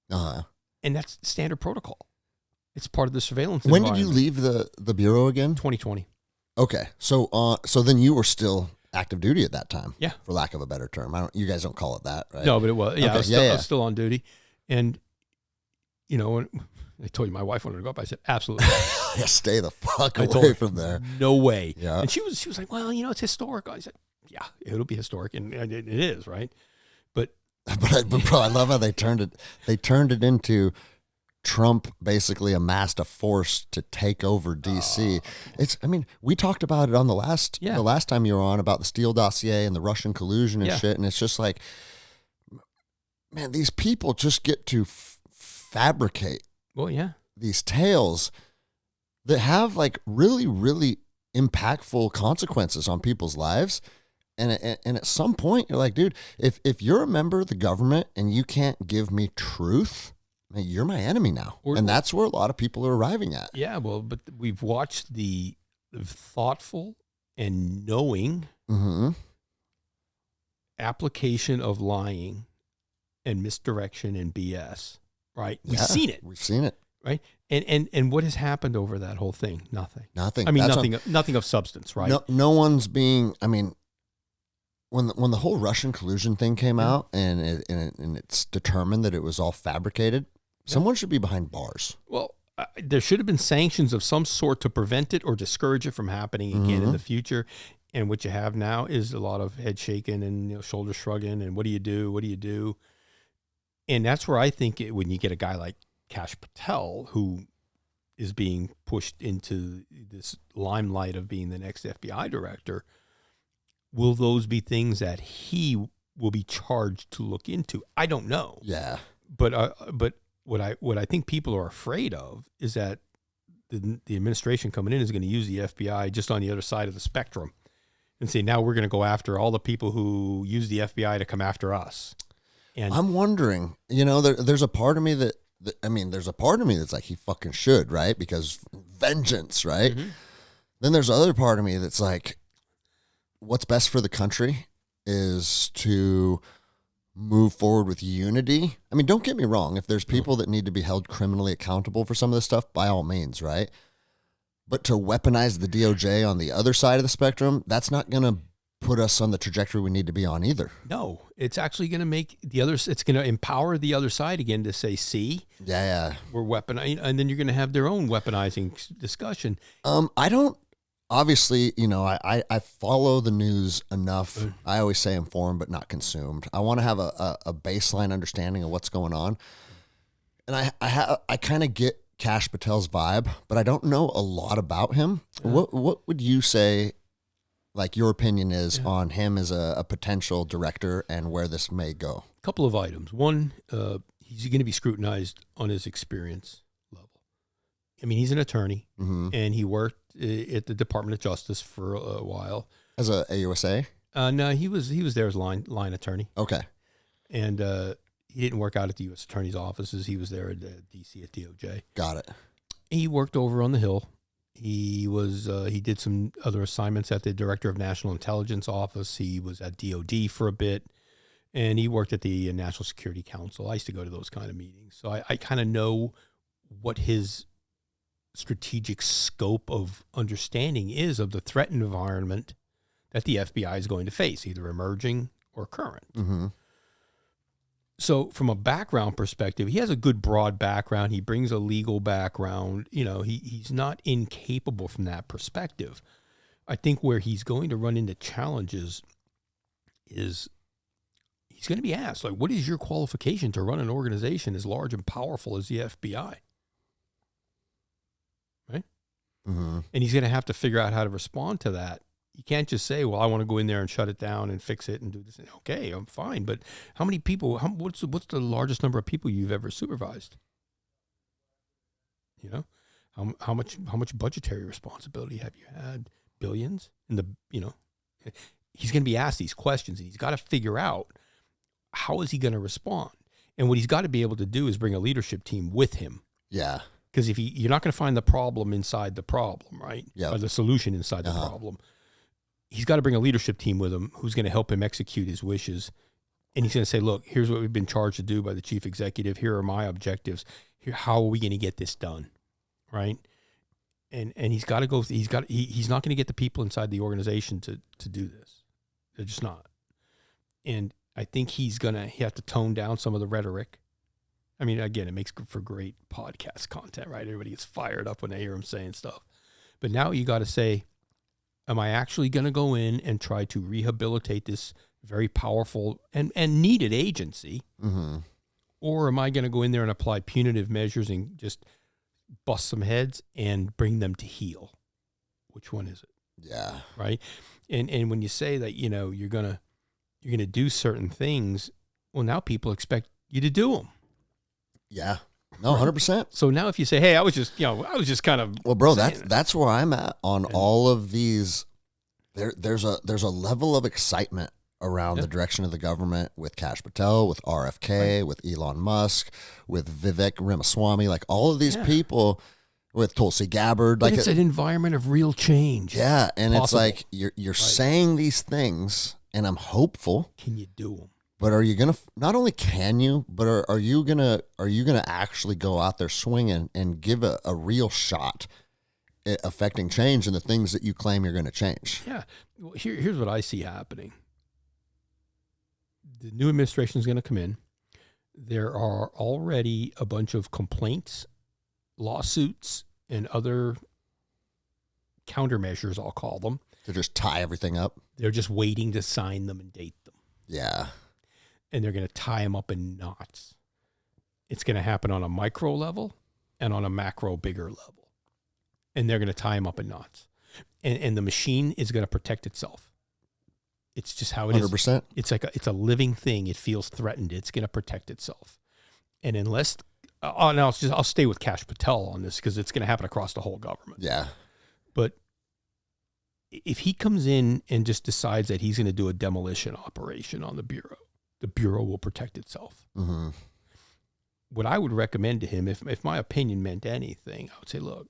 Uh-huh. And that's standard protocol. It's part of the surveillance When did environment. you leave the Bureau again? 2020. Okay. So then you were still active duty at that time. Yeah. For lack of a better term. You guys don't call it that, right? No, but it was. Yeah, Okay. I was still on duty. And, you know, when I told you my wife wanted to go up, I said, absolutely. Yeah, stay the fuck away from there. No way. Yeah. And she was like, well, you know, it's historic. I said, yeah, it'll be historic. And it is, right? But bro, I love how they turned it into Trump basically amassed a force to take over DC. We talked about it on the last time you were on about the Steele dossier and the Russian collusion and shit. And it's just like, man, these people just get to fabricate these tales that have like really, really impactful consequences on people's lives. And at some point you're like, dude, if you're a member of the government and you can't give me truth, you're my enemy now. And that's where a lot of people are arriving at. Yeah, well, but we've watched the thoughtful and knowing application of lying and misdirection and BS, right? We've seen it. We've seen it. Right? And what has happened over that whole thing? Nothing. Nothing. I mean, nothing of substance, right? No one's being, when the whole Russian collusion thing came out and it's determined that it was all fabricated, someone should be behind bars. Well, there should have been sanctions of some sort to prevent it or discourage it from happening again in the future. And what you have now is a lot of head shaking and shoulder shrugging and what do you do? What do you do? And that's where I think when you get a guy like Kash Patel, who is being pushed into this limelight of being the next FBI director, will those be things that he will be charged to look into? I don't know. Yeah. But what I think people are afraid of is that the administration coming in is going to use the FBI just on the other side of the spectrum and say, now we're going to go after all the people who use the FBI to come after us. And I'm wondering, there's a part of me there's a part of me that's like, he fucking should, right? Because vengeance, right? Mm-hmm. Then there's other part of me that's like, what's best for the country is to move forward with unity. I mean, don't get me wrong. If there's people that need to be held criminally accountable for some of this stuff, by all means, right? But to weaponize the DOJ on the other side of the spectrum, that's not going to put us on the trajectory we need to be on either. No, it's actually going to make it's going to empower the other side again to say, see, we're weaponizing, and then you're going to have their own weaponizing discussion. Obviously, I follow the news enough. I always say informed, but not consumed. I want to have a baseline understanding of what's going on. And I kind of get Kash Patel's vibe, but I don't know a lot about him. What would you say, like, your opinion is on him as a potential director and where this may go? A couple of items. One, he's going to be scrutinized on his experience level. I mean, he's an attorney, and he worked at the Department of Justice for a while. As a AUSA? No, he was there as line attorney. Okay. And he didn't work out at the U.S. Attorney's offices. He was there at D.C. at DOJ. Got it. He worked over on the Hill. He did some other assignments at the Director of National Intelligence Office. He was at DOD for a bit, and he worked at the National Security Council. I used to go to those kind of meetings. So I kind of know what his strategic scope of understanding is of the threat environment that the FBI is going to face, either emerging or current. Mm-hmm. So from a background perspective, he has a good broad background. He brings a legal background. He's not incapable from that perspective. I think where he's going to run into challenges is he's going to be asked, like, what is your qualification to run an organization as large and powerful as the FBI? Right? Mm-hmm. And he's going to have to figure out how to respond to that. You can't just say, well, I want to go in there and shut it down and fix it and do this. Okay, I'm fine. But how many people, what's the largest number of people you've ever supervised? How much budgetary responsibility have you had? Billions? He's going to be asked these questions, and he's got to figure out how is he going to respond. And what he's got to be able to do is bring a leadership team with him. Yeah. Because you're not going to find the problem inside the problem, right? Yeah. Or the solution inside the problem. He's got to bring a leadership team with him who's going to help him execute his wishes. And he's going to say, look, here's what we've been charged to do by the chief executive. Here are my objectives. How are we going to get this done? Right. And he's got to go, he's not going to get the people inside the organization to do this. They're just not. And I think he have to tone down some of the rhetoric. I mean, again, it makes for great podcast content, right? Everybody gets fired up when they hear him saying stuff. But now you got to say, am I actually going to go in and try to rehabilitate this very powerful and needed agency? Mm-hmm. Or am I going to go in there and apply punitive measures and just bust some heads and bring them to heel? Which one is it? Yeah. Right. And when you say that, you're going to do certain things, well, now people expect you to do them. Yeah. No, 100%. So now if you say, hey, I was just kind of. Well, bro, that's where I'm at on all of these. There's a level of excitement around the direction of the government with Kash Patel, with RFK, with Elon Musk, with Vivek Ramaswamy, like all of these people, with Tulsi Gabbard. Like it's an environment of real change. Yeah, and it's like you're saying these things, and I'm hopeful. Can you do them? But are you gonna? Not only can you, but are you gonna actually go out there swinging and give a real shot at affecting change in the things that you claim you're going to change? Yeah. Well, here's what I see happening. The new administration is going to come in. There are already a bunch of complaints, lawsuits, and other countermeasures, I'll call them. To just tie everything up. They're just waiting to sign them and date them. Yeah. And they're going to tie them up in knots. It's going to happen on a micro level and on a macro, bigger level. And they're going to tie them up in knots. And the machine is going to protect itself. It's just how it 100%. is. It's a living thing. It feels threatened. It's going to protect itself. And unless, I'll stay with Kash Patel on this because it's going to happen across the whole government. Yeah. But if he comes in and just decides that he's going to do a demolition operation on the Bureau will protect itself. Mm-hmm. What I would recommend to him, if my opinion meant anything, I would say, look,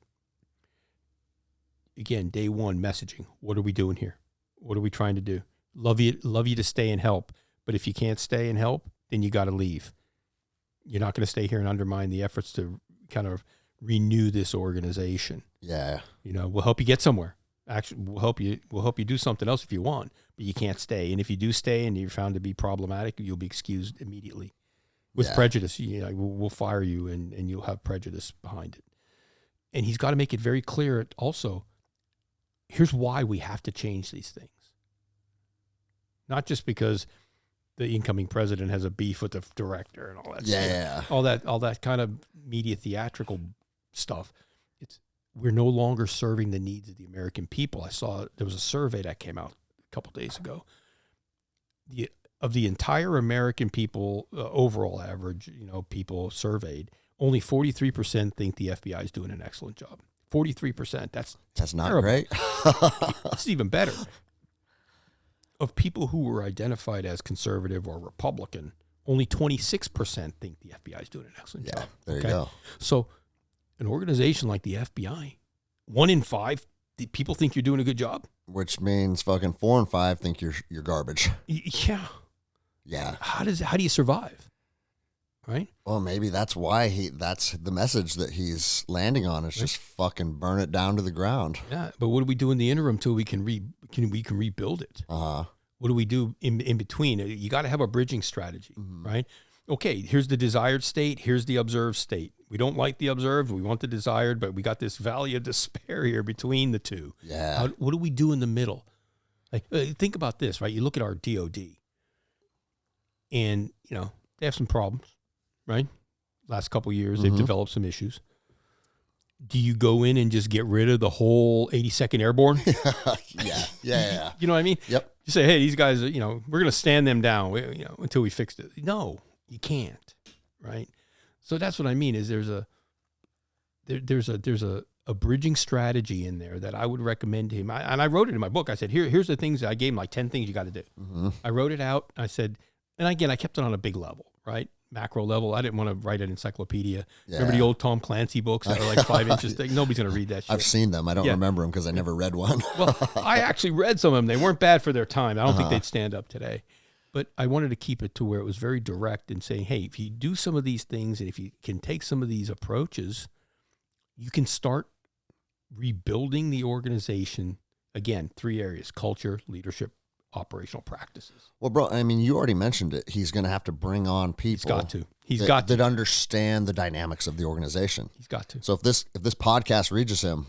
again, day one messaging. What are we doing here? What are we trying to do? Love you to stay and help. But if you can't stay and help, then you got to leave. You're not going to stay here and undermine the efforts to kind of renew this organization. Yeah. We'll help you get somewhere. Actually, we'll help you do something else if you want, but you can't stay. And if you do stay and you're found to be problematic, you'll be excused immediately with prejudice. We'll fire you and you'll have prejudice behind it. And he's got to make it very clear also, here's why we have to change these things. Not just because the incoming president has a beef with the director and all that stuff. All that kind of media theatrical stuff. We're no longer serving the needs of the American people. I saw there was a survey that came out a couple days ago. Of the entire American people, overall average, people surveyed, only 43% think the FBI is doing an excellent job. 43%. That's not terrible. Great. It's even better. Of people who were identified as conservative or Republican, only 26% think the FBI is doing an excellent job. There you go. So an organization like the FBI, 1 in 5 people think you're doing a good job. Which means fucking 4 and 5 think you're garbage. Yeah. Yeah. How do you survive? Right? Well, maybe that's why that's the message that he's landing on is just fucking burn it down to the ground. Yeah. But what do we do in the interim till we can rebuild it? Uh-huh. What do we do in between? You got to have a bridging strategy, right? Okay, here's the desired state. Here's the observed state. We don't like the observed. We want the desired, but we got this valley of despair here between the two. Yeah. What do we do in the middle? Like, think about this, right? You look at our DOD, and they have some problems, right? Last couple of years, they've developed some issues. Do you go in and just get rid of the whole 82nd Airborne? Yeah. You know what I mean? Yep. You say, hey, these guys, we're going to stand them down, until we fix it. No, you can't, right? So that's what I mean. Is there's a bridging strategy in there that I would recommend to him. And I wrote it in my book. I said, here's the things I gave him, like 10 things you got to do. Mm-hmm. I wrote it out. I said, and again, I kept it on a big level, right? Macro level. I didn't want to write an encyclopedia. Yeah. Remember the old Tom Clancy books that are like 5 inches thick? Nobody's going to read that shit. I've seen them. I don't remember them because I never read one. Well, I actually read some of them. They weren't bad for their time. I don't think they'd stand up today. But I wanted to keep it to where it was very direct and saying, hey, if you do some of these things and if you can take some of these approaches, you can start rebuilding the organization. Again, 3 areas: culture, leadership, operational practices. Well, bro, I mean, you already mentioned it. He's going to have to bring on people. He's got to. That understand the dynamics of the organization. He's got to. So if this podcast reaches him,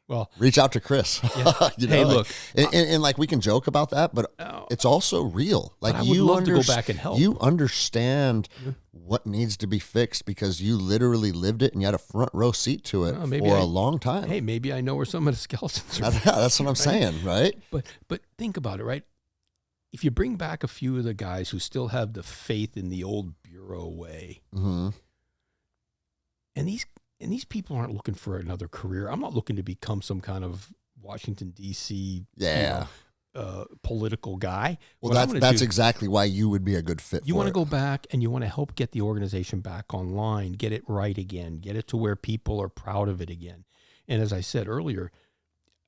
well, reach out to Chris. Yeah. Hey, look, and like we can joke about that, but it's also real. Like I would love to go back and help. You understand what needs to be fixed because you literally lived it and you had a front row seat to it for a long time. Hey, maybe I know where some of the skeletons are. That's what I'm saying, right? But think about it, right? If you bring back a few of the guys who still have the faith in the old bureau way, and these people aren't looking for another career. I'm not looking to become some kind of Washington, D.C. Political guy. Well, that's exactly why you would be a good fit. You want to go back and you want to help get the organization back online, get it right again, get it to where people are proud of it again. And as I said earlier,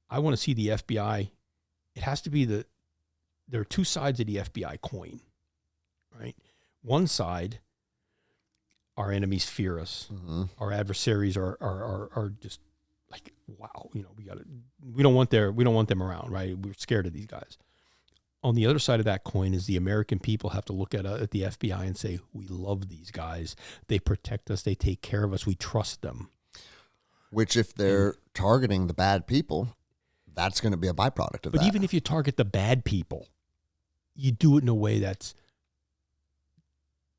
I want to see the FBI. It has to be there are 2 sides of the FBI coin, right? One side, our enemies fear us. Mm-hmm. Our adversaries are just like, wow, we don't want them around, right? We're scared of these guys. On the other side of that coin is the American people have to look at the FBI and say, we love these guys. They protect us. They take care of us. We trust them. Which if they're targeting the bad people, that's going to be a byproduct of that. But even if you target the bad people, you do it in a way that's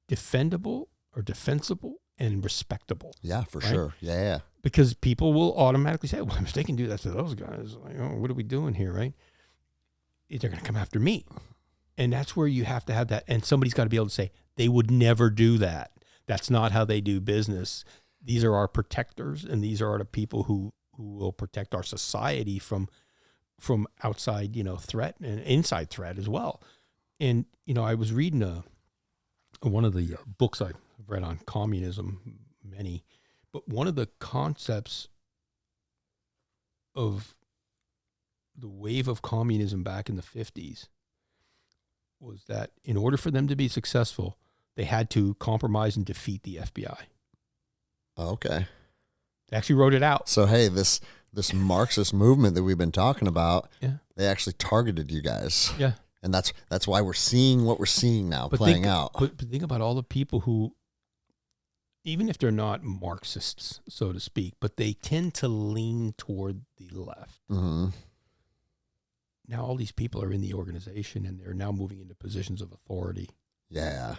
defendable or defensible and respectable. Yeah, for sure. Yeah. Because people will automatically say, well, if they can do that to those guys, like, oh, what are we doing here, right? They're going to come after me. And that's where you have to have that. And somebody's got to be able to say, they would never do that. That's not how they do business. These are our protectors, and these are the people who will protect our society from outside, threat and inside threat as well. And, I was reading one of the books I've read on communism, many, but one of the concepts of the wave of communism back in the 50s was that in order for them to be successful, they had to compromise and defeat the FBI. Okay. They actually wrote it out. So, hey, this Marxist movement that we've been talking about, Yeah. they actually targeted you guys. Yeah. And that's why we're seeing what we're seeing now playing out. But think about all the people who, even if they're not Marxists, so to speak, but they tend to lean toward the left. Mm-hmm. Now all these people are in the organization, and they're now moving into positions of authority. Yeah.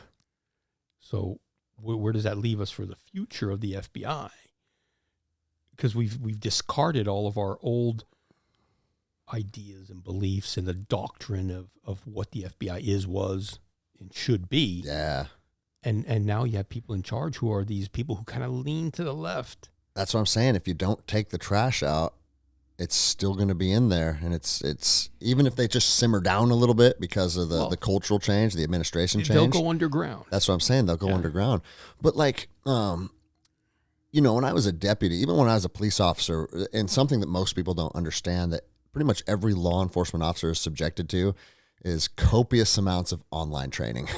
So where does that leave us for the future of the FBI? Because we've discarded all of our old ideas and beliefs and the doctrine of what the FBI was, and should be. Yeah. And now you have people in charge who are these people who kind of lean to the left. That's what I'm saying. If you don't take the trash out, it's still going to be in there. And it's even if they just simmer down a little bit because of the cultural change, the administration change. They'll go underground. That's what I'm saying. They'll go underground. But like, when I was a deputy, even when I was a police officer, and something that most people don't understand that pretty much every law enforcement officer is subjected to is copious amounts of online training,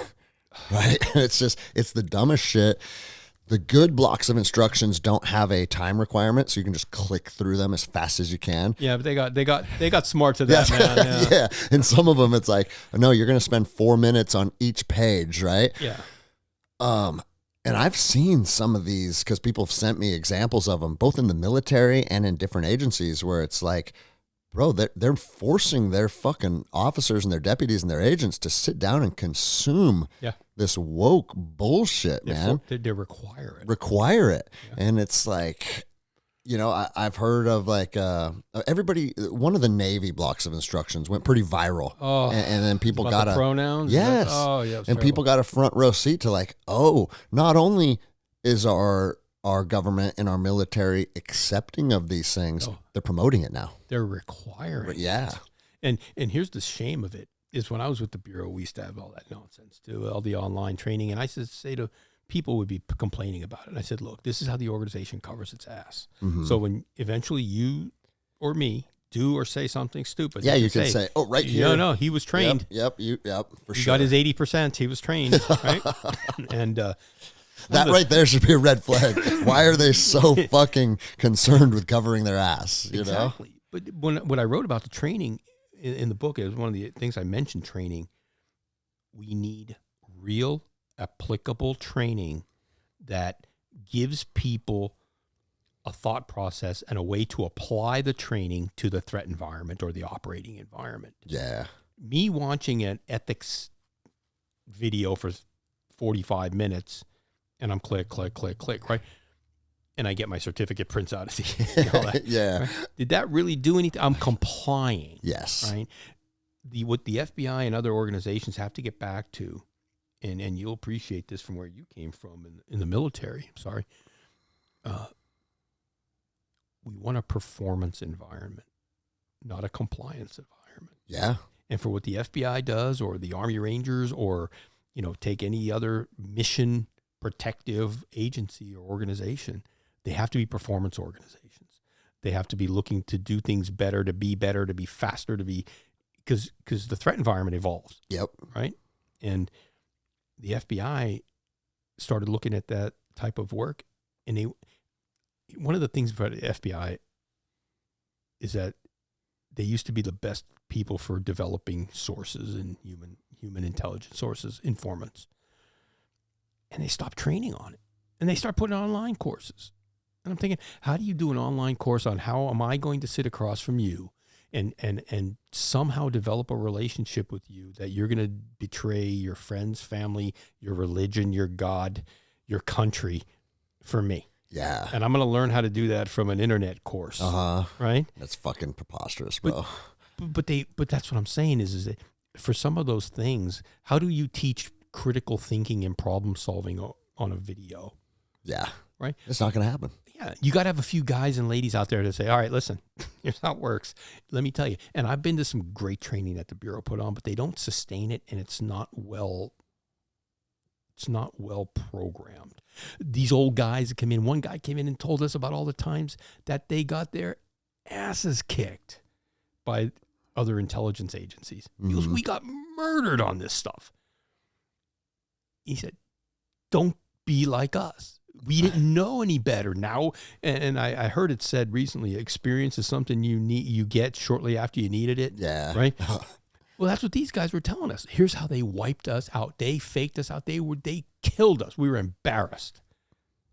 right? It's the dumbest shit. The good blocks of instructions don't have a time requirement, so you can just click through them as fast as you can. Yeah, but they got smart to that, man. Yeah. And some of them, it's like, no, you're going to spend 4 minutes on each page, right? Yeah. And I've seen some of these because people have sent me examples of them, both in the military and in different agencies, where it's like, bro, they're forcing their fucking officers and their deputies and their agents to sit down and consume this woke bullshit, man. They require it. Yeah. And it's like, I've heard of like everybody. One of the Navy blocks of instructions went pretty viral. Oh, and then people got the pronouns. Yes. And people got a front row seat to like, not only is our government and our military accepting of these things, they're promoting it now. They're requiring it. Yeah. And here's the shame of it, is when I was with the Bureau, we used to have all that nonsense too, all the online training. And I used to say to people would be complaining about it. And I said, look, this is how the organization covers its ass. Mm-hmm. So when eventually you or me do or say something stupid. Yeah, you can say, right here. No, he was trained. Yep, for sure. He got his 80%. He was trained, right? And that right there should be a red flag. Why are they so fucking concerned with covering their ass? Exactly. But when I wrote about the training in the book, it was one of the things I mentioned, training. We need real applicable training that gives people a thought process and a way to apply the training to the threat environment or the operating environment. Yeah. Me watching an ethics video for 45 minutes and I'm click, right? And I get my certificate prints out. Yeah. Right? Did that really do anything? I'm complying. Yes. Right. What the FBI and other organizations have to get back to, and you'll appreciate this from where you came from in the military. I'm sorry. We want a performance environment, not a compliance environment. Yeah. And for what the FBI does, or the Army Rangers, or take any other mission protective agency or organization, they have to be performance organizations. They have to be looking to do things better, to be faster, because the threat environment evolves. Yep. Right. And the FBI started looking at that type of work, and one of the things about the FBI is that they used to be the best people for developing sources and human intelligence sources, informants. And they stopped training on it. And they start putting online courses. And I'm thinking, how do you do an online course on how am I going to sit across from you and somehow develop a relationship with you that you're going to betray your friends, family, your religion, your God, your country for me. Yeah. And I'm going to learn how to do that from an internet course. Right? That's fucking preposterous, bro. But that's what I'm saying is that for some of those things, how do you teach critical thinking and problem solving on a video? Yeah. Right? It's not going to happen. Yeah. You got to have a few guys and ladies out there to say, all right, listen, here's how it works. Let me tell you. And I've been to some great training that the Bureau put on, but they don't sustain it, and it's not well programmed. These old guys that come in, one guy came in and told us about all the times that they got their asses kicked by other intelligence agencies. He goes, we got murdered on this stuff. He said, don't be like us. We didn't know any better now. And I heard it said recently, experience is something you get shortly after you needed it. Yeah. Right? Well, that's what these guys were telling us. Here's how they wiped us out. They faked us out. They killed us. We were embarrassed,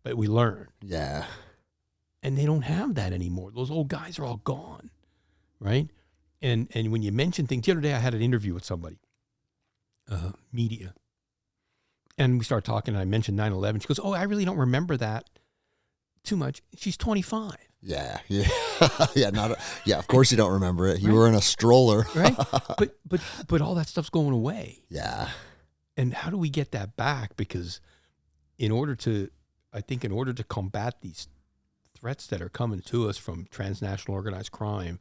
but we learned. Yeah. And they don't have that anymore. Those old guys are all gone, right? And when you mention things, the other day I had an interview with somebody, media, and we started talking, and I mentioned 9/11. She goes, "Oh, I really don't remember that too much." She's 25. Yeah. Yeah. Of course you don't remember it. You were in a stroller. Right? But all that stuff's going away. Yeah. And how do we get that back? Because in order to combat these threats that are coming to us from transnational organized crime,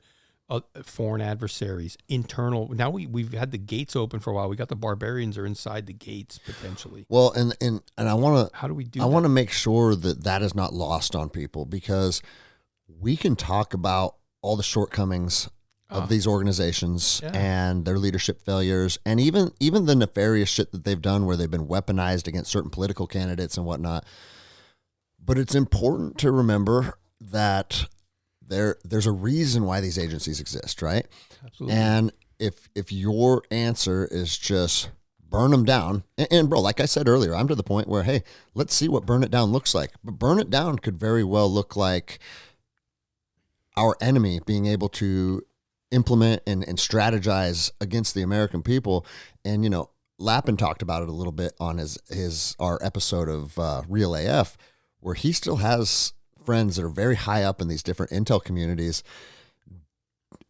foreign adversaries, internal. Now we've had the gates open for a while. We got the barbarians are inside the gates potentially. Well, and I want to. How do we do? I want to make sure that is not lost on people, because we can talk about all the shortcomings of these organizations and their leadership failures, and even the nefarious shit that they've done where they've been weaponized against certain political candidates and whatnot. But it's important to remember that there's a reason why these agencies exist, right? Absolutely. And if your answer is just burn them down, and bro, like I said earlier, I'm to the point where, hey, let's see what burn it down looks like. But burn it down could very well look like our enemy being able to implement and strategize against the American people. And, Lappin talked about it a little bit on our episode of Real AF, where he still has friends that are very high up in these different intel communities.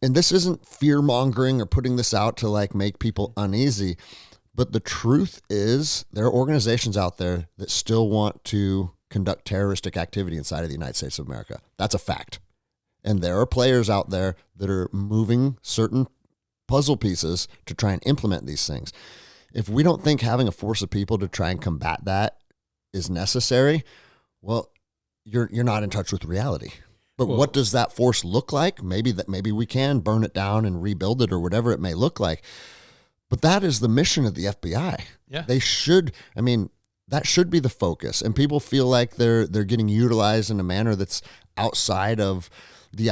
And this isn't fear mongering or putting this out to like make people uneasy, but the truth is there are organizations out there that still want to conduct terroristic activity inside of the United States of America. That's a fact. And there are players out there that are moving certain puzzle pieces to try and implement these things. If we don't think having a force of people to try and combat that is necessary, well, you're not in touch with reality. But what does that force look like? Maybe we can burn it down and rebuild it or whatever it may look like. But that is the mission of the FBI. Yeah. That should be the focus. And people feel like they're getting utilized in a manner that's outside of the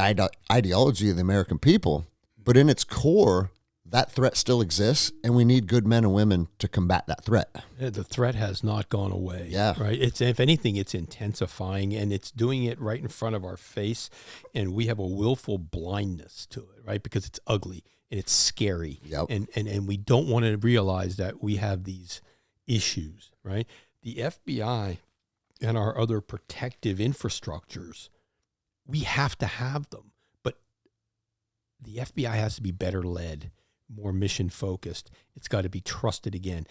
ideology of the American people. But in its core, that threat still exists, and we need good men and women to combat that threat. Yeah, the threat has not gone away. Yeah. Right. It's, if anything, it's intensifying, and it's doing it right in front of our face. And we have a willful blindness to it, right? Because it's ugly and it's scary. Yep. And we don't want to realize that we have these issues, right? The FBI and our other protective infrastructures, we have to have them. But the FBI has to be better led, more mission focused. It's got to be trusted again.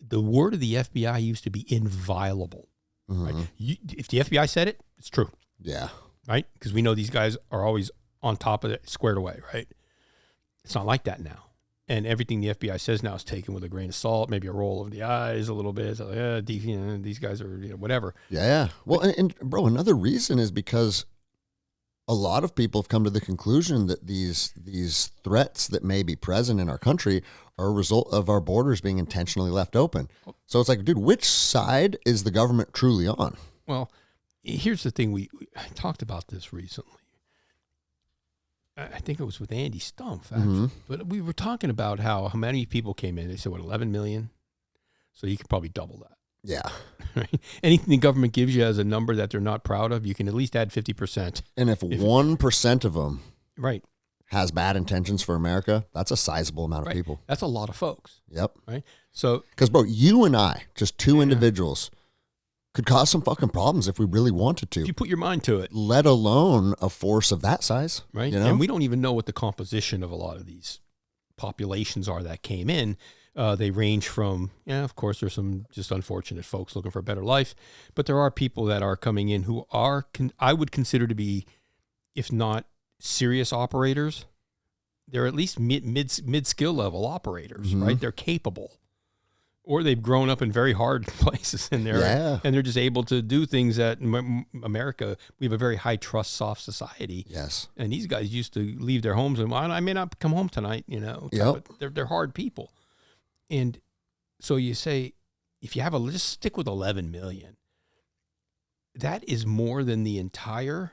The word of the FBI used to be inviolable. Right? If the FBI said it, it's true. Yeah. Right? Because we know these guys are always on top of it, squared away, right? It's not like that now. And everything the FBI says now is taken with a grain of salt, maybe a roll of the eyes a little bit. So, these guys are, whatever. Yeah. Well, and bro, another reason is because a lot of people have come to the conclusion that these threats that may be present in our country are a result of our borders being intentionally left open. So it's like, dude, which side is the government truly on? Well, here's the thing. We talked about this recently. I think it was with Andy Stumpf, actually. But we were talking about how many people came in. They said, 11 million? So you could probably double that. Yeah. Right? Anything the government gives you as a number that they're not proud of, you can at least add 50%. And if 1% of them right has bad intentions for America, that's a sizable amount of people. That's a lot of folks. Yep. Right. So, because bro, you and I, just two individuals, could cause some fucking problems if we really wanted to. If you put your mind to it. Let alone a force of that size. Right. You know? And we don't even know what the composition of a lot of these populations are that came in. They range from, of course, there's some just unfortunate folks looking for a better life, but there are people that are coming in who are, I would consider to be, if not serious operators, they're at least mid skill level operators, right? They're capable, or they've grown up in very hard places in there, and they're just able to do things that in America, we have a very high trust, soft society. Yes. And these guys used to leave their homes and, well, I may not come home tonight, but they're hard people. And so you say, if you have just stick with 11 million, that is more than the entire,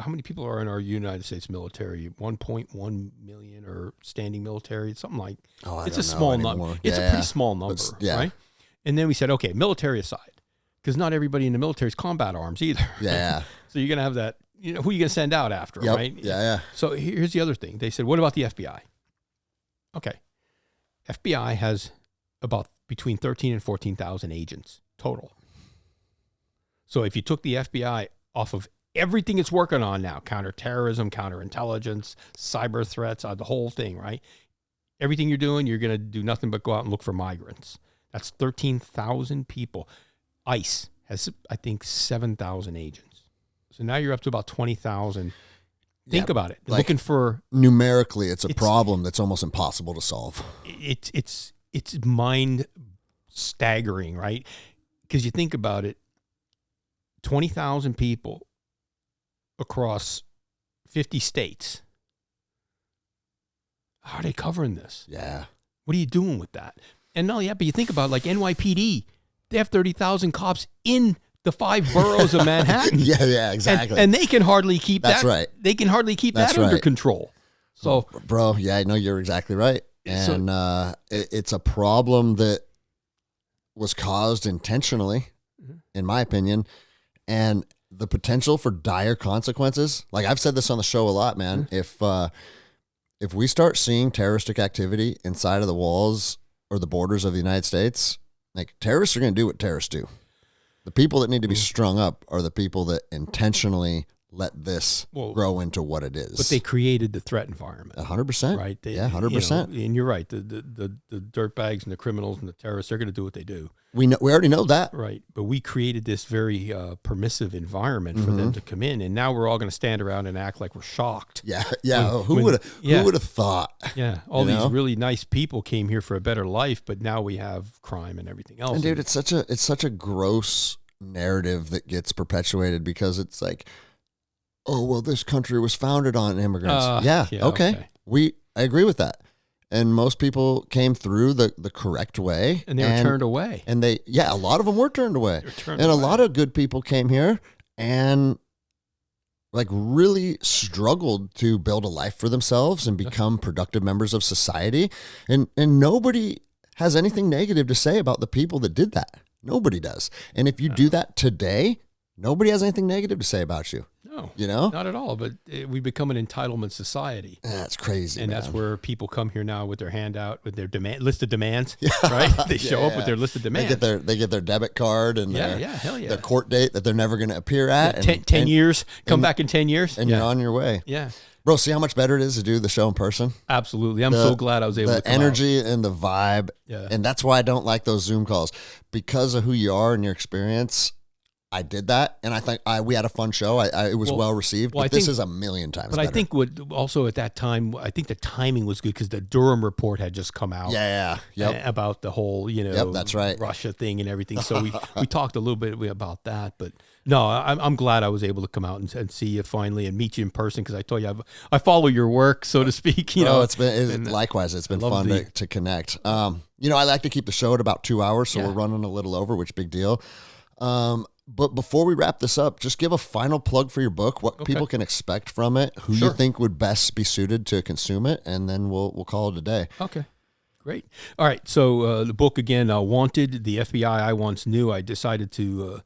how many people are in our United States military? 1.1 million or standing military, something like, it's a small number. It's a pretty small number, right? And then we said, okay, military aside, because not everybody in the military is combat arms either. Yeah. So you're going to have that, who are you going to send out after, right? Yeah. So here's the other thing. They said, what about the FBI? Okay. FBI has about between 13 and 14,000 agents total. So if you took the FBI off of everything it's working on now, counterterrorism, counterintelligence, cyber threats, the whole thing, right? Everything you're doing, you're going to do nothing but go out and look for migrants. That's 13,000 people. ICE has, I think, 7,000 agents. So now you're up to about 20,000. Think about it. Like, looking for numerically, it's a problem that's almost impossible to solve. It's mind staggering, right? Because you think about it, 20,000 people across 50 states. How are they covering this? Yeah. What are you doing with that? And not only that, but you think about like NYPD, they have 30,000 cops in the 5 boroughs of Manhattan. Yeah, exactly. And they can hardly keep That's that. Right. They can hardly keep that under control. So, bro, I know you're exactly right. And it's a problem that was caused intentionally, in my opinion, and the potential for dire consequences. Like I've said this on the show a lot, man. If we start seeing terroristic activity inside of the walls or the borders of the United States, like terrorists are going to do what terrorists do. The people that need to be strung up are the people that intentionally let this grow into what it is. But they created the threat environment. 100%. Right? 100%. And you're right. The dirtbags and the criminals and the terrorists, they're going to do what they do. We already know that. Right. But we created this very permissive environment for them to come in. And now we're all going to stand around and act like we're shocked. Yeah. Who would have thought? Yeah. All these really nice people came here for a better life, but now we have crime and everything else. And dude, it's such a gross narrative that gets perpetuated because it's like, oh, well, this country was founded on immigrants. Okay. I agree with that. And most people came through the correct way. And they were turned away. And a lot of them were turned away. A lot of good people came here and like really struggled to build a life for themselves and become productive members of society. And nobody has anything negative to say about the people that did that. Nobody does. And if you do that today, nobody has anything negative to say about you. No, not at all. But we become an entitlement society. That's crazy, and man. That's where people come here now with their hand out with their list of demands. Right? They show up with their list of demands. They get their debit card and their court date that they're never going to appear at. 10 years. Come back in 10 years, and you're on your way. Yeah. Bro, see how much better it is to do the show in person? Absolutely. I'm so glad I was able to come energy out. And the vibe. Yeah. And that's why I don't like those Zoom calls. Because of who you are and your experience, I did that, and I think we had a fun show. It was well received, but this is a million times better. I think also at that time, I think the timing was good because the Durham report had just come out. About the whole, that's right, Russia thing and everything. So we talked a little bit about that, but no, I'm glad I was able to come out and see you finally and meet you in person because I told you I follow your work, so to speak. Likewise, it's been fun to connect. I like to keep the show at about 2 hours, so we're running a little over, which big deal. But before we wrap this up, just give a final plug for your book, what people can expect from it, who you think would best be suited to consume it, and then we'll call it a day. Okay, great. All right, so the book again, Wanted, the FBI I Once Knew. I decided to,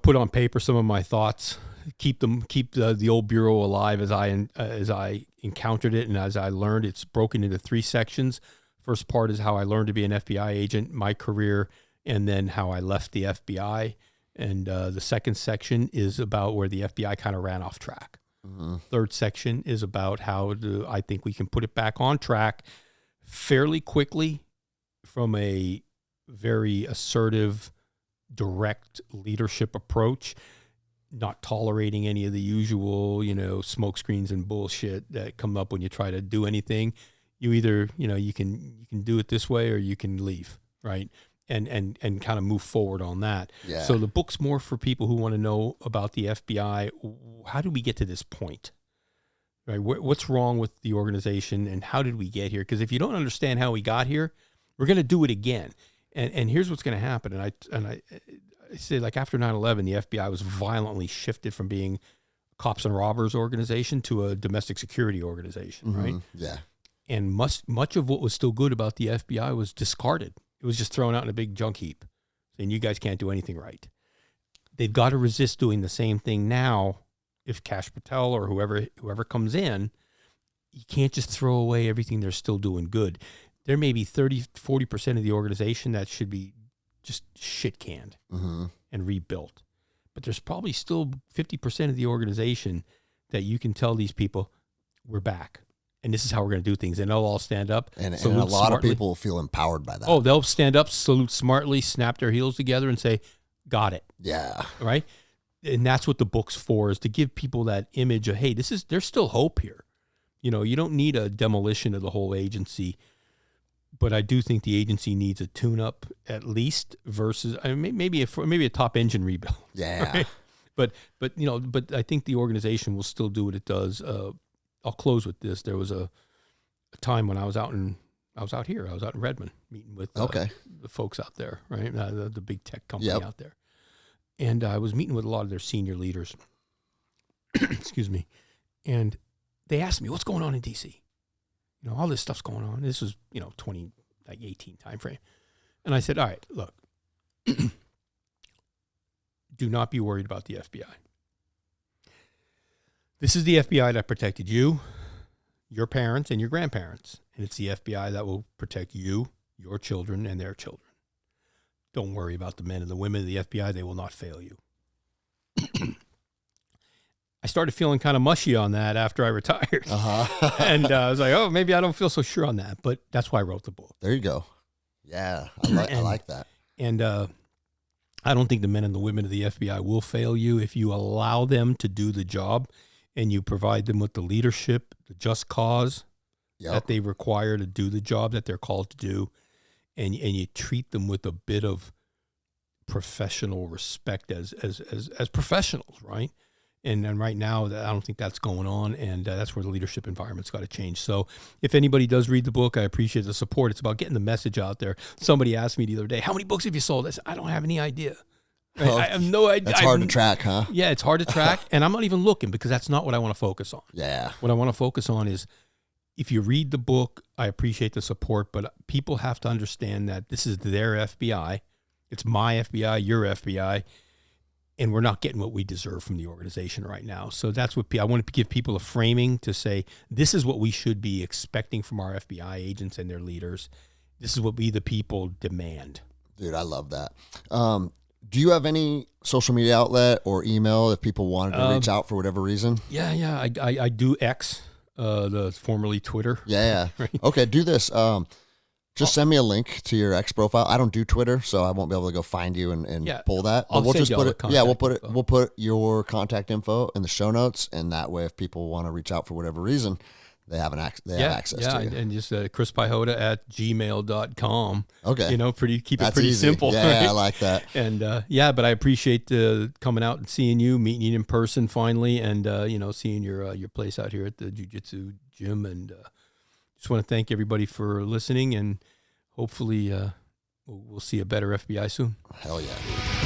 put on paper some of my thoughts keep the old bureau alive as I encountered it and as I learned. It's broken into 3 sections. First part is how I learned to be an FBI agent, my career, and then how I left the FBI. And the second section is about where the FBI kind of ran off track. Mm-hmm. Third section is about how I think we can put it back on track fairly quickly from a very assertive, direct leadership approach, not tolerating any of the usual, smoke screens and bullshit that come up when you try to do anything. You either, you can do it this way or you can leave, right? And kind of move forward on that. Yeah. So the book's more for people who want to know about the FBI. How did we get to this point? Right? What's wrong with the organization and how did we get here? Because if you don't understand how we got here, we're going to do it again. And here's what's going to happen. And I say, like, after 9/11, the FBI was violently shifted from being a cops and robbers organization to a domestic security organization, right? Yeah. And much of what was still good about the FBI was discarded. It was just thrown out in a big junk heap, saying you guys can't do anything right. They've got to resist doing the same thing now. If Kash Patel or whoever comes in, you can't just throw away everything they're still doing good. There may be 30-40% of the organization that should be just shit canned and rebuilt. But there's probably still 50% of the organization that you can tell these people, we're back. And this is how we're going to do things. And they'll all stand up. And a lot of people will feel empowered by that. Oh, they'll stand up, salute smartly, snap their heels together and say, got it. Yeah. Right? And that's what the book's for, is to give people that image of, hey, there's still hope here. You don't need a demolition of the whole agency. But I do think the agency needs a tune-up at least versus maybe a top engine rebuild. Yeah. Right? But I think the organization will still do what it does. I'll close with this. There was a time when I was out in Redmond meeting with the folks out there, right? The big tech company out there. And I was meeting with a lot of their senior leaders. Excuse me. And they asked me, what's going on in DC? All this stuff's going on. This was, 2018 timeframe. And I said, all right, look, do not be worried about the FBI. This is the FBI that protected you, your parents, and your grandparents. And it's the FBI that will protect you, your children, and their children. Don't worry about the men and the women of the FBI. They will not fail you. I started feeling kind of mushy on that after I retired. And I was like, oh, maybe I don't feel so sure on that. But that's why I wrote the book. There you go. Yeah, I like that. And I don't think the men and the women of the FBI will fail you if you allow them to do the job and you provide them with the leadership, the just cause that they require to do the job that they're called to do. And you treat them with a bit of professional respect as professionals, right? And right now, I don't think that's going on, and that's where the leadership environment's got to change. So if anybody does read the book, I appreciate the support. It's about getting the message out there. Somebody asked me the other day, how many books have you sold? I said, I don't have any idea. Right? I have no idea. That's hard to track, huh? Yeah, it's hard to track, and I'm not even looking because that's not what I want to focus on. Yeah. What I want to focus on is, if you read the book, I appreciate the support, but people have to understand that this is their FBI. It's my FBI, your FBI, and we're not getting what we deserve from the organization right now. So that's what I want to give people a framing to say, this is what we should be expecting from our FBI agents and their leaders. This is what we, the people, demand. Dude, I love that. Do you have any social media outlet or email if people wanted to reach out for whatever reason? Yeah. I do X. The formerly Twitter. Yeah. Right? Okay, do this. Just send me a link to your X profile. I don't do Twitter, so I won't be able to go find you and pull that. But we'll just put it. Yeah, we'll put your contact info in the show notes, and that way, if people want to reach out for whatever reason, they have access to you. And just chrispiehota@gmail.com. Okay. Keep it pretty simple. Yeah, right? I like that. And but I appreciate coming out and seeing you, meeting you in person finally, and seeing your place out here at the jiu-jitsu gym. And just want to thank everybody for listening, and hopefully we'll see a better FBI soon. Hell yeah, dude.